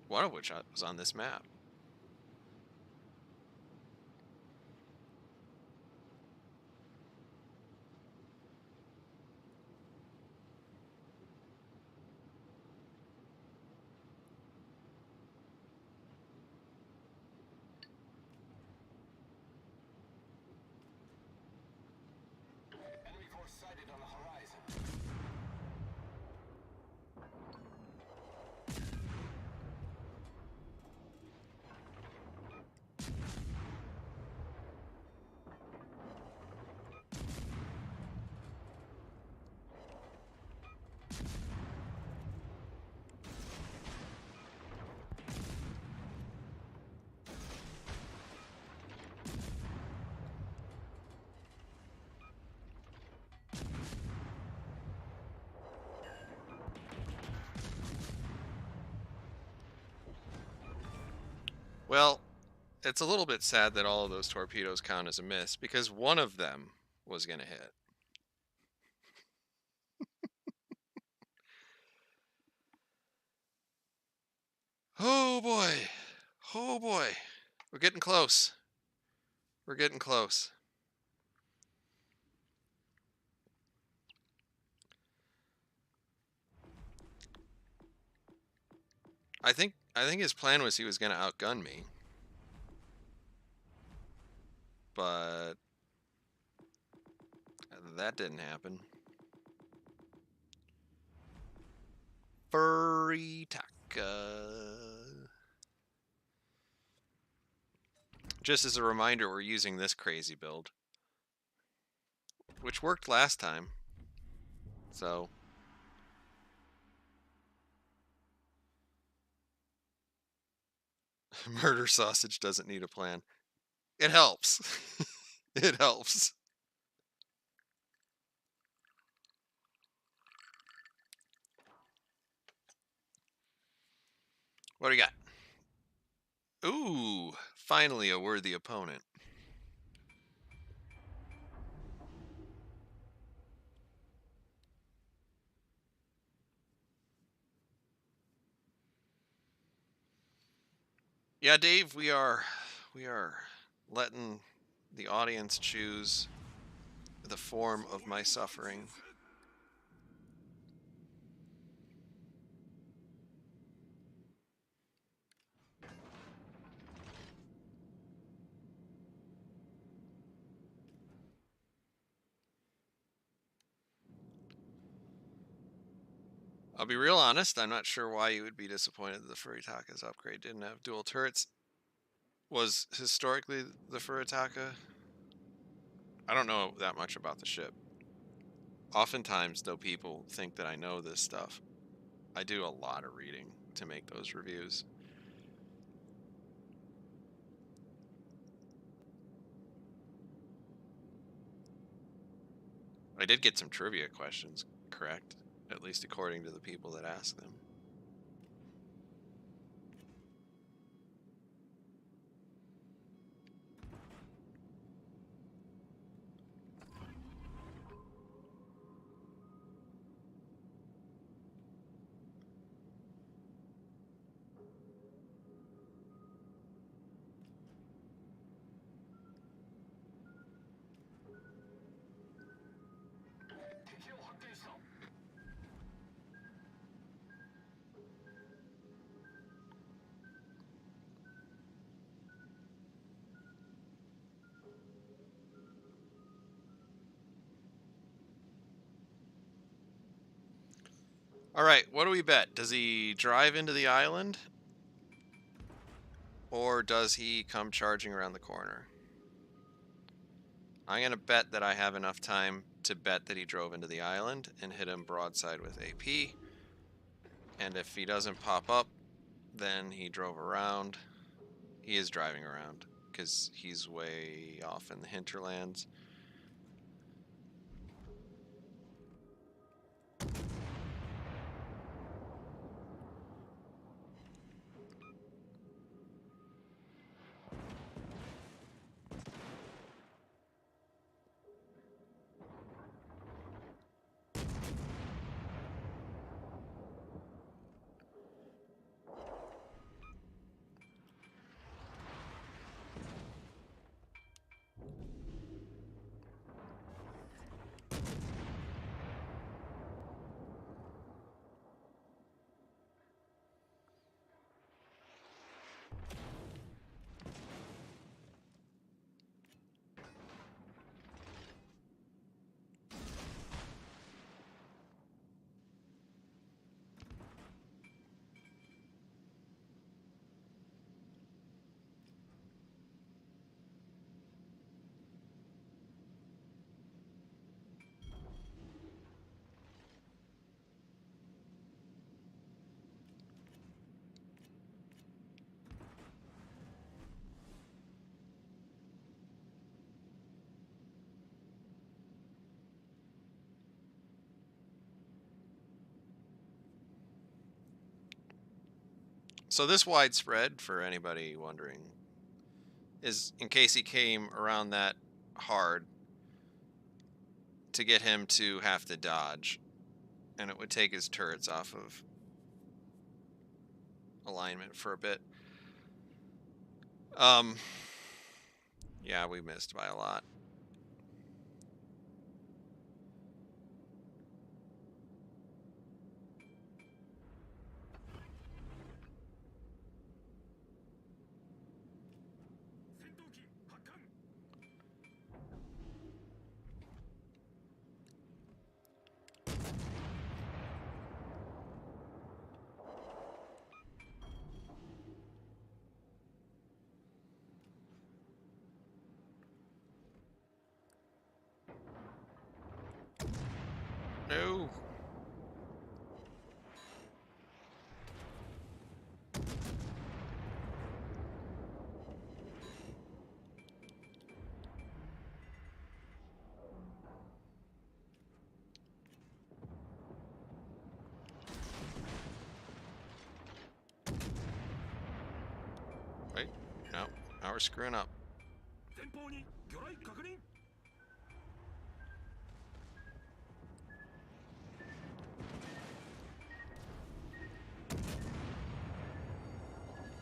One of which was on this map. Enemy force sighted on the horizon. Well, it's a little bit sad that all of those torpedoes count as a miss because one of them was going to hit. Oh boy. Oh boy. We're getting close. We're getting close. I think his plan was he was going to outgun me. But that didn't happen. Furitaka. Just as a reminder, we're using this crazy build, which worked last time. So murder sausage doesn't need a plan. It helps. It helps. What do you got? Ooh, finally a worthy opponent. Yeah, Dave, we are letting the audience choose the form of my suffering. I'll be real honest, I'm not sure why you would be disappointed that the Furitaka's upgrade didn't have dual turrets. Was historically the Furitaka? I don't know that much about the ship. Oftentimes, though, people think that I know this stuff. I do a lot of reading to make those reviews. I did get some trivia questions correct, at least according to the people that asked them. All right, what do we bet? Does he drive into the island? Or does he come charging around the corner? I'm going to bet that I have enough time to bet that he drove into the island and hit him broadside with AP. And if he doesn't pop up, then he drove around. He is driving around because he's way off in the hinterlands. So this widespread, for anybody wondering, is in case he came around that hard to get him to have to dodge, and it would take his turrets off of alignment for a bit. Yeah, we missed by a lot. No. Wait, no. Now we're screwing up. 前方に魚雷確認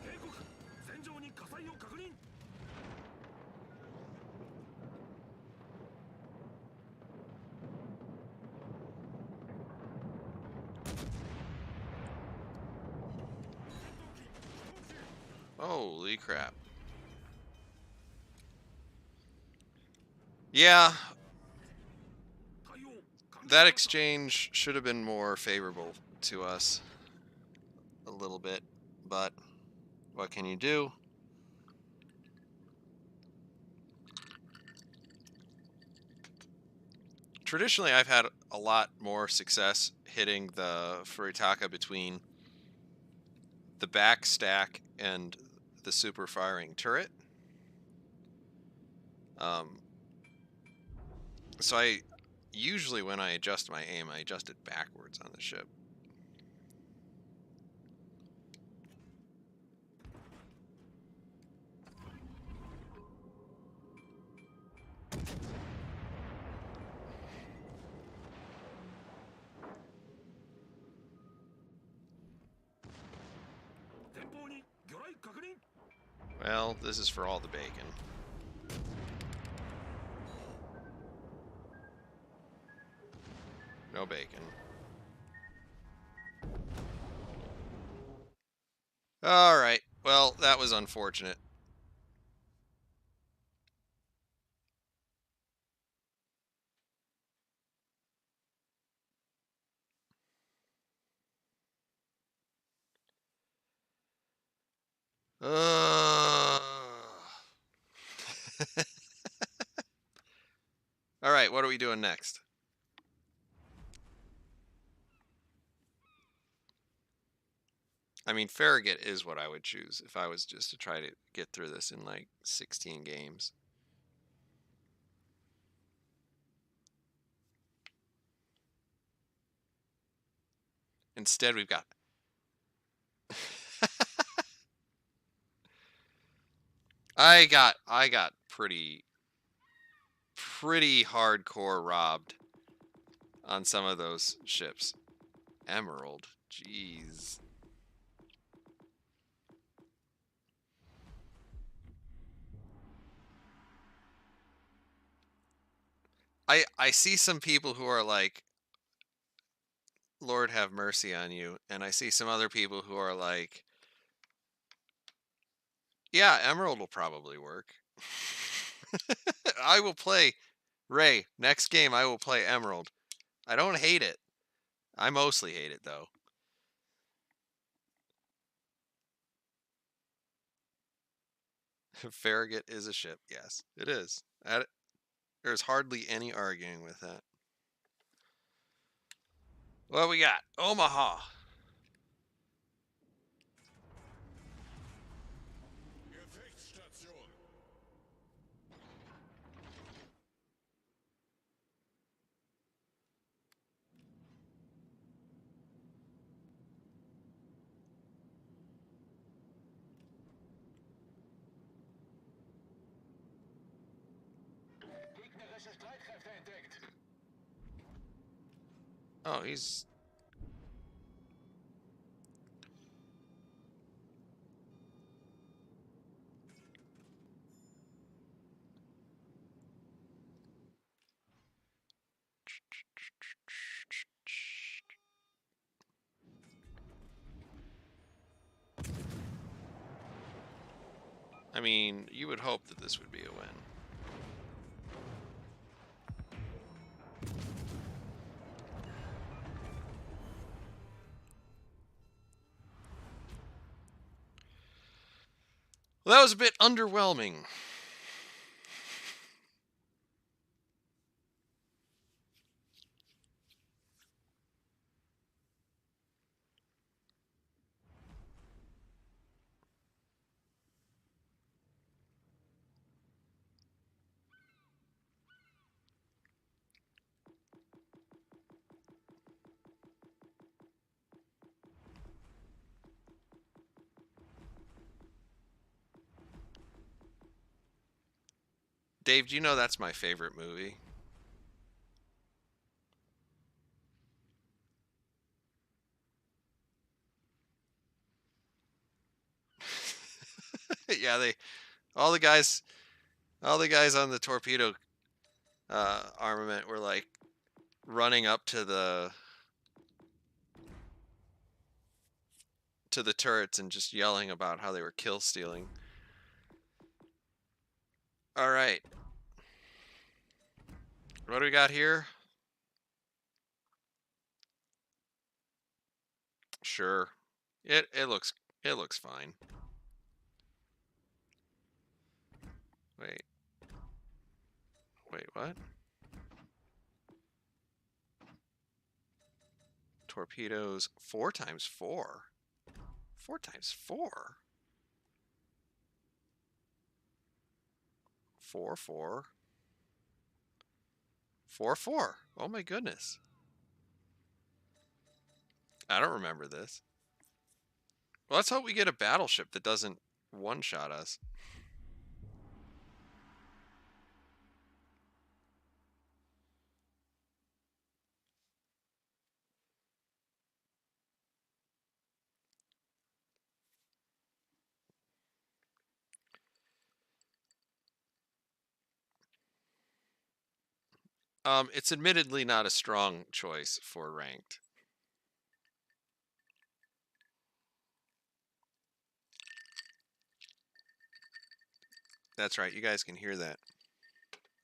警告戦場に火災を確認 Holy crap. Yeah, 対応完了 that exchange should have been more favorable to us a little bit, but what can you do? Traditionally, I've had a lot more success hitting the Furitaka between the back stack and the super firing turret. So I usually, when I adjust my aim, I adjust it backwards on the ship. Well, this is for all the bacon. No bacon. All right. Well, that was unfortunate. All right, what are we doing next? I mean, Farragut is what I would choose if I was just to try to get through this in like 16 games. Instead, we've got I got pretty hardcore robbed on some of those ships. Emerald, jeez. I see some people who are like, Lord have mercy on you, and I see some other people who are like, yeah, Emerald will probably work. I will play Ray. Next game I will play Emerald. I don't hate it. I mostly hate it though. Farragut is a ship. Yes, it is. There's hardly any arguing with that. What we got? Omaha. Gefechtsstation. Gegnerische Streitkräfte entdeckt. Oh, he's. I mean, you would hope that this would be a win. Well, that was a bit underwhelming. Dave, do you know that's my favorite movie? Yeah, all the guys all the guys on the torpedo armament were like running up to the turrets and just yelling about how they were kill stealing. All right. What do we got here? Sure. It looks fine. Wait. Wait, what? Torpedoes 4x4. 4x4. 4 4. 4 4. Oh my goodness. I don't remember this. Well, let's hope we get a battleship that doesn't one-shot us. It's admittedly not a strong choice for ranked. That's right. You guys can hear that.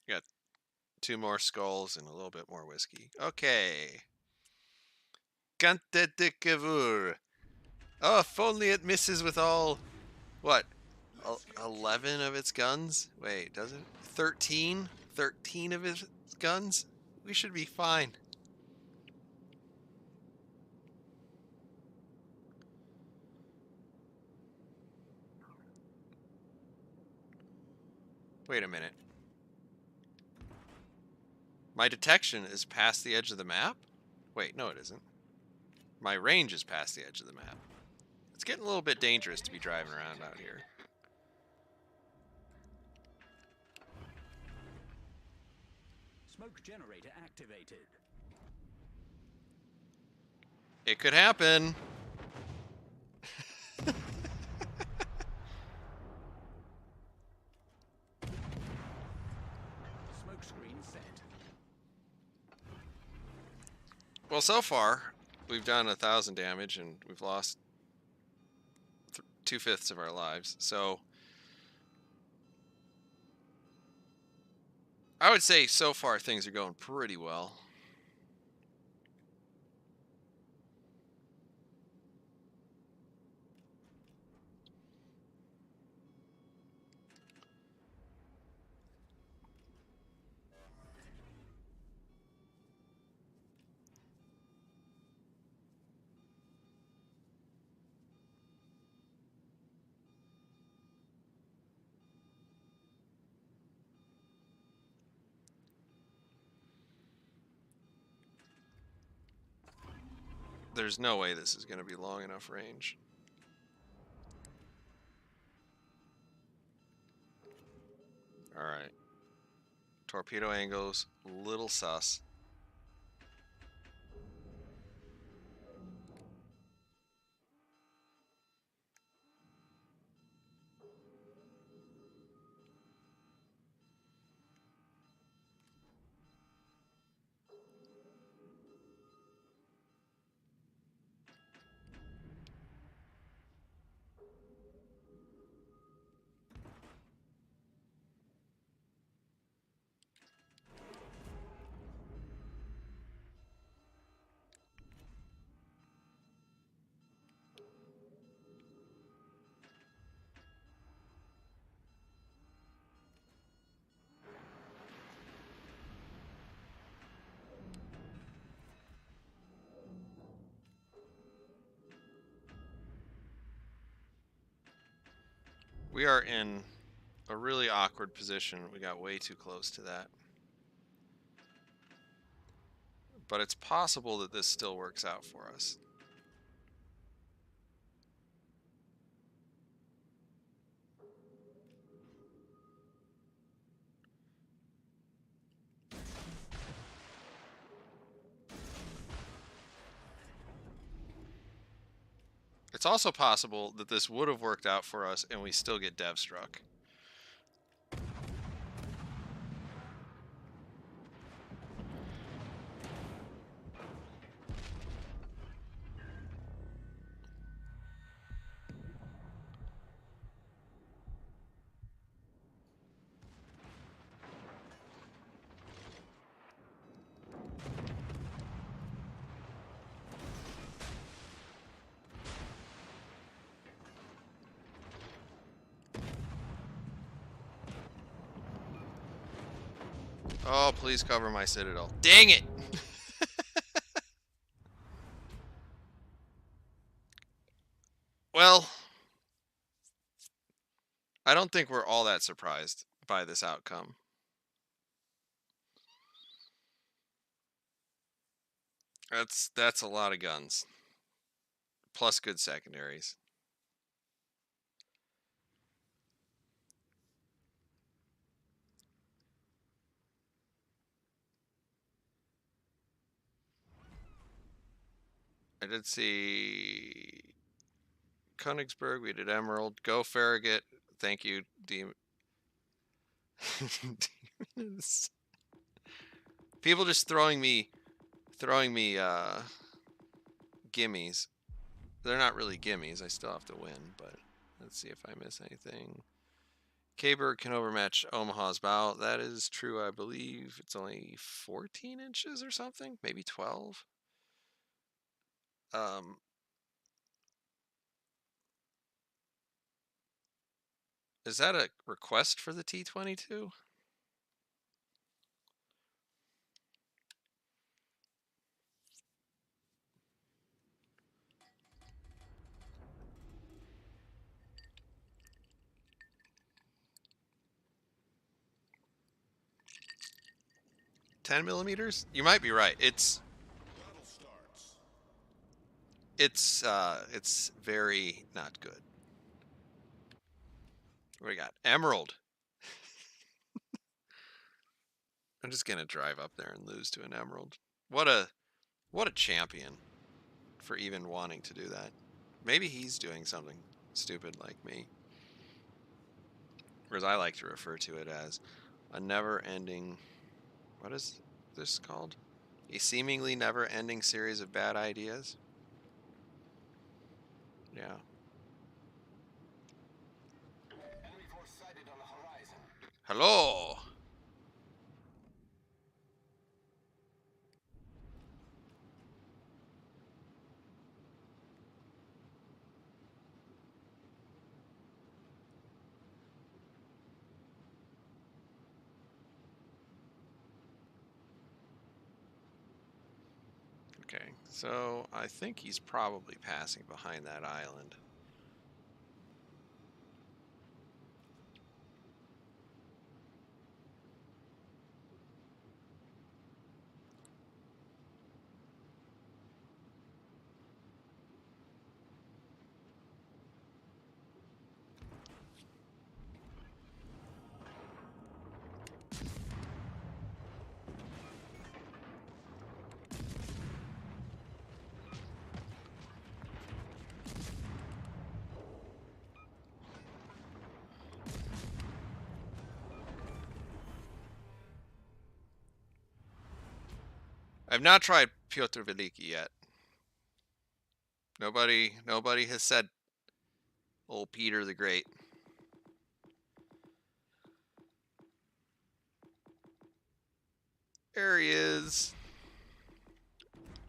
Got 2 more skulls and a little bit more whiskey. Okay. Cante de cavour. Oh, if only it misses with all What? Let's get 11 of its guns? Wait, does it? 13? 13 of its guns? We should be fine. Wait a minute. My detection is past the edge of the map? Wait, no, it isn't. My range is past the edge of the map. It's getting a little bit dangerous to be driving around out here. Smoke generator activated. It could happen. Smoke screen set. Well, so far, we've done 1,000 damage and we've lost 2/5 of our lives. So I would say so far things are going pretty well. There's no way this is going to be long enough range. All right. Torpedo angles, little sus. We are in a really awkward position. We got way too close to that. But it's possible that this still works out for us. It's also possible that this would have worked out for us and we still get dev struck. Oh, please cover my citadel. Dang it! Well, I don't think we're all that surprised by this outcome. That's a lot of guns. Plus good secondaries. I did see Königsberg, we did Emerald. Go Farragut. Thank you, Demon. Demons. People just throwing me gimmies. They're not really gimmies. I still have to win, but let's see if I miss anything. Kberg can overmatch Omaha's bow. That is true, I believe. It's only 14 inches or something, maybe 12. Um, Is that a request for the T-22? $10mm? You might be right. Battle starts. It's very not good. What do we got? Emerald. I'm just gonna drive up there and lose to an emerald. What a champion for even wanting to do that. Maybe he's doing something stupid like me. Whereas I like to refer to it as a never-ending, what is this called? A seemingly never-ending series of bad ideas. Yeah. Enemy force sighted on the horizon. Hello. Okay, so I think he's probably passing behind that island. I've not tried Piotr Veliki yet. Nobody has said old Peter the Great. There he is.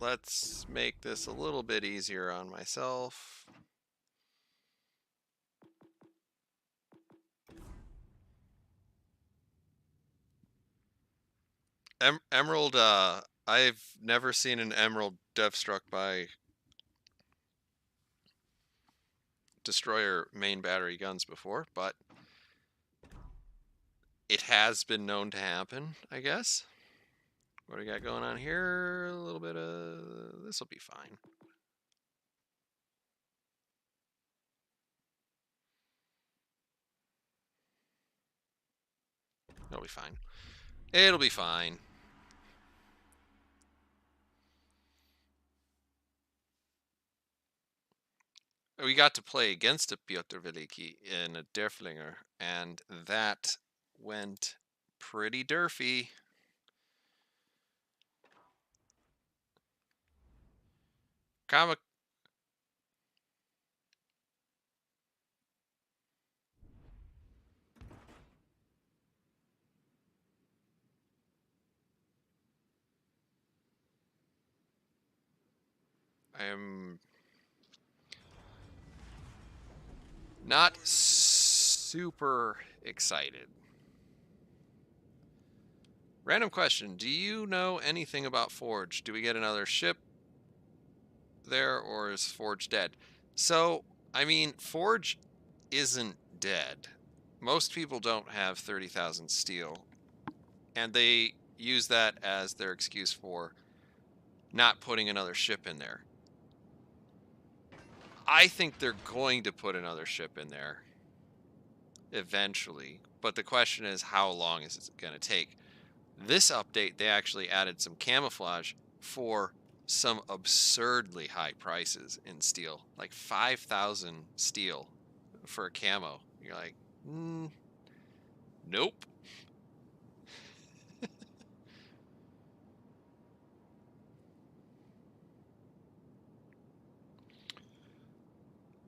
Let's make this a little bit easier on myself. Emerald, I've never seen an emerald dev struck by destroyer main battery guns before, but it has been known to happen, I guess. What do we got going on here? A little bit of... This will be fine. It'll be fine. It'll be fine. We got to play against a Piotr Veliki in a Derflinger, and that went pretty derfy. Comic. I am not super excited. Random question. Do you know anything about Forge? Do we get another ship there, or is Forge dead? So, I mean, Forge isn't dead. Most people don't have 30,000 steel, and they use that as their excuse for not putting another ship in there. I think they're going to put another ship in there eventually, but the question is, how long is it going to take? This update, they actually added some camouflage for some absurdly high prices in steel, like 5,000 steel for a camo. You're like, nope.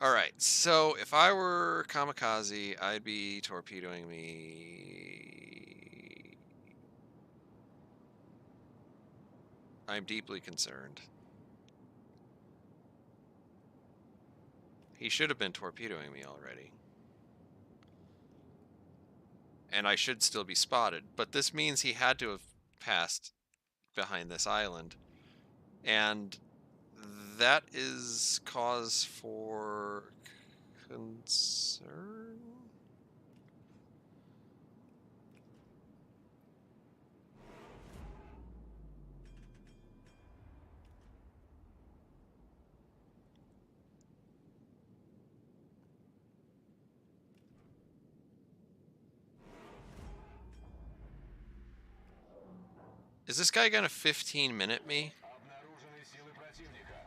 All right, so if I were Kamikaze, I'd be torpedoing me. I'm deeply concerned. He should have been torpedoing me already. and I should still be spotted. But this means he had to have passed behind this island, and that is cause for concern. Is this guy gonna 15-minute me? Обнаружены силы противника.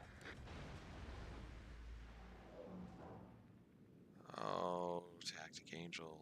Oh, TacticAngel.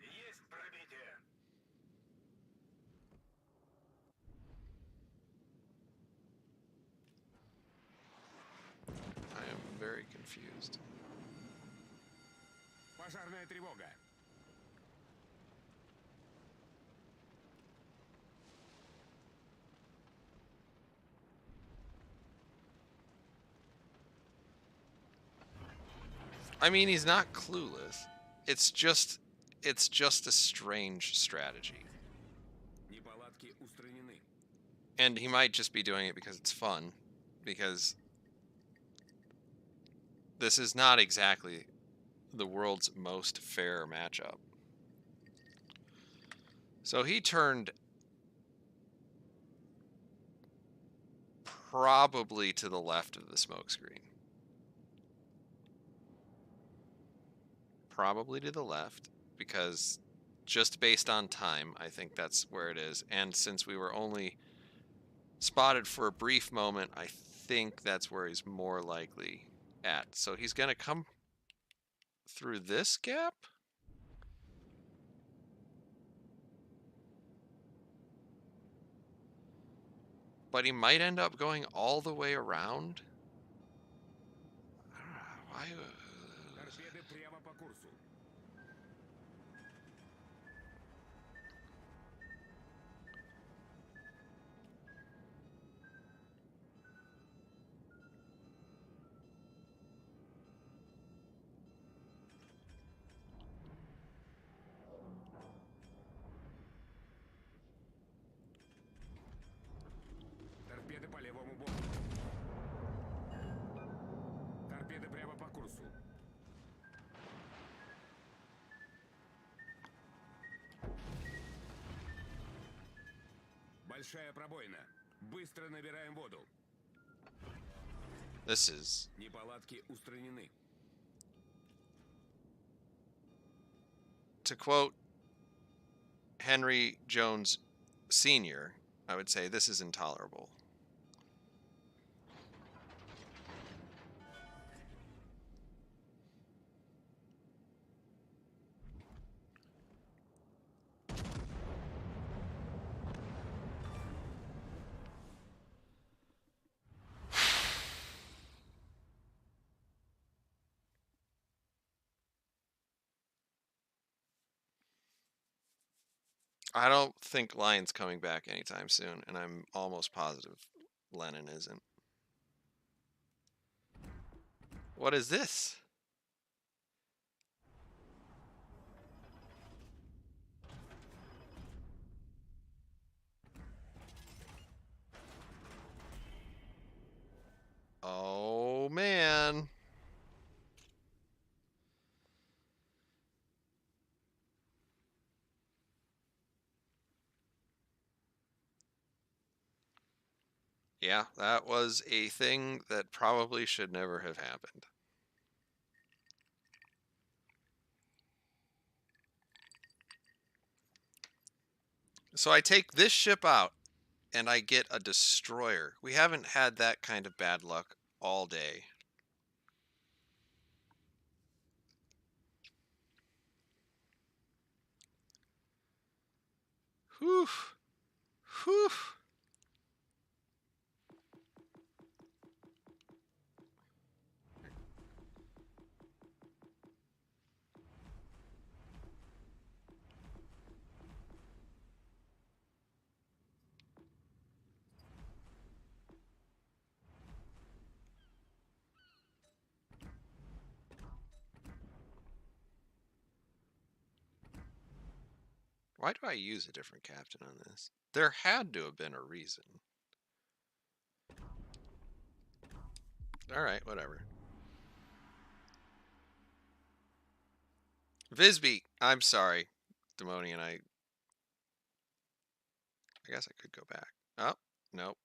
Есть пробитие. I am very confused. Пожарная тревога. I mean, he's not clueless. It's just a strange strategy. Неполадки устранены. And he might just be doing it because it's fun, because this is not exactly the world's most fair matchup. So he turned probably to the left of the smoke screen. Probably to the left, because just based on time, I think that's where it is. And since we were only spotted for a brief moment, I think that's where he's more likely at. So he's going to come through this gap? But he might end up going all the way around? Why? Торпеды прямо по курсу. Торпеды по левому борту. Торпеды прямо по курсу. Большая пробоина. Быстро набираем воду. This is... Неполадки устранены. To quote Henry Jones Sr., I would say this is intolerable. I don't think Lion's coming back anytime soon, and I'm almost positive Lennon isn't. What is this? Oh, man. Yeah, that was a thing that probably should never have happened. So I take this ship out, and I get a destroyer. We haven't had that kind of bad luck all day. Whew. Whew. Why do I use a different captain on this? There had to have been a reason. Alright, whatever. Visby, I'm sorry, Demonian. I guess I could go back. Oh, nope.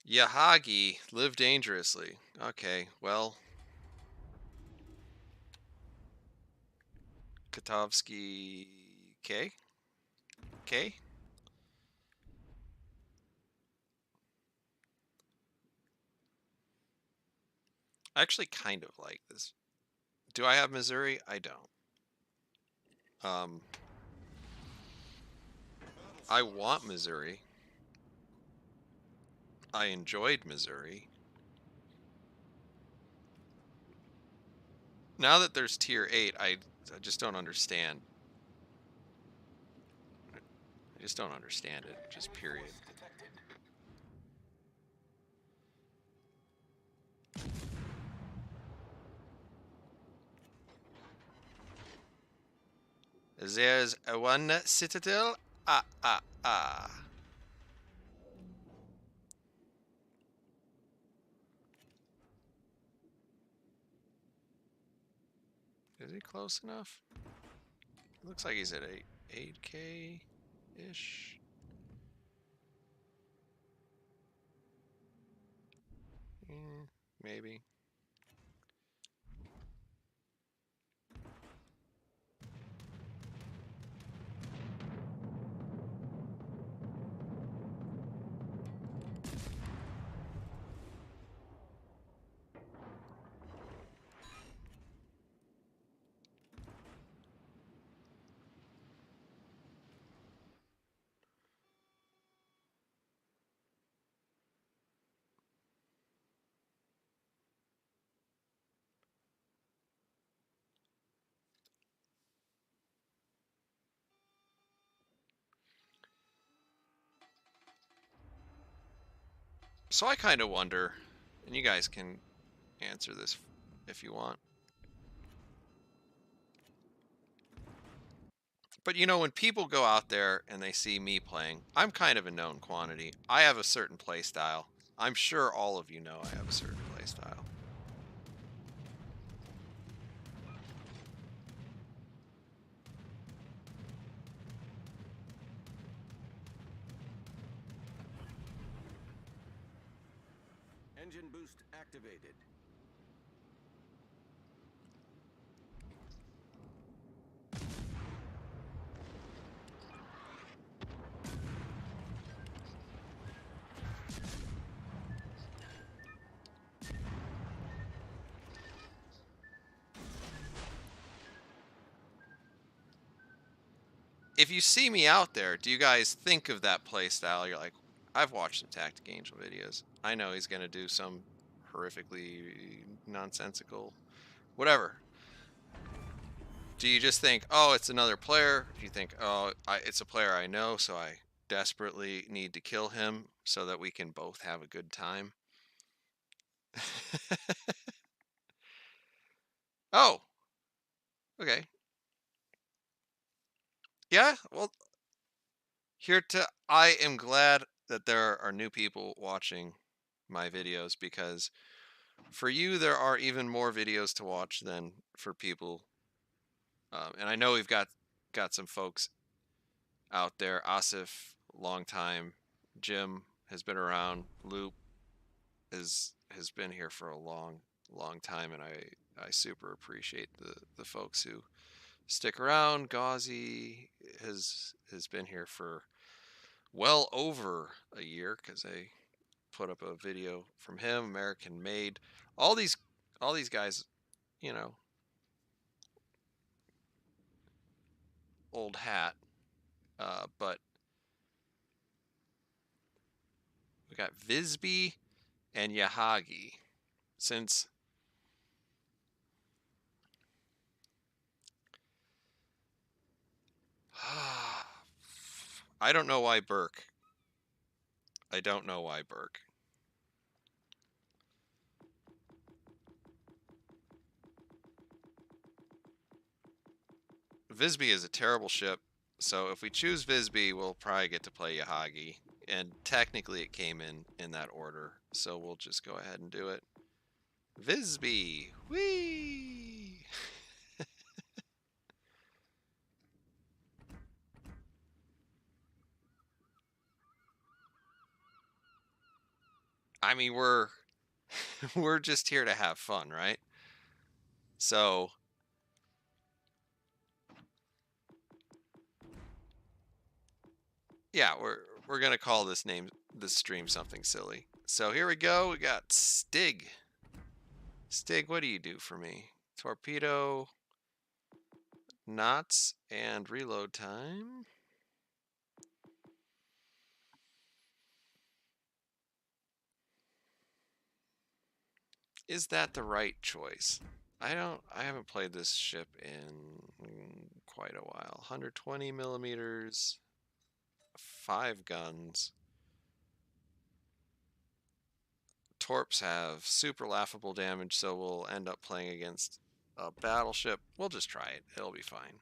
Yahagi, live dangerously. Okay, well. Katovsky K? K? I actually kind of like this. Do I have Missouri? I don't. I want Missouri. I enjoyed Missouri. Now that there's tier 8, I just don't understand. I just don't understand it, just period. There's a one citadel. Ah. Is he close enough? It looks like he's at 8K-ish. Maybe. So I kind of wonder, and you guys can answer this if you want. But you know, when people go out there and they see me playing, I'm kind of a known quantity. I have a certain play style. I'm sure all of you know I have a certain play style. Engine boost activated. If you see me out there, do you guys think of that play style? You're like, I've watched some TacticAngel videos. I know he's going to do some horrifically nonsensical, whatever. Do you just think, oh, it's another player? Do you think, oh, it's a player I know, so I desperately need to kill him so that we can both have a good time? Oh, okay. Yeah, well, I am glad that there are new people watching my videos because for you, there are even more videos to watch than for people. And I know we've got some folks out there. Asif, long time. Jim has been around. Loop has been here for a long time, and I super appreciate the folks who stick around. Gauzy has been here for well over a year because I put up a video from him, American made. All these guys, you know, old hat. But we got Visby and Yahagi. Since I don't know why Burke. I don't know why Burke. Visby is a terrible ship, so if we choose Visby, we'll probably get to play Yahagi. And technically it came in that order, so we'll just go ahead and do it. Visby! Whee! I mean, we're just here to have fun, right? So yeah, we're gonna call this stream something silly. So here we go. We got Stig. Stig, what do you do for me? Torpedo, knots, and reload time. Is that the right choice? I haven't played this ship in quite a while. 120 millimeters, 5 guns. Torps have super laughable damage, so we'll end up playing against a battleship. We'll just try it. It'll be fine.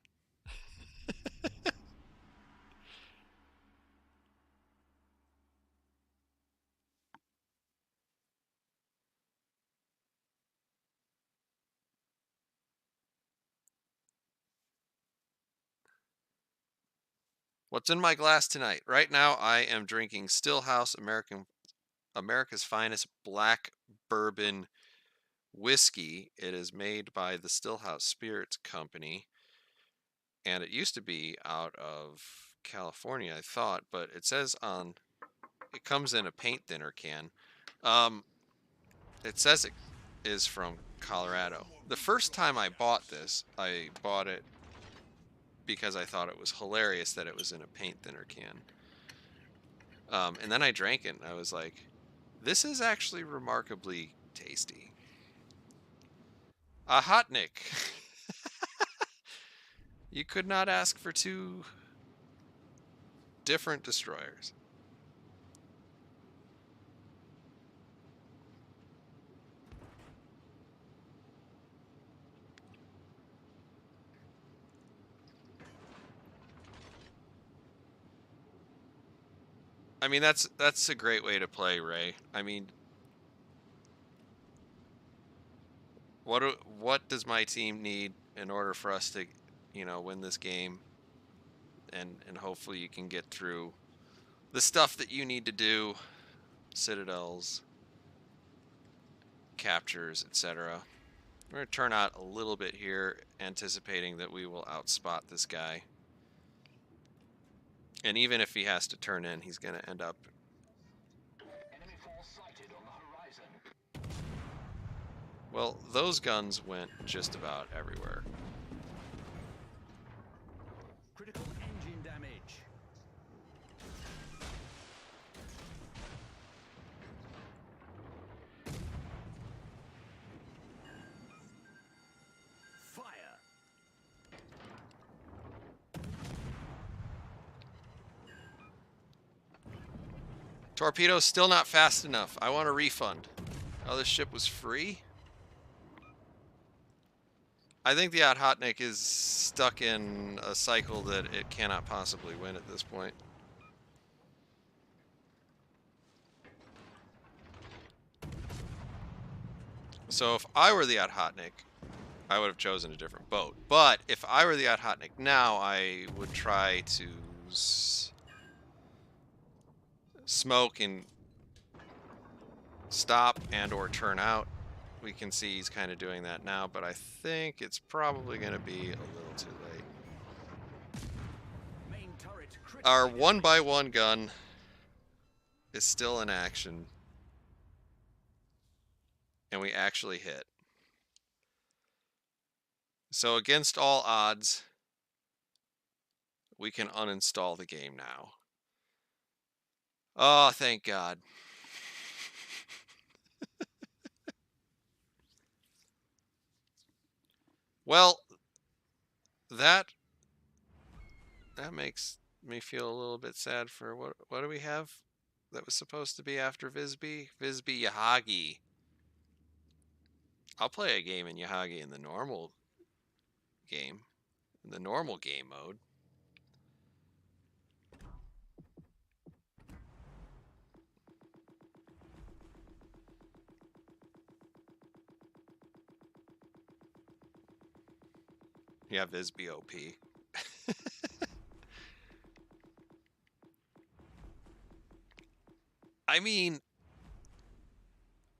What's in my glass tonight? Right now, I am drinking Stillhouse America's finest black bourbon whiskey. It is made by the Stillhouse Spirits Company, and it used to be out of California, I thought, but it says it comes in a paint thinner can. It says it is from Colorado. The first time I bought this, I bought it because I thought it was hilarious that it was in a paint thinner can. And then I drank it, and I was like, this is actually remarkably tasty. A Hotnik. You could not ask for two different destroyers. I mean, that's a great way to play, Ray. I mean, what does my team need in order for us to, win this game? And hopefully you can get through the stuff that you need to do, citadels, captures, etc. We're going to turn out a little bit here, anticipating that we will outspot this guy. And even if he has to turn in, he's going to end up... Enemy force sighted on the horizon. Well, those guns went just about everywhere. Critical engine damage. Fire. Torpedo's still not fast enough. I want a refund. Oh, this ship was free? I think the Othotnik is stuck in a cycle that it cannot possibly win at this point. So if I were the Othotnik, I would have chosen a different boat. But if I were the Othotnik now, I would try to smoke and stop and or turn out. We can see he's kind of doing that now, but I think it's probably going to be a little too late. Our 1x1 gun is still in action. And we actually hit. So against all odds, we can uninstall the game now. Oh, thank God. Well, that makes me feel a little bit sad for what do we have that was supposed to be after Visby? Visby Yahagi. I'll play a game in Yahagi in the normal game, in the normal game mode. Yeah, Visby OP. I mean,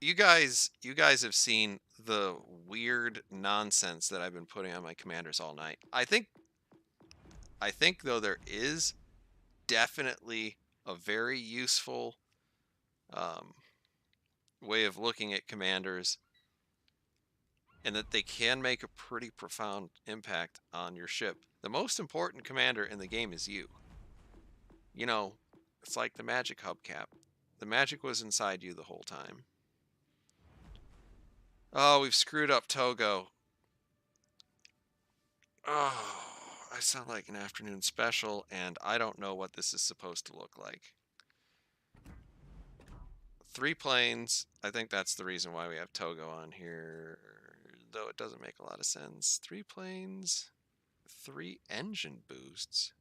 you guys have seen the weird nonsense that I've been putting on my commanders all night. I think though there is definitely a very useful way of looking at commanders, and that they can make a pretty profound impact on your ship. The most important commander in the game is you. You know, it's like the magic hubcap. The magic was inside you the whole time. Oh, we've screwed up Togo. Oh, I sound like an afternoon special, and I don't know what this is supposed to look like. 3 planes. I think that's the reason why we have Togo on here, though it doesn't make a lot of sense. 3 planes, 3 engine boosts,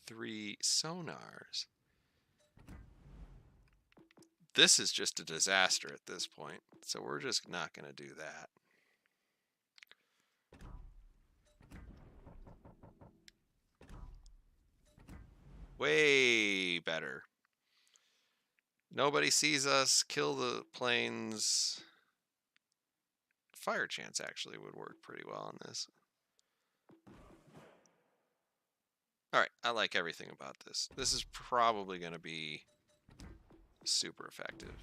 3 sonars. This is just a disaster at this point, so we're just not going to do that. Way better. Nobody sees us. Kill the planes. Fire chance actually would work pretty well on this. Alright, I like everything about this. This is probably going to be super effective.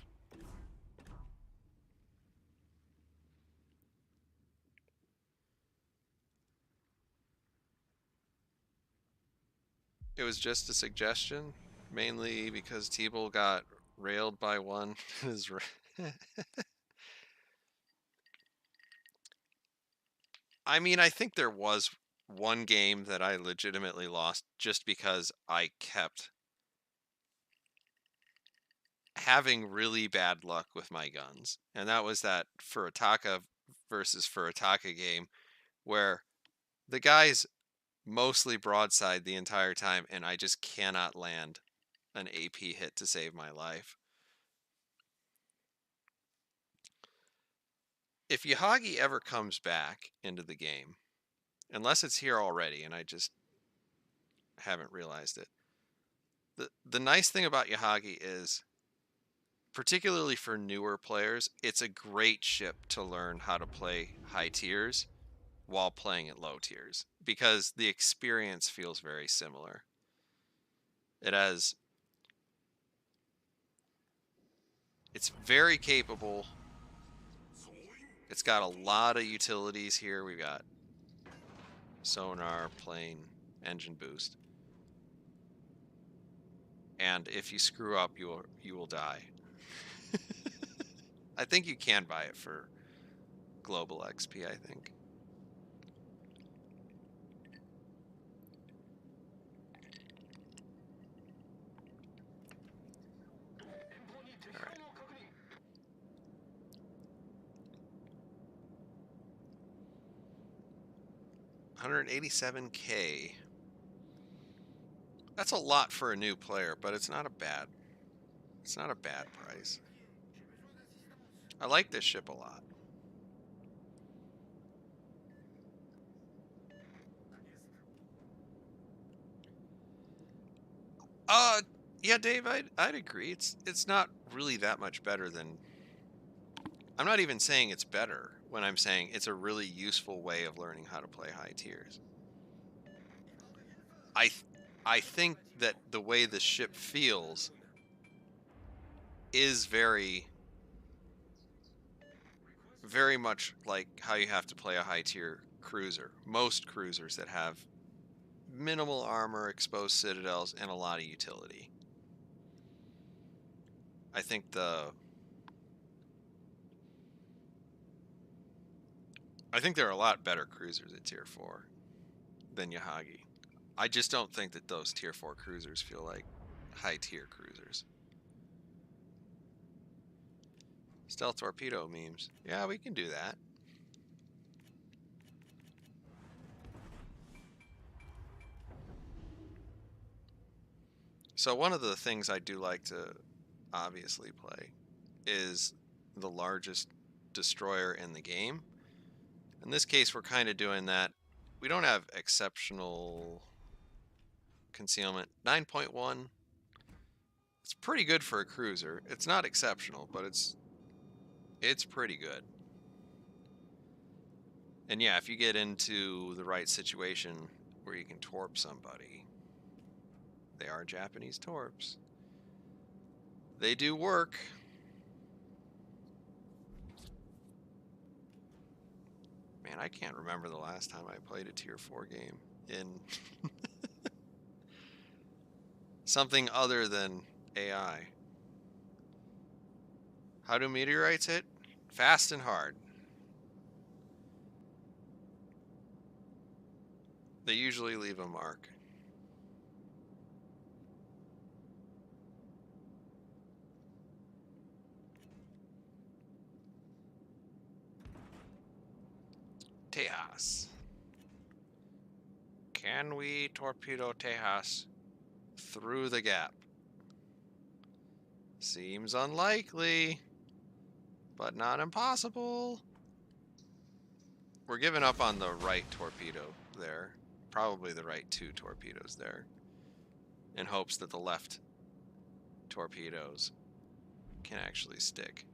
It was just a suggestion, mainly because T-Bull got railed by one. I mean, I think there was one game that I legitimately lost just because I kept having really bad luck with my guns. And that was that Furitaka versus Furitaka game where the guy's mostly broadside the entire time and I just cannot land an AP hit to save my life. If Yahagi ever comes back into the game, unless it's here already and I just haven't realized it, the nice thing about Yahagi is, particularly for newer players, it's a great ship to learn how to play high tiers while playing at low tiers because the experience feels very similar. It's very capable. It's got a lot of utilities here. We've got sonar, plane, engine boost. And if you screw up, you will die. I think you can buy it for global XP, I think. All right. 187K. That's a lot for a new player, but it's not a bad price. I like this ship a lot. Yeah, Dave, I'd agree. It's not really that much better than. I'm not even saying it's better when I'm saying it's a really useful way of learning how to play high tiers. I think that the way the ship feels is very much like how you have to play a high tier cruiser. Most cruisers that have minimal armor, exposed citadels, and a lot of utility. I think there are a lot better cruisers at tier 4 than Yahagi. I just don't think that those tier 4 cruisers feel like high tier cruisers. Stealth torpedo memes. Yeah, we can do that. So one of the things I do like to obviously play is the largest destroyer in the game. In this case, we're kind of doing that. We don't have exceptional concealment. 9.1. It's pretty good for a cruiser. It's not exceptional, but it's pretty good. And yeah, if you get into the right situation where you can torp somebody, they are Japanese torps. They do work. Man, I can't remember the last time I played a tier 4 game in something other than AI. How do meteorites hit? Fast and hard. They usually leave a mark. Tejas. Can we torpedo Tejas through the gap? Seems unlikely, but not impossible. We're giving up on the right torpedo there. Probably the right 2 torpedoes there. In hopes that the left torpedoes can actually stick.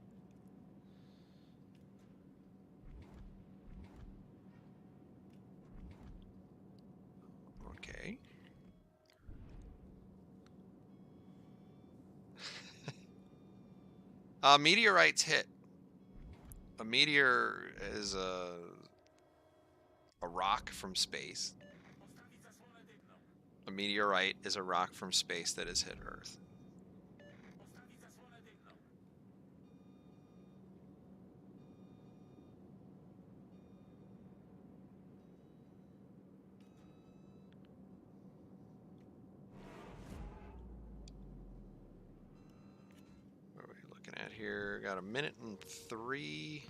Okay. Meteorites hit. A meteor is a rock from space. A meteorite is a rock from space that has hit Earth. What are we looking at here? Got 1:03.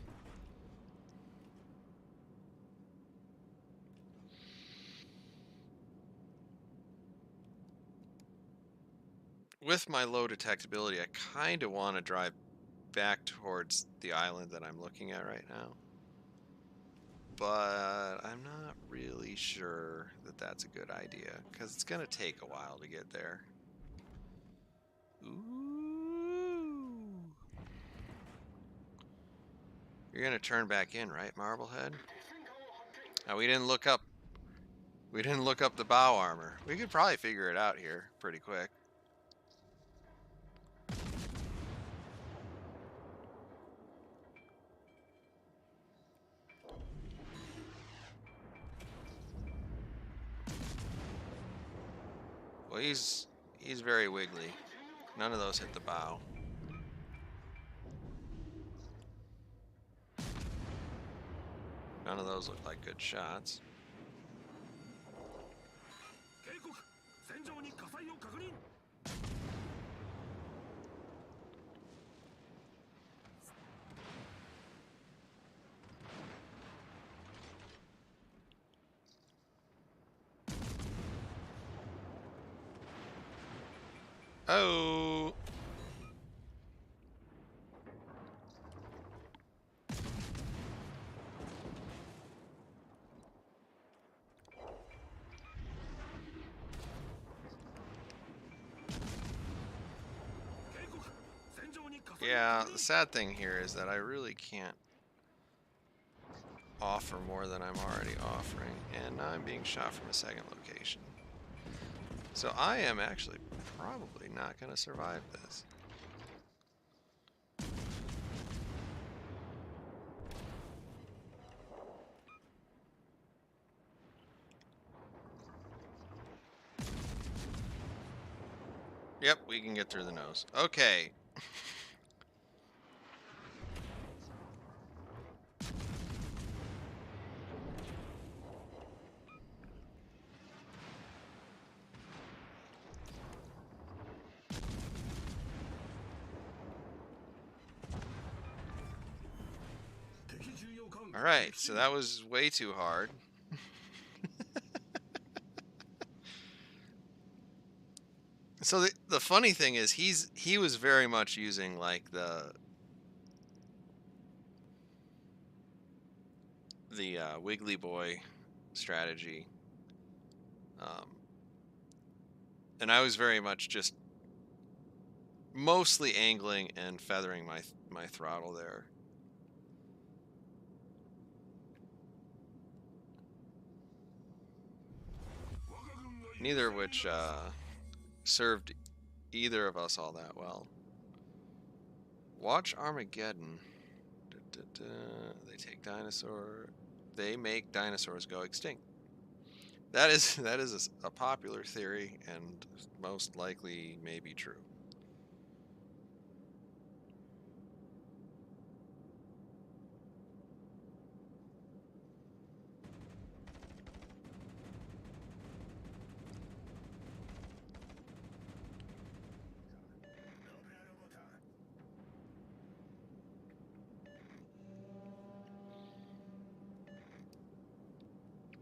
With my low detectability, I kind of want to drive back towards the island that I'm looking at right now. But I'm not really sure that that's a good idea, because it's going to take a while to get there. Ooh. You're going to turn back in, right, Marblehead? Now, we didn't look up the bow armor. We could probably figure it out here pretty quick. Well, he's very wiggly. None of those hit the bow. None of those look like good shots. Oh. Yeah, the sad thing here is that I really can't offer more than I'm already offering, and now I'm being shot from a second location. So I am actually probably not going to survive this. Yep, we can get through the nose. Okay. All right, so that was way too hard. So the funny thing is he was very much using like the Wiggly Boy strategy. And I was very much just mostly angling and feathering my throttle there. Neither of which served either of us all that well. Watch Armageddon. They take dinosaur. They make dinosaurs go extinct. That is a popular theory and most likely may be true.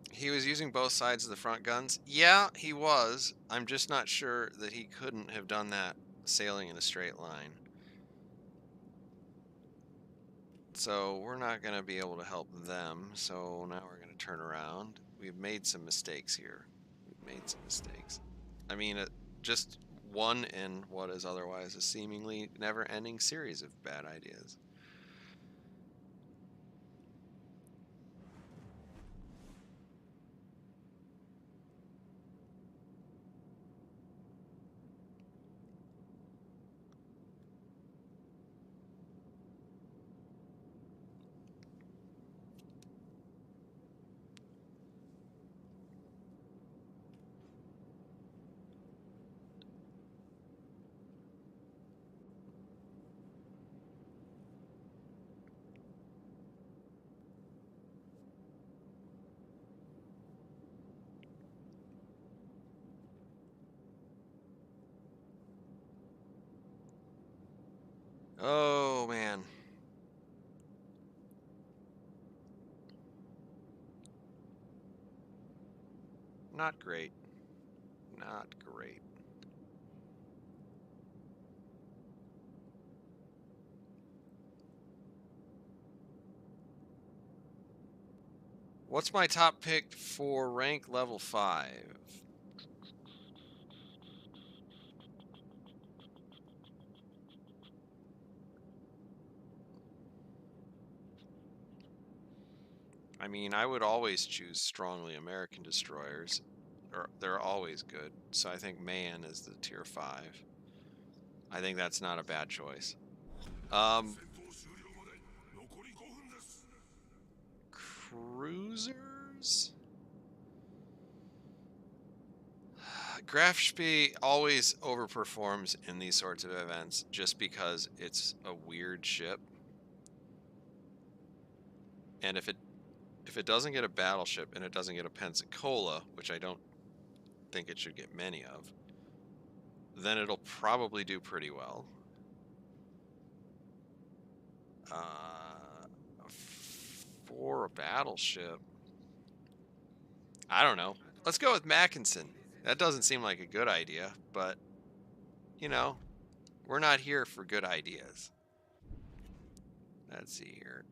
He was using both sides of the front guns. Yeah, he was. I'm just not sure that he couldn't have done that sailing in a straight line. So we're not going to be able to help them. So now we're going to turn around. We've made some mistakes here. We've made some mistakes. I mean, just one in what is otherwise a seemingly never-ending series of bad ideas. Oh, man. Not great. Not great. What's my top pick for rank level 5? I mean, I would always choose strongly American destroyers. They're always good. So I think Man is the tier 5. I think that's not a bad choice. Cruisers? Grafspee always overperforms in these sorts of events just because it's a weird ship. And if it doesn't get a battleship and it doesn't get a Pensacola, which I don't think it should get many of, then it'll probably do pretty well. For a battleship, I don't know. Let's go with Mackinson. That doesn't seem like a good idea, but you know, we're not here for good ideas. Let's see here.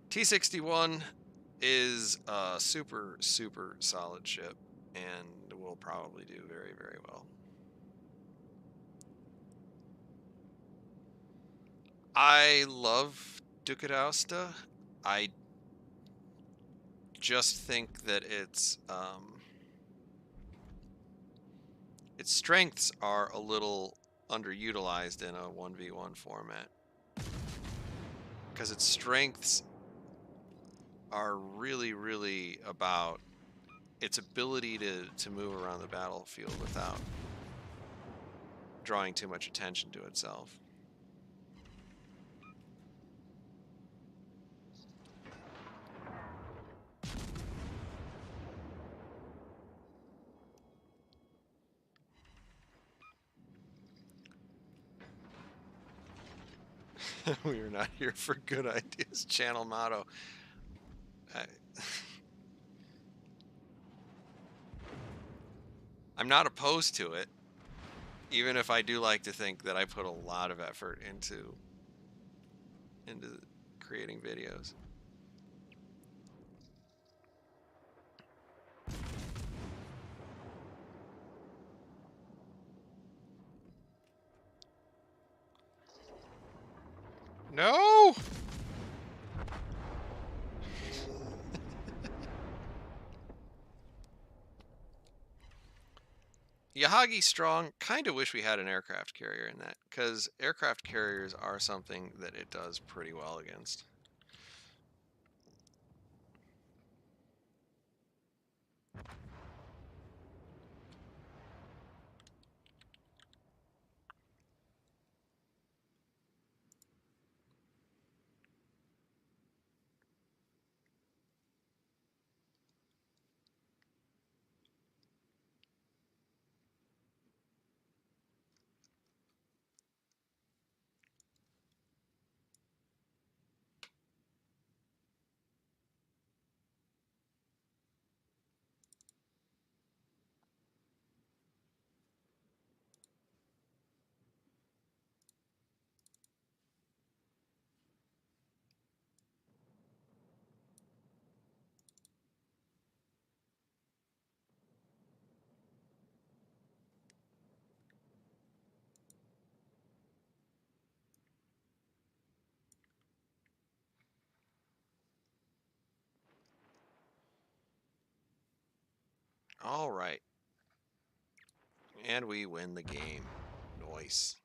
T-61 is a super, super solid ship and will probably do very, very well. I love Ducadausta. I just think that its strengths are a little underutilized in a 1v1 format. Because its strengths are really, really about its ability to move around the battlefield without drawing too much attention to itself. We are not here for good ideas. Channel motto. I'm not opposed to it, even if I do like to think that I put a lot of effort into creating videos. No! Yahagi Strong, kind of wish we had an aircraft carrier in that, because aircraft carriers are something that it does pretty well against. All right. And we win the game. Nice.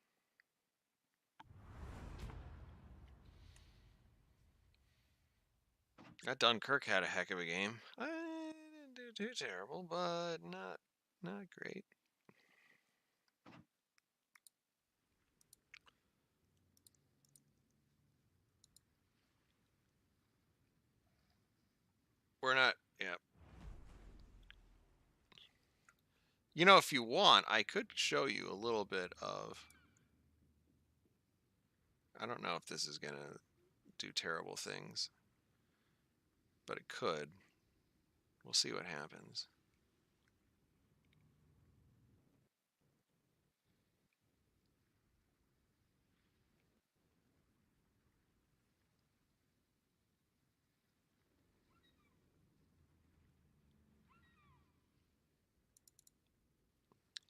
That Dunkirk had a heck of a game. I didn't do too terrible, but not great. We're not. Yeah. You know, if you want, I could show you a little bit of. I don't know if this is gonna do terrible things, but it could. We'll see what happens.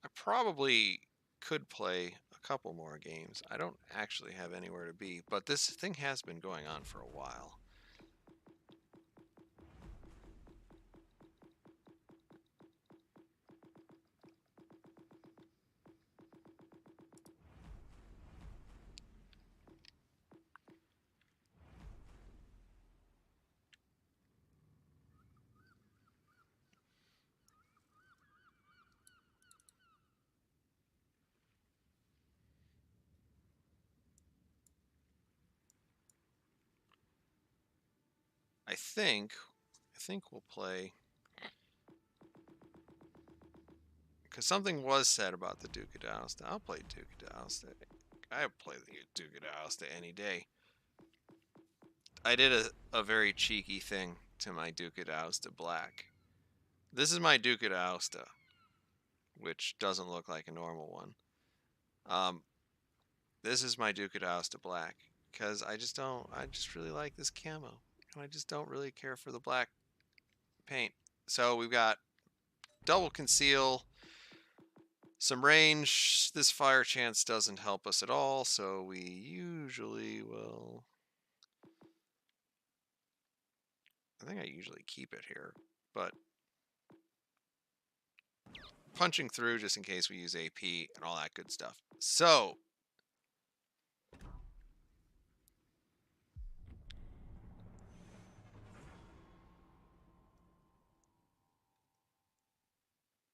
I probably could play a couple more games. I don't actually have anywhere to be, but this thing has been going on for a while. I think we'll play, because something was said about the Duke of Dowsta. I'll play Duke of Dowsta. I play the Duke of Dowsta any day. I did a very cheeky thing to my Duke of Dowsta Black. This is my Duke of Dowsta, which doesn't look like a normal one. This is my Duke of Dowsta Black, because I just really like this camo. And I just don't really care for the black paint. So we've got double conceal, some range. This fire chance doesn't help us at all, so we usually will... I think I usually keep it here, but punching through just in case we use AP and all that good stuff. So,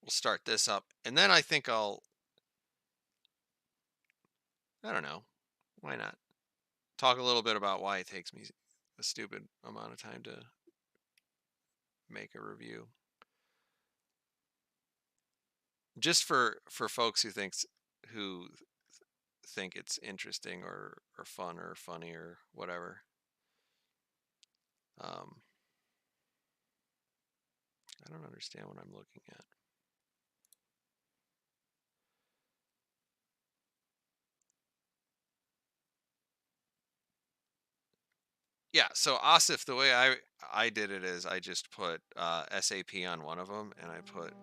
we'll start this up, and then I think I don't know, why not? Talk a little bit about why it takes me a stupid amount of time to make a review. Just for folks who think it's interesting or fun or funny or whatever. I don't understand what I'm looking at. Yeah, so Asif, the way I did it is I just put SAP on one of them and I put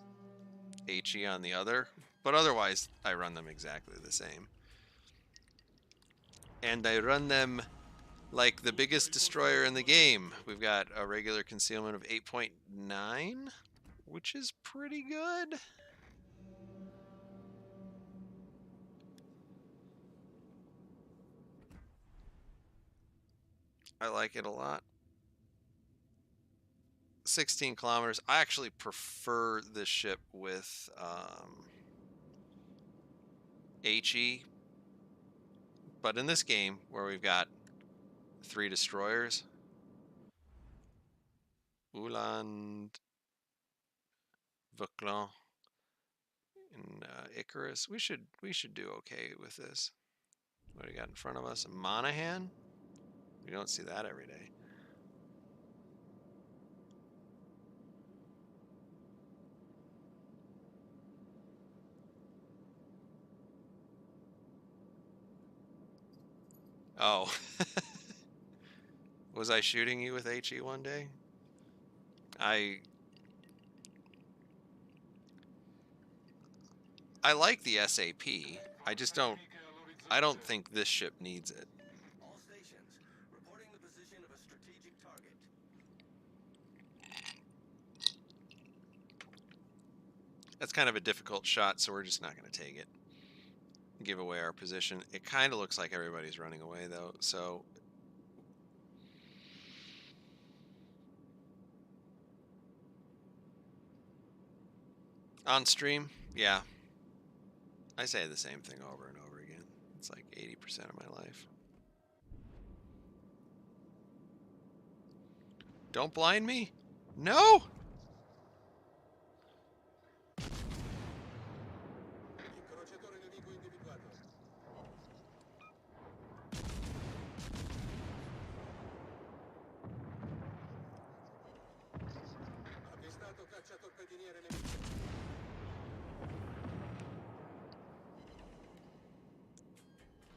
HE on the other, but otherwise I run them exactly the same. And I run them like the biggest destroyer in the game. We've got a regular concealment of 8.9, which is pretty good. I like it a lot. 16 kilometers. I actually prefer this ship with HE, but in this game where we've got 3 destroyers, Uland, Vauclin, and Icarus, we should do okay with this. What do we got in front of us? Monahan? We don't see that every day. Oh. Was I shooting you with HE one day? I like the SAP. I just don't think this ship needs it. All stations, reporting the position of a strategic target. That's kind of a difficult shot, so we're just not going to take it. Give away our position. It kind of looks like everybody's running away, though, so... On stream? Yeah. I say the same thing over and over again. It's like 80% of my life. Don't blind me? No! Incrociatore nemico individuato. Avvistato cacciatorpediniere nemico.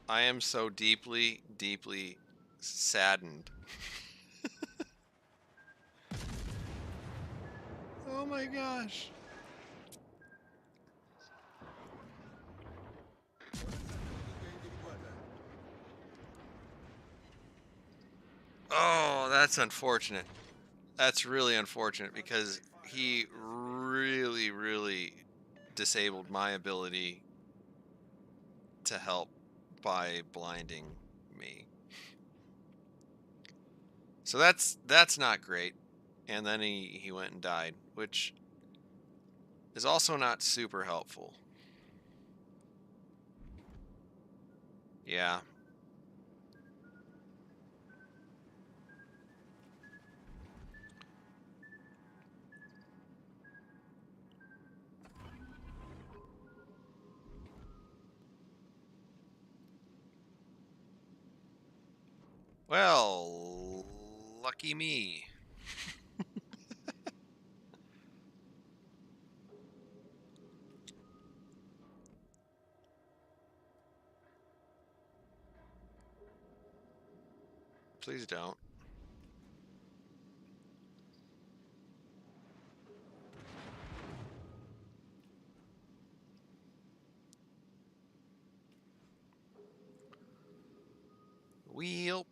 I am so deeply, deeply saddened. Oh my gosh. Oh, that's unfortunate. That's really unfortunate because he really, really disabled my ability to help by blinding me. So that's not great. And then he went and died, which is also not super helpful. Yeah. Well, lucky me. Please don't. Wheel.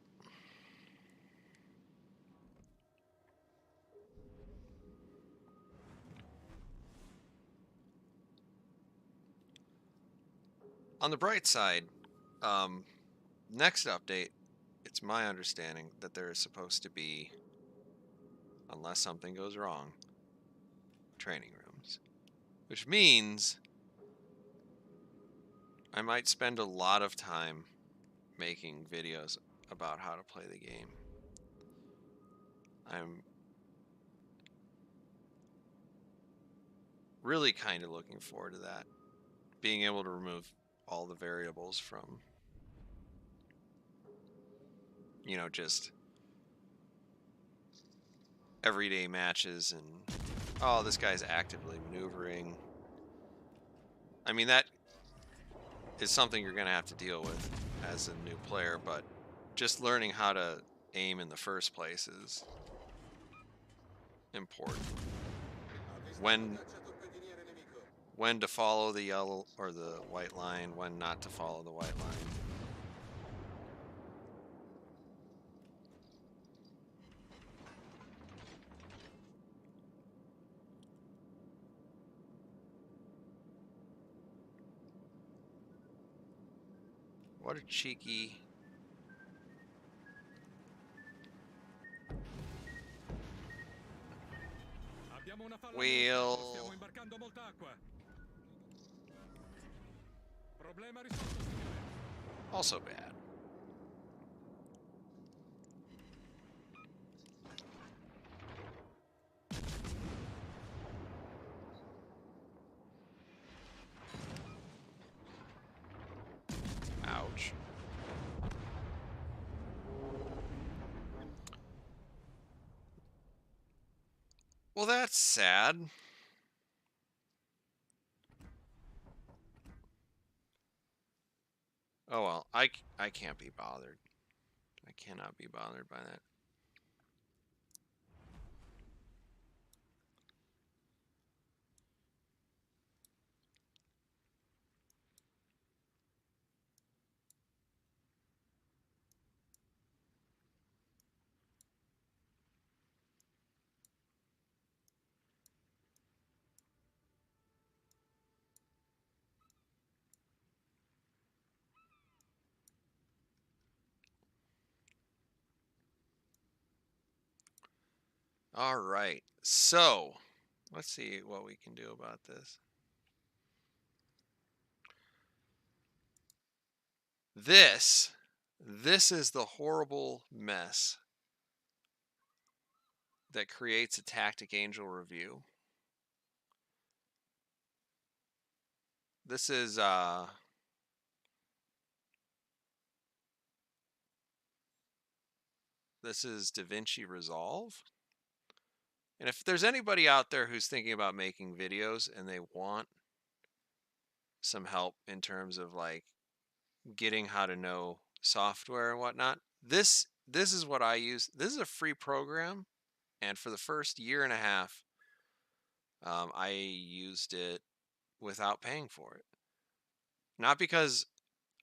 On the bright side, next update, it's my understanding that there is supposed to be, unless something goes wrong, training rooms. Which means I might spend a lot of time making videos about how to play the game. I'm really kind of looking forward to that. Being able to remove all the variables from, just everyday matches and, oh, this guy's actively maneuvering. I mean, that is something you're going to have to deal with as a new player, but just learning how to aim in the first place is important. When to follow the yellow or the white line, when not to follow the white line. What a cheeky... Abbiamo una falla Wheel. nello stiamo imbarcando molta acqua. Problema risolto, signore. Also bad. Ouch. Well, that's sad. Oh well, I can't be bothered. I cannot be bothered by that. All right, so let's see what we can do about this. This is the horrible mess that creates a TacticAngel review. This is DaVinci Resolve. And if there's anybody out there who's thinking about making videos and they want some help in terms of like getting how to know software and whatnot, this is what I use. This is a free program, and for the first year and a half, I used it without paying for it. Not because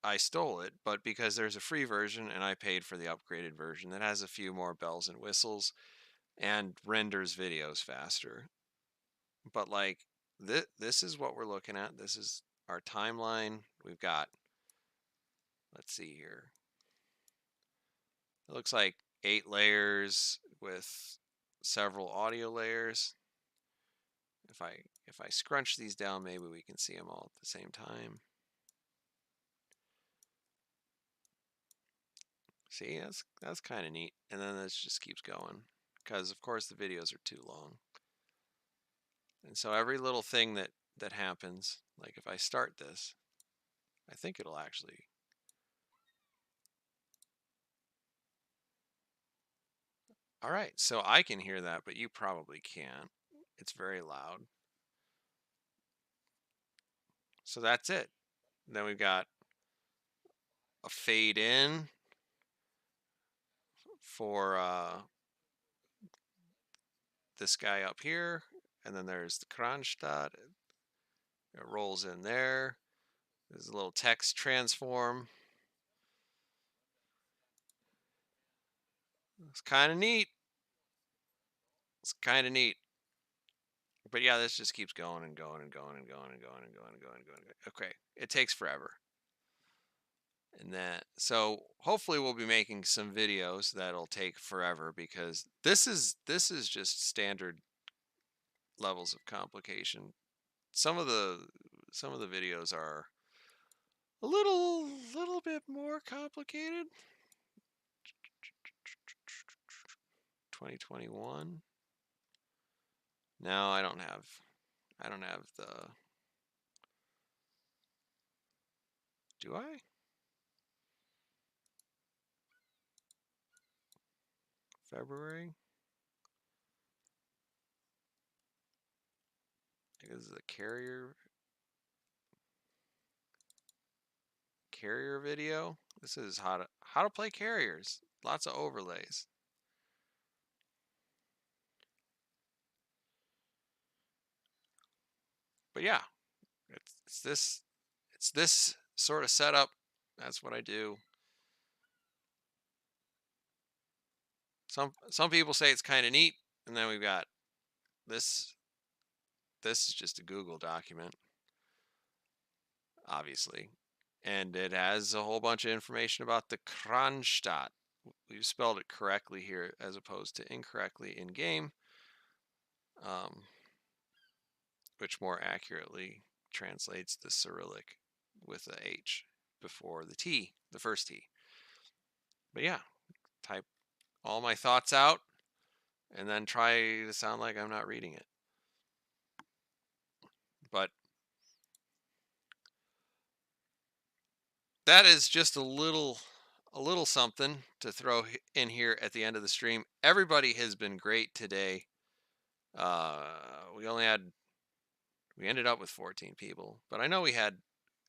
I stole it, but because there's a free version and I paid for the upgraded version that has a few more bells and whistles and renders videos faster. But like this is what we're looking at. This is our timeline. We've got, let's see here. It looks like 8 layers with several audio layers. If I scrunch these down, maybe we can see them all at the same time. See, that's kind of neat. And then this just keeps going because of course the videos are too long. And so every little thing that happens, like if I start this, I think it'll actually... All right, so I can hear that, but you probably can't. It's very loud. So that's it. Then we've got a fade in for this guy up here, and then there's the Kronstadt. It rolls in there. There's a little text transform. It's kind of neat. It's kind of neat. But yeah, this just keeps going and going and going and going and going and going and going and going. Okay, it takes forever. And that, so hopefully we'll be making some videos that'll take forever, because this is just standard levels of complication. Some of the videos are a little bit more complicated. 2021. No, I don't have the, do I? February? I think this is a carrier video. This is how to play carriers. Lots of overlays. But yeah, it's this sort of setup. That's what I do. Some people say it's kind of neat, and then we've got this. This is just a Google document, obviously, and it has a whole bunch of information about the Kronstadt. We've spelled it correctly here as opposed to incorrectly in game, which more accurately translates the Cyrillic with the H before the T, the first T. But yeah, type all my thoughts out and then try to sound like I'm not reading it. But that is just a little something to throw in here at the end of the stream. Everybody has been great today. We ended up with 14 people, but I know we had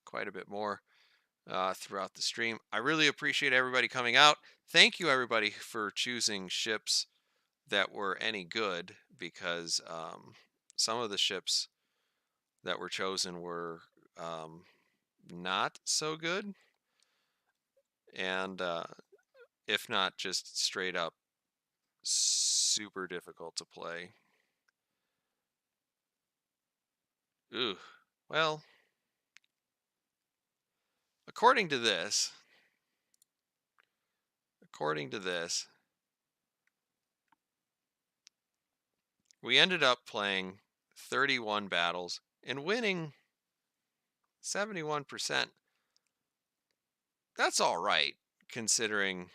quite a bit more throughout the stream. I really appreciate everybody coming out. Thank you, everybody, for choosing ships that were any good, because some of the ships that were chosen were not so good, and if not just straight up super difficult to play. Ooh, well, according to this, we ended up playing 31 battles and winning 71%. That's all right, considering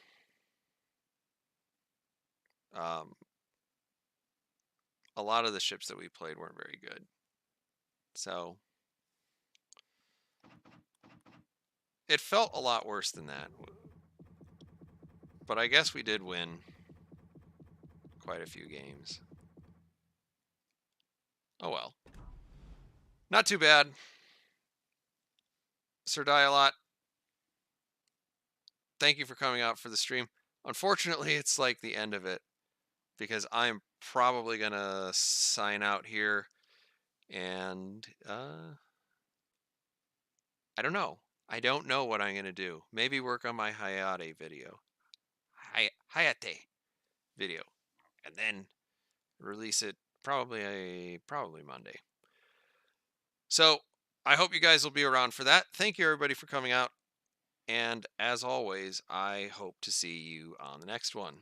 a lot of the ships that we played weren't very good. So it felt a lot worse than that. But I guess we did win quite a few games. Oh well. Not too bad. Sir Dialot, thank you for coming out for the stream. Unfortunately, it's like the end of it, because I'm probably going to sign out here, and I don't know. I don't know what I'm going to do. Maybe work on my Hayate video. Hayate video. And then release it probably Monday. So I hope you guys will be around for that. Thank you, everybody, for coming out. And as always, I hope to see you on the next one.